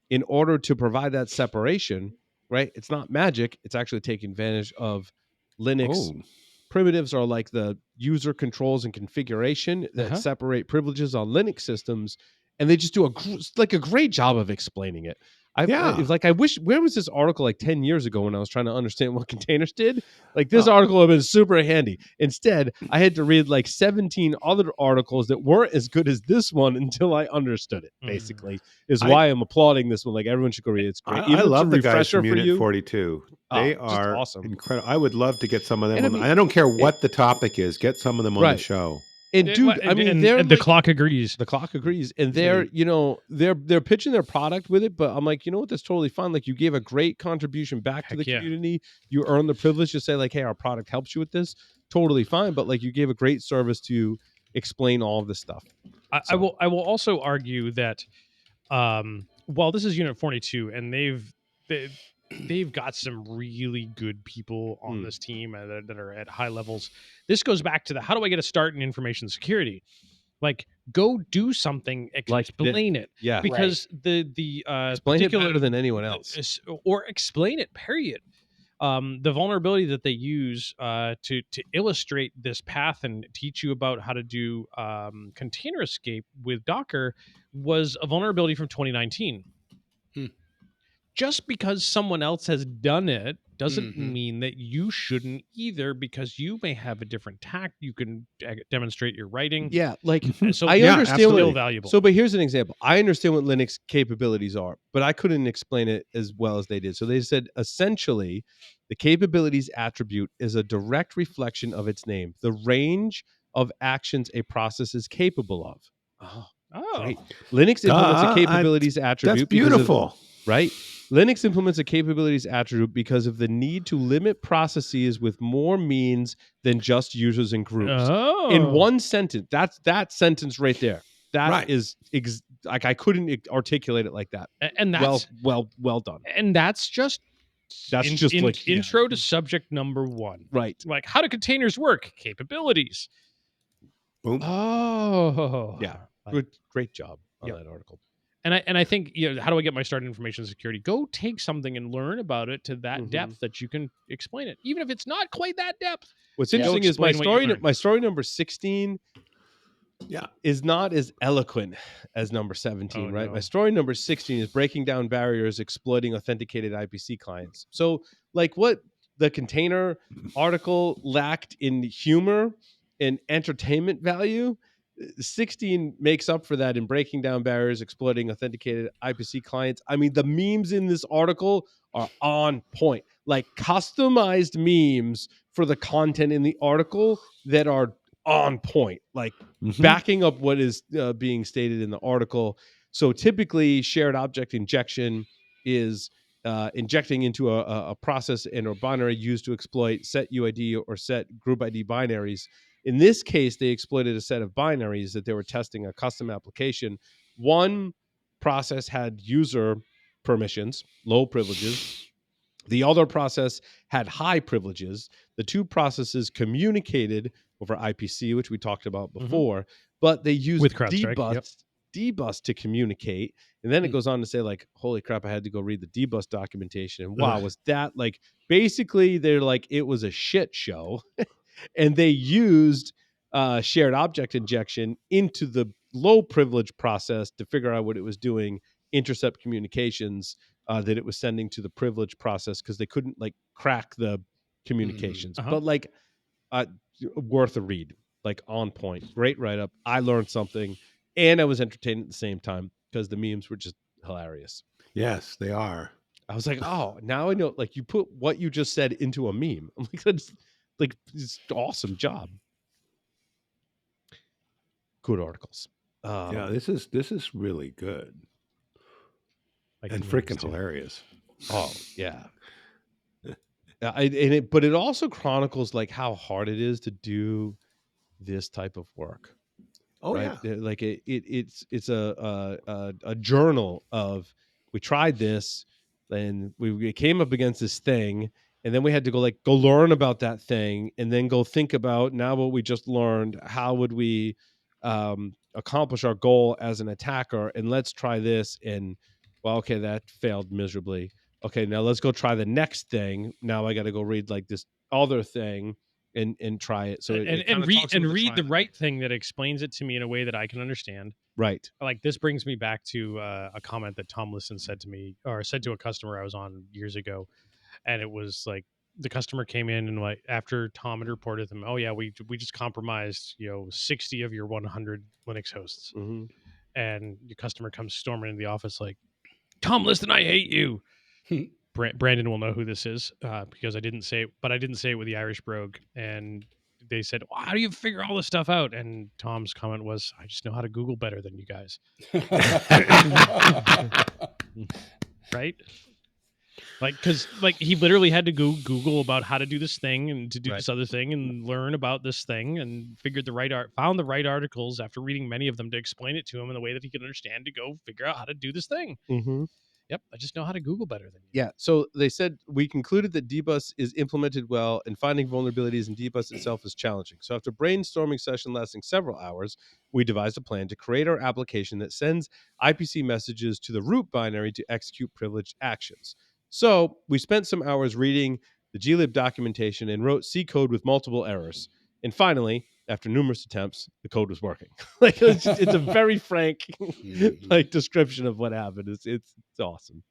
in order to provide that separation, right? It's not magic. It's actually taking advantage of Linux. oh. Primitives are like the user controls and configuration that separate privileges on Linux systems. And they just do a great job of explaining it. I wish, where was this article like 10 years ago when I was trying to understand what containers did? Like this article would have been super handy. Instead, I had to read like 17 other articles that weren't as good as this one until I understood it, basically, is why I'm applauding this one. Like everyone should go read it. It's great. I love the guys refresher from for Unit you. 42. Oh, They just are awesome. incredible. I would love to get some of them. And I On, mean, I don't care what the topic is. Get some of them on the Right. show. And dude, I mean, they're the like, clock agrees. the clock agrees, and they're they're pitching their product with it. But I'm like, you know what? That's totally fine. Like, you gave a great contribution back to the Heck yeah. community. You earned the privilege to say like, hey, our product helps you with this. Totally fine. But like, you gave a great service to explain all of this stuff. I will also argue that while this is Unit 42 and they've got some really good people on this team that are at high levels. This goes back to the how do I get a start in information security? Like, go do something, explain it. Yeah, Because the explain it particular better than anyone else. or explain it. Period. The vulnerability that they use to illustrate this path and teach you about how to do container escape with Docker was a vulnerability from 2019. Just because someone else has done it doesn't Mhm. mean that you shouldn't either, because you may have a different tact. You can demonstrate your writing. Yeah, like So I Yeah, understand still absolutely. valuable. So, but here's an example. I understand what Linux capabilities are, but I couldn't explain it as well as they did. So they said essentially the capabilities attribute is a direct reflection of its name, the range of actions a process is capable of. Oh, great. Linux implements a Duh, capabilities attribute That's because of, beautiful. right? Linux implements a capabilities attribute because of the need to limit processes with more means than just users and groups. In one sentence, that sentence right there. That Right. is like I couldn't articulate it like that. And that's Well done. and that's just Like, yeah. intro to subject number 1. Right. Like, how do containers work? Capabilities. Boom. Oh, Yeah. Like, Great job on Yep. that article. And I think, how do I get my start in information security? Go take something and learn about it to that Mhm. depth that you can explain it, even if it's not quite that depth. What's Yeah. interesting is my Explain what you learned. story number 16 Yeah. is not as eloquent as number 17, Oh, right? no. My story number 16 is breaking down barriers, exploiting authenticated IPC clients. So, like what the container article lacked in humor and entertainment value, 16 makes up for that in breaking down barriers, exploiting authenticated IPC clients. I mean, the memes in this article are on point, like customized memes for the content in the article that are on point, like Mhm. backing up what is being stated in the article. So typically shared object injection is injecting into a process and or binary used to exploit set UID or set group ID binaries. In this case, they exploited a set of binaries that they were testing a custom application. One process had user permissions, low privileges. The other process had high privileges. The two processes communicated over IPC, which we talked about before, but they used With CrowdStrike, yep. dbus to communicate. And then it Hmm. goes on to say, like, holy crap, I had to go read the dbus documentation. And wow, was that like, basically they're like, it was a shit show. And they used shared object injection into the low privilege process to figure out what it was doing, intercept communications that it was sending to the privilege process because they couldn't like crack the communications. Uh-huh. But like worth a read, like on point, great write up. I learned something and I was entertained at the same time because the memes were just hilarious. Yes, they are. I was like, oh, now I know. Like you put what you just said into a meme. I'm like, that's like it's awesome job. Good articles. Yeah, this is really good Like and the memes, freaking too. hilarious. Oh yeah. But it also chronicles like how hard it is to do this type of work. Oh right? yeah. Like it's a journal of we tried this and we came up against this thing and then we had to go learn about that thing and then go think about now what we just learned, how would we accomplish our goal as an attacker, and let's try this. And well, okay, that failed miserably. Okay, now let's go try the next thing. Now I got to go read like this other thing and try it. So it kinda talks about read the trial. right thing that explains it to me in a way that I can understand. Right. Like this brings me back to a comment that Tom Lisson said to me, or said to a customer I was on years ago, and it was like the customer came in and like after Tom had reported them, oh yeah, we just compromised 60 of your 100 Linux hosts, Mm-hmm. and your customer comes storming into the office like, Tom Lisson, I hate you. Brandon will know who this is because I didn't say it, but I didn't say it with the Irish brogue. And they said, well, how do you figure all this stuff out? And Tom's comment was, I just know how to Google better than you guys. Right? Like, because like he literally had to go Google about how to do this thing and to do Right. this other thing and learn about this thing and figured found the right articles after reading many of them to explain it to him in a way that he could understand to go figure out how to do this thing. Mm-hmm. Yep, I just know how to Google better than you. Yeah. So they said we concluded that dbus is implemented well and finding vulnerabilities in dbus itself is challenging. So after a brainstorming session lasting several hours, we devised a plan to create our application that sends IPC messages to the root binary to execute privileged actions. So we spent some hours reading the glib documentation and wrote C code with multiple errors. And finally, after numerous attempts, the code was working. Like it's a very frank like description of what happened. It's awesome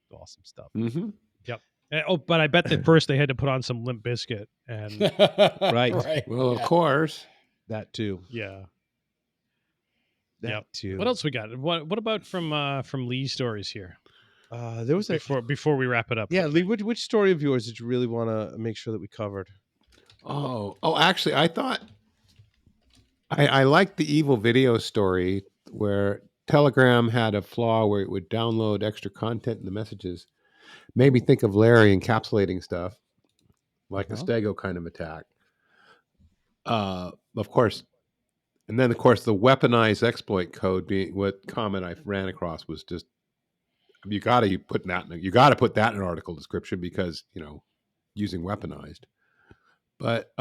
stuff. Mm-hmm. Yep. But I bet that first they had to put on some Limp Bizkit, and Right. Well, of yeah. course. That too. yeah. That Yep. too. What else we got? What about from Lee's stories here? There was a Before we wrap it up. Lee. Which story of yours did you really want to make sure that we covered? Oh, actually, I thought I liked the evil video story where Telegram had a flaw where it would download extra content in the messages. Made me think of Larry encapsulating stuff, like a Stego kind of attack. Of course, and then of course the weaponized exploit code being what comment I ran across was just you got to put that in an article description because using weaponized. But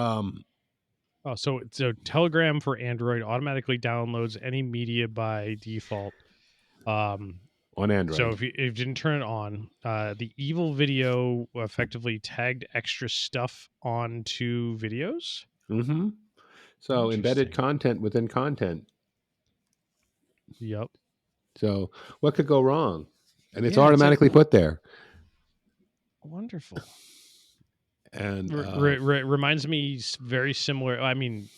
So Telegram for Android automatically downloads any media by default. On Android. So if you didn't turn it on, the evil video effectively tagged extra stuff onto videos. Mm-hmm. So embedded Interesting. content within content. Yep. So what could go wrong? And it's Yeah, automatically put there. Wonderful. And reminds me very similar. I mean,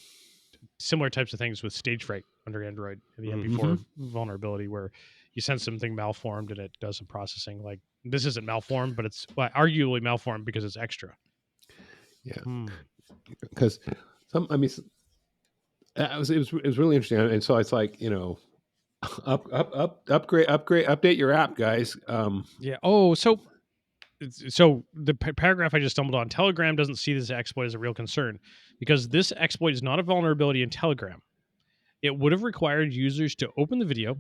similar types of things with stage fright under Android, the MP4 vulnerability, where you send something malformed and it does some processing. Like this isn't malformed, but it's arguably malformed because it's extra. Yeah, because it was really interesting, and so it's like upgrade, update your app, guys. Yeah. Oh, so the paragraph I just stumbled on, Telegram doesn't see this exploit as a real concern because this exploit is not a vulnerability in Telegram. It would have required users to open the video,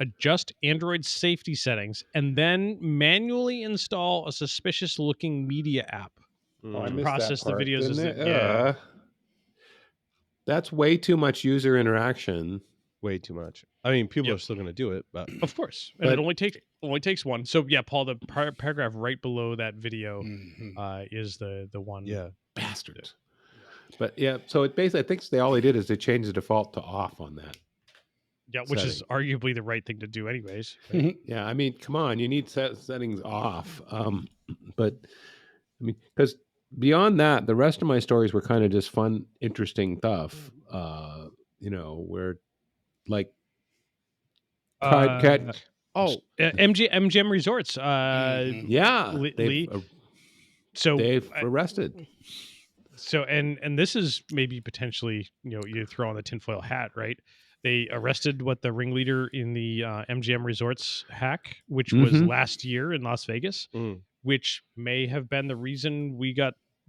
adjust Android safety settings, and then manually install a suspicious-looking media app to process the videos. Yeah, that's way too much user interaction. Way too much. I mean, people are still going to do it, but of course, and it only takes one. So yeah, Paul, the paragraph right below that video is the one. Yeah, bastards. But yeah, so it basically, I think all they did is they changed the default to off on that. Yeah, which is arguably the right thing to do, anyways. Right? Yeah, I mean, come on, you need settings off. But I mean, because beyond that, the rest of my stories were kind of just fun, interesting stuff. Where like MGM Resorts. Yeah, Lee. So they've arrested. So and this is maybe potentially you throw on the tinfoil hat, right? They arrested the ringleader in the MGM Resorts hack, which was last year in Las Vegas, which may have been the reason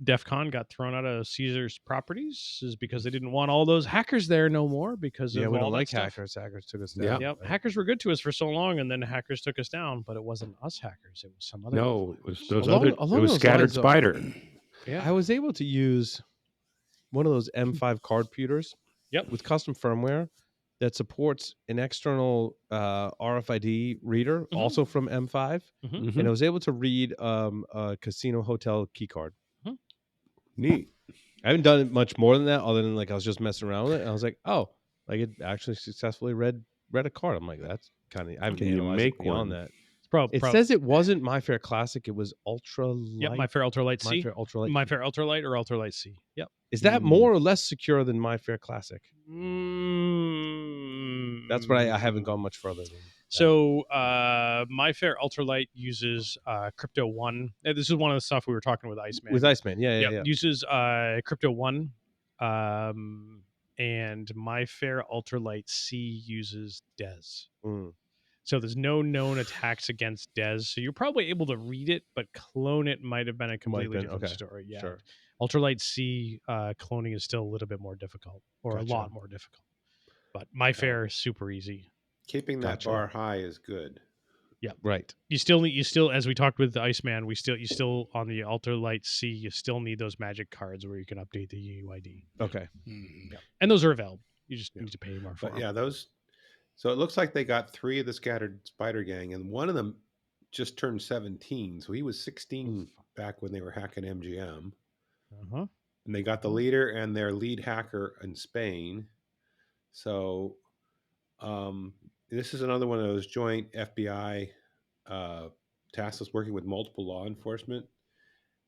DEF CON got thrown out of Caesars Properties, is because they didn't want all those hackers there no more because of we all don't like stuff. hackers. Hackers took us down. Yep. Right. Hackers were good to us for so long, and then hackers took us down, but it wasn't us hackers. It was some other. No, it was those it was Scattered Spider. Yeah. I was able to use one of those M5 card computers with custom firmware that supports an external RFID reader, also from M5, and I was able to read a casino hotel key card. Neat. I haven't done it much more than that, other than I was just messing around with it, and I was like, oh, it actually successfully read a card. I'm like, that's kind of. I haven't analyzed it beyond that. It says it wasn't My Fair Classic. It was Ultralight. Yep, My Fair Ultralight C. My Fair Ultralight. My Fair Ultralight or Ultralight C. Yep. Is that more or less secure than My Fair Classic? That's what I haven't gone much further than. So My Fair Ultralight uses Crypto One. This is one of the stuff we were talking with Iceman. With Iceman, yeah. Uses Crypto One, and My Fair Ultralight C uses DES. So there's no known attacks against DES. So you're probably able to read it, but clone it might have been a completely different story. Yeah. Sure. Ultralight C cloning is still a little bit more difficult, or a lot more difficult. But My Fair is super easy. Keeping that bar high is good. Yeah, right. You still, as we talked with the Iceman, you still on the Ultralight C, you still need those magic cards where you can update the UUID. Okay. Yeah. And those are available. You just need to pay more for them. Yeah, those. So it looks like they got 3 of the Scattered Spider gang, and one of them just turned 17. So he was 16 back when they were hacking MGM. And they got the leader and their lead hacker in Spain. So this is another one of those joint FBI tasks working with multiple law enforcement.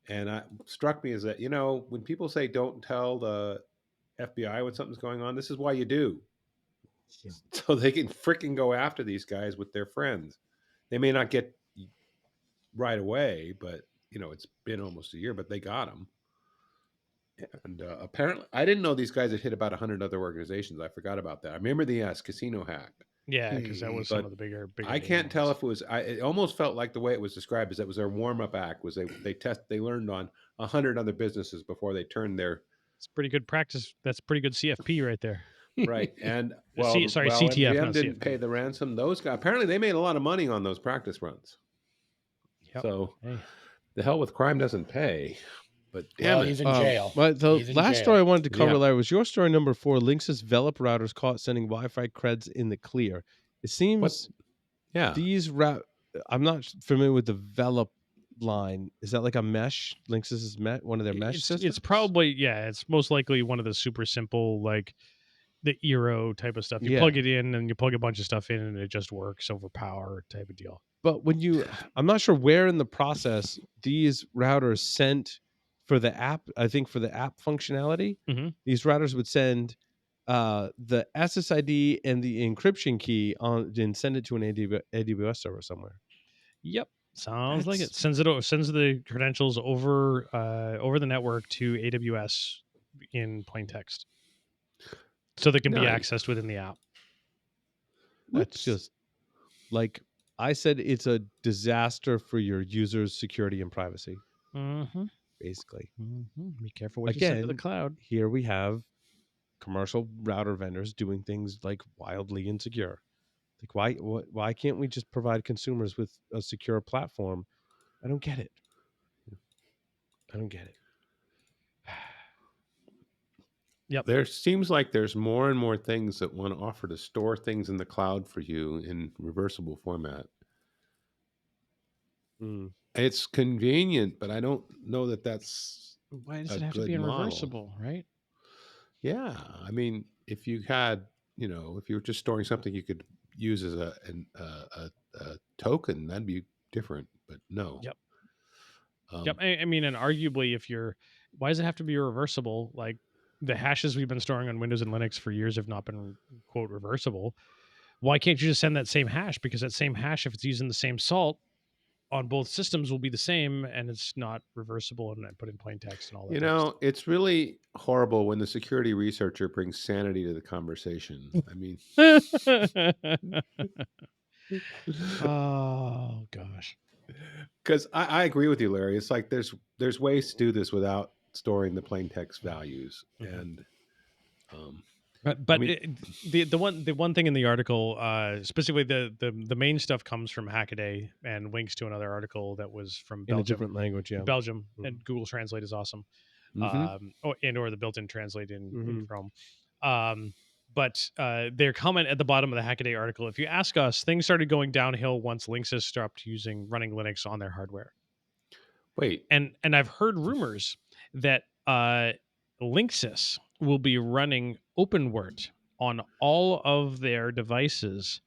And struck me as that, when people say don't tell the FBI when something's going on, this is why you do. So they can freaking go after these guys with their friends. They may not get right away, but it's been almost a year, but they got them. And apparently, I didn't know these guys had hit about 100 other organizations. I forgot about that. I remember the casino hack. Yeah, because that was some of the bigger. I can't tell if it was. It almost felt like the way it was described is that was their warm up act. Was they learned on 100 other businesses before they turned their. It's pretty good practice. That's pretty good CFP right there. Right, and CTF, MGM not didn't CFP. pay the ransom. Those guys apparently they made a lot of money on those practice runs. Yep. So Hey. the hell with crime doesn't pay. But damn he's it. in jail. But the He's in last jail. story I wanted to cover, Yeah. Larry, was your story number 4. Linksys VELOP routers caught sending Wi-Fi creds in the clear. It seems Yeah. these I'm not familiar with the VELOP line. Is that like a mesh? Linksys is one of their mesh systems? It's probably, it's most likely one of the super simple, like the Eero type of stuff. You plug it in and you plug a bunch of stuff in and it just works over power type of deal. But when I'm not sure where in the process these routers sent for the app, I think for the app functionality, these routers would send the SSID and the encryption key on and send it to an AWS server somewhere. Yep. Sounds like it. Sends the credentials over the network to AWS in plain text. So they can be accessed within the app. That's just like I said, it's a disaster for your users' security and privacy. Basically. Be careful what you send to the cloud. Here we have commercial router vendors doing things like wildly insecure. Like why can't we just provide consumers with a secure platform? I don't get it. Yep. There seems like there's more and more things that want to offer to store things in the cloud for you in reversible format. It's convenient, but I don't know that that's why does it have to be in reversible, right? Yeah, I mean, if you had, if you were just storing something you could use as a token, that'd be different. But no. Yep. I mean, and arguably, why does it have to be reversible? Like the hashes we've been storing on Windows and Linux for years have not been quote reversible. Why can't you just send that same hash? Because that same hash, if it's using the same salt on both systems, will be the same, and it's not reversible and put in plain text and all that. It's really horrible when the security researcher brings sanity to the conversation. I mean, oh gosh. Because I agree with you, Larry. It's like there's ways to do this without storing the plain text values, and but the one thing in the article, specifically the main stuff comes from Hackaday and links to another article that was from Belgium, in a different language, Belgium, and Google Translate is awesome, or the built-in Translate in Chrome. But their comment at the bottom of the Hackaday article, if you ask us, things started going downhill once Linksys stopped running Linux on their hardware. Wait. And I've heard rumors that Linksys will be running OpenWrt on all of their devices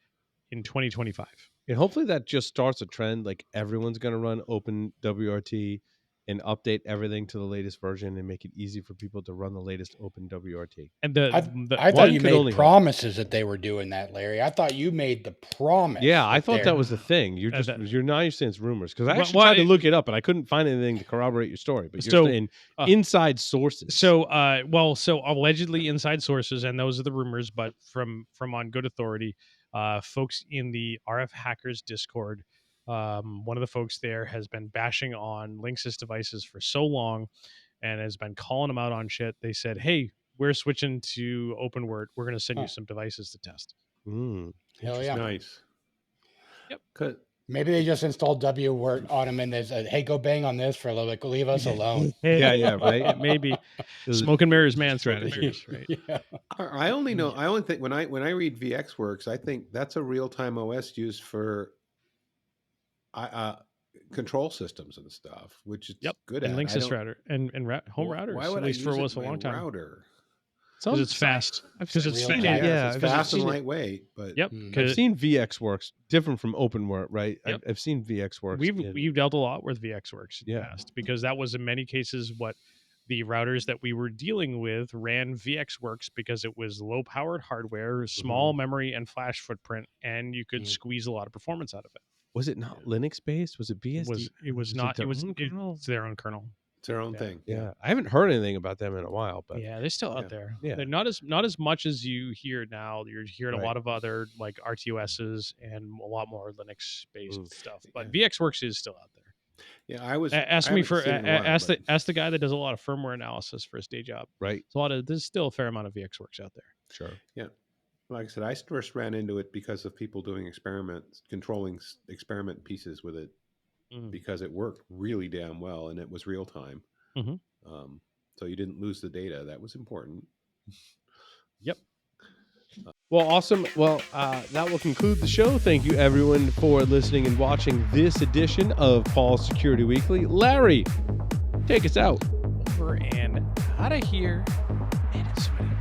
in 2025. And hopefully that just starts a trend. Like everyone's going to run OpenWrt and update everything to the latest version and make it easy for people to run the latest OpenWrt. And I thought you made promises that they were doing that, Larry. I thought you made the promise. Yeah, I thought that was the thing. You're saying it's rumors, because I actually tried to look it up and I couldn't find anything to corroborate your story. But you're saying inside sources. So allegedly inside sources, and those are the rumors, but from on good authority, folks in the RF Hackers Discord. One of the folks there has been bashing on Linksys devices for so long and has been calling them out on shit. They said, hey, we're switching to OpenWrt. We're going to send you some devices to test. Hell yeah. Nice. Yep. Maybe they just installed WWrt on them and they said, hey, go bang on this for a little bit. Leave us alone. Yeah, right. Maybe. Smoke and mirrors man strategy. Right. Yeah. I only think when I read VxWorks, I think that's a real-time OS used for control systems and stuff, which is good and at. Linksys router and home routers. Why would at least I for use a long time. Router? because it's fast. Because it's Real fa- time. Yeah, it's I've fast seen and it. lightweight, but Yep. Mm. I've 'cause seen VxWorks, different from OpenWort, right? Yep. I've seen VxWorks. we've dealt a lot with VxWorks in the Yeah. past, because that was in many cases what the routers that we were dealing with ran VxWorks, because it was low powered hardware, small memory and flash footprint, and you could Mm. squeeze a lot of performance out of it. Was it not Linux based? Was it BSD? It was Was it not. their It was own kernel? it's their own kernel. it's their own Yeah. thing. Yeah, I haven't heard anything about them in a while, but Yeah, they're still Yeah. out there. Yeah. They're not as much as you hear now. You're hearing Right. a lot of other like RTOSs and a lot more Linux based stuff. But Yeah. VxWorks is still out there. Yeah, I was. Ask I me haven't for seen it in a while, ask but- ask the guy that does a lot of firmware analysis for his day job. right, There's still a fair amount of VxWorks out there. sure. Like I said, I first ran into it because of people doing experiments, controlling experiment pieces with it, because it worked really damn well and it was real time. Mhm. So you didn't lose the data. That was important. Well, awesome. Well, that will conclude the show. Thank you, everyone, for listening and watching this edition of Paul's Security Weekly. Larry, take us out. Over and out of here. Man, it's sweaty.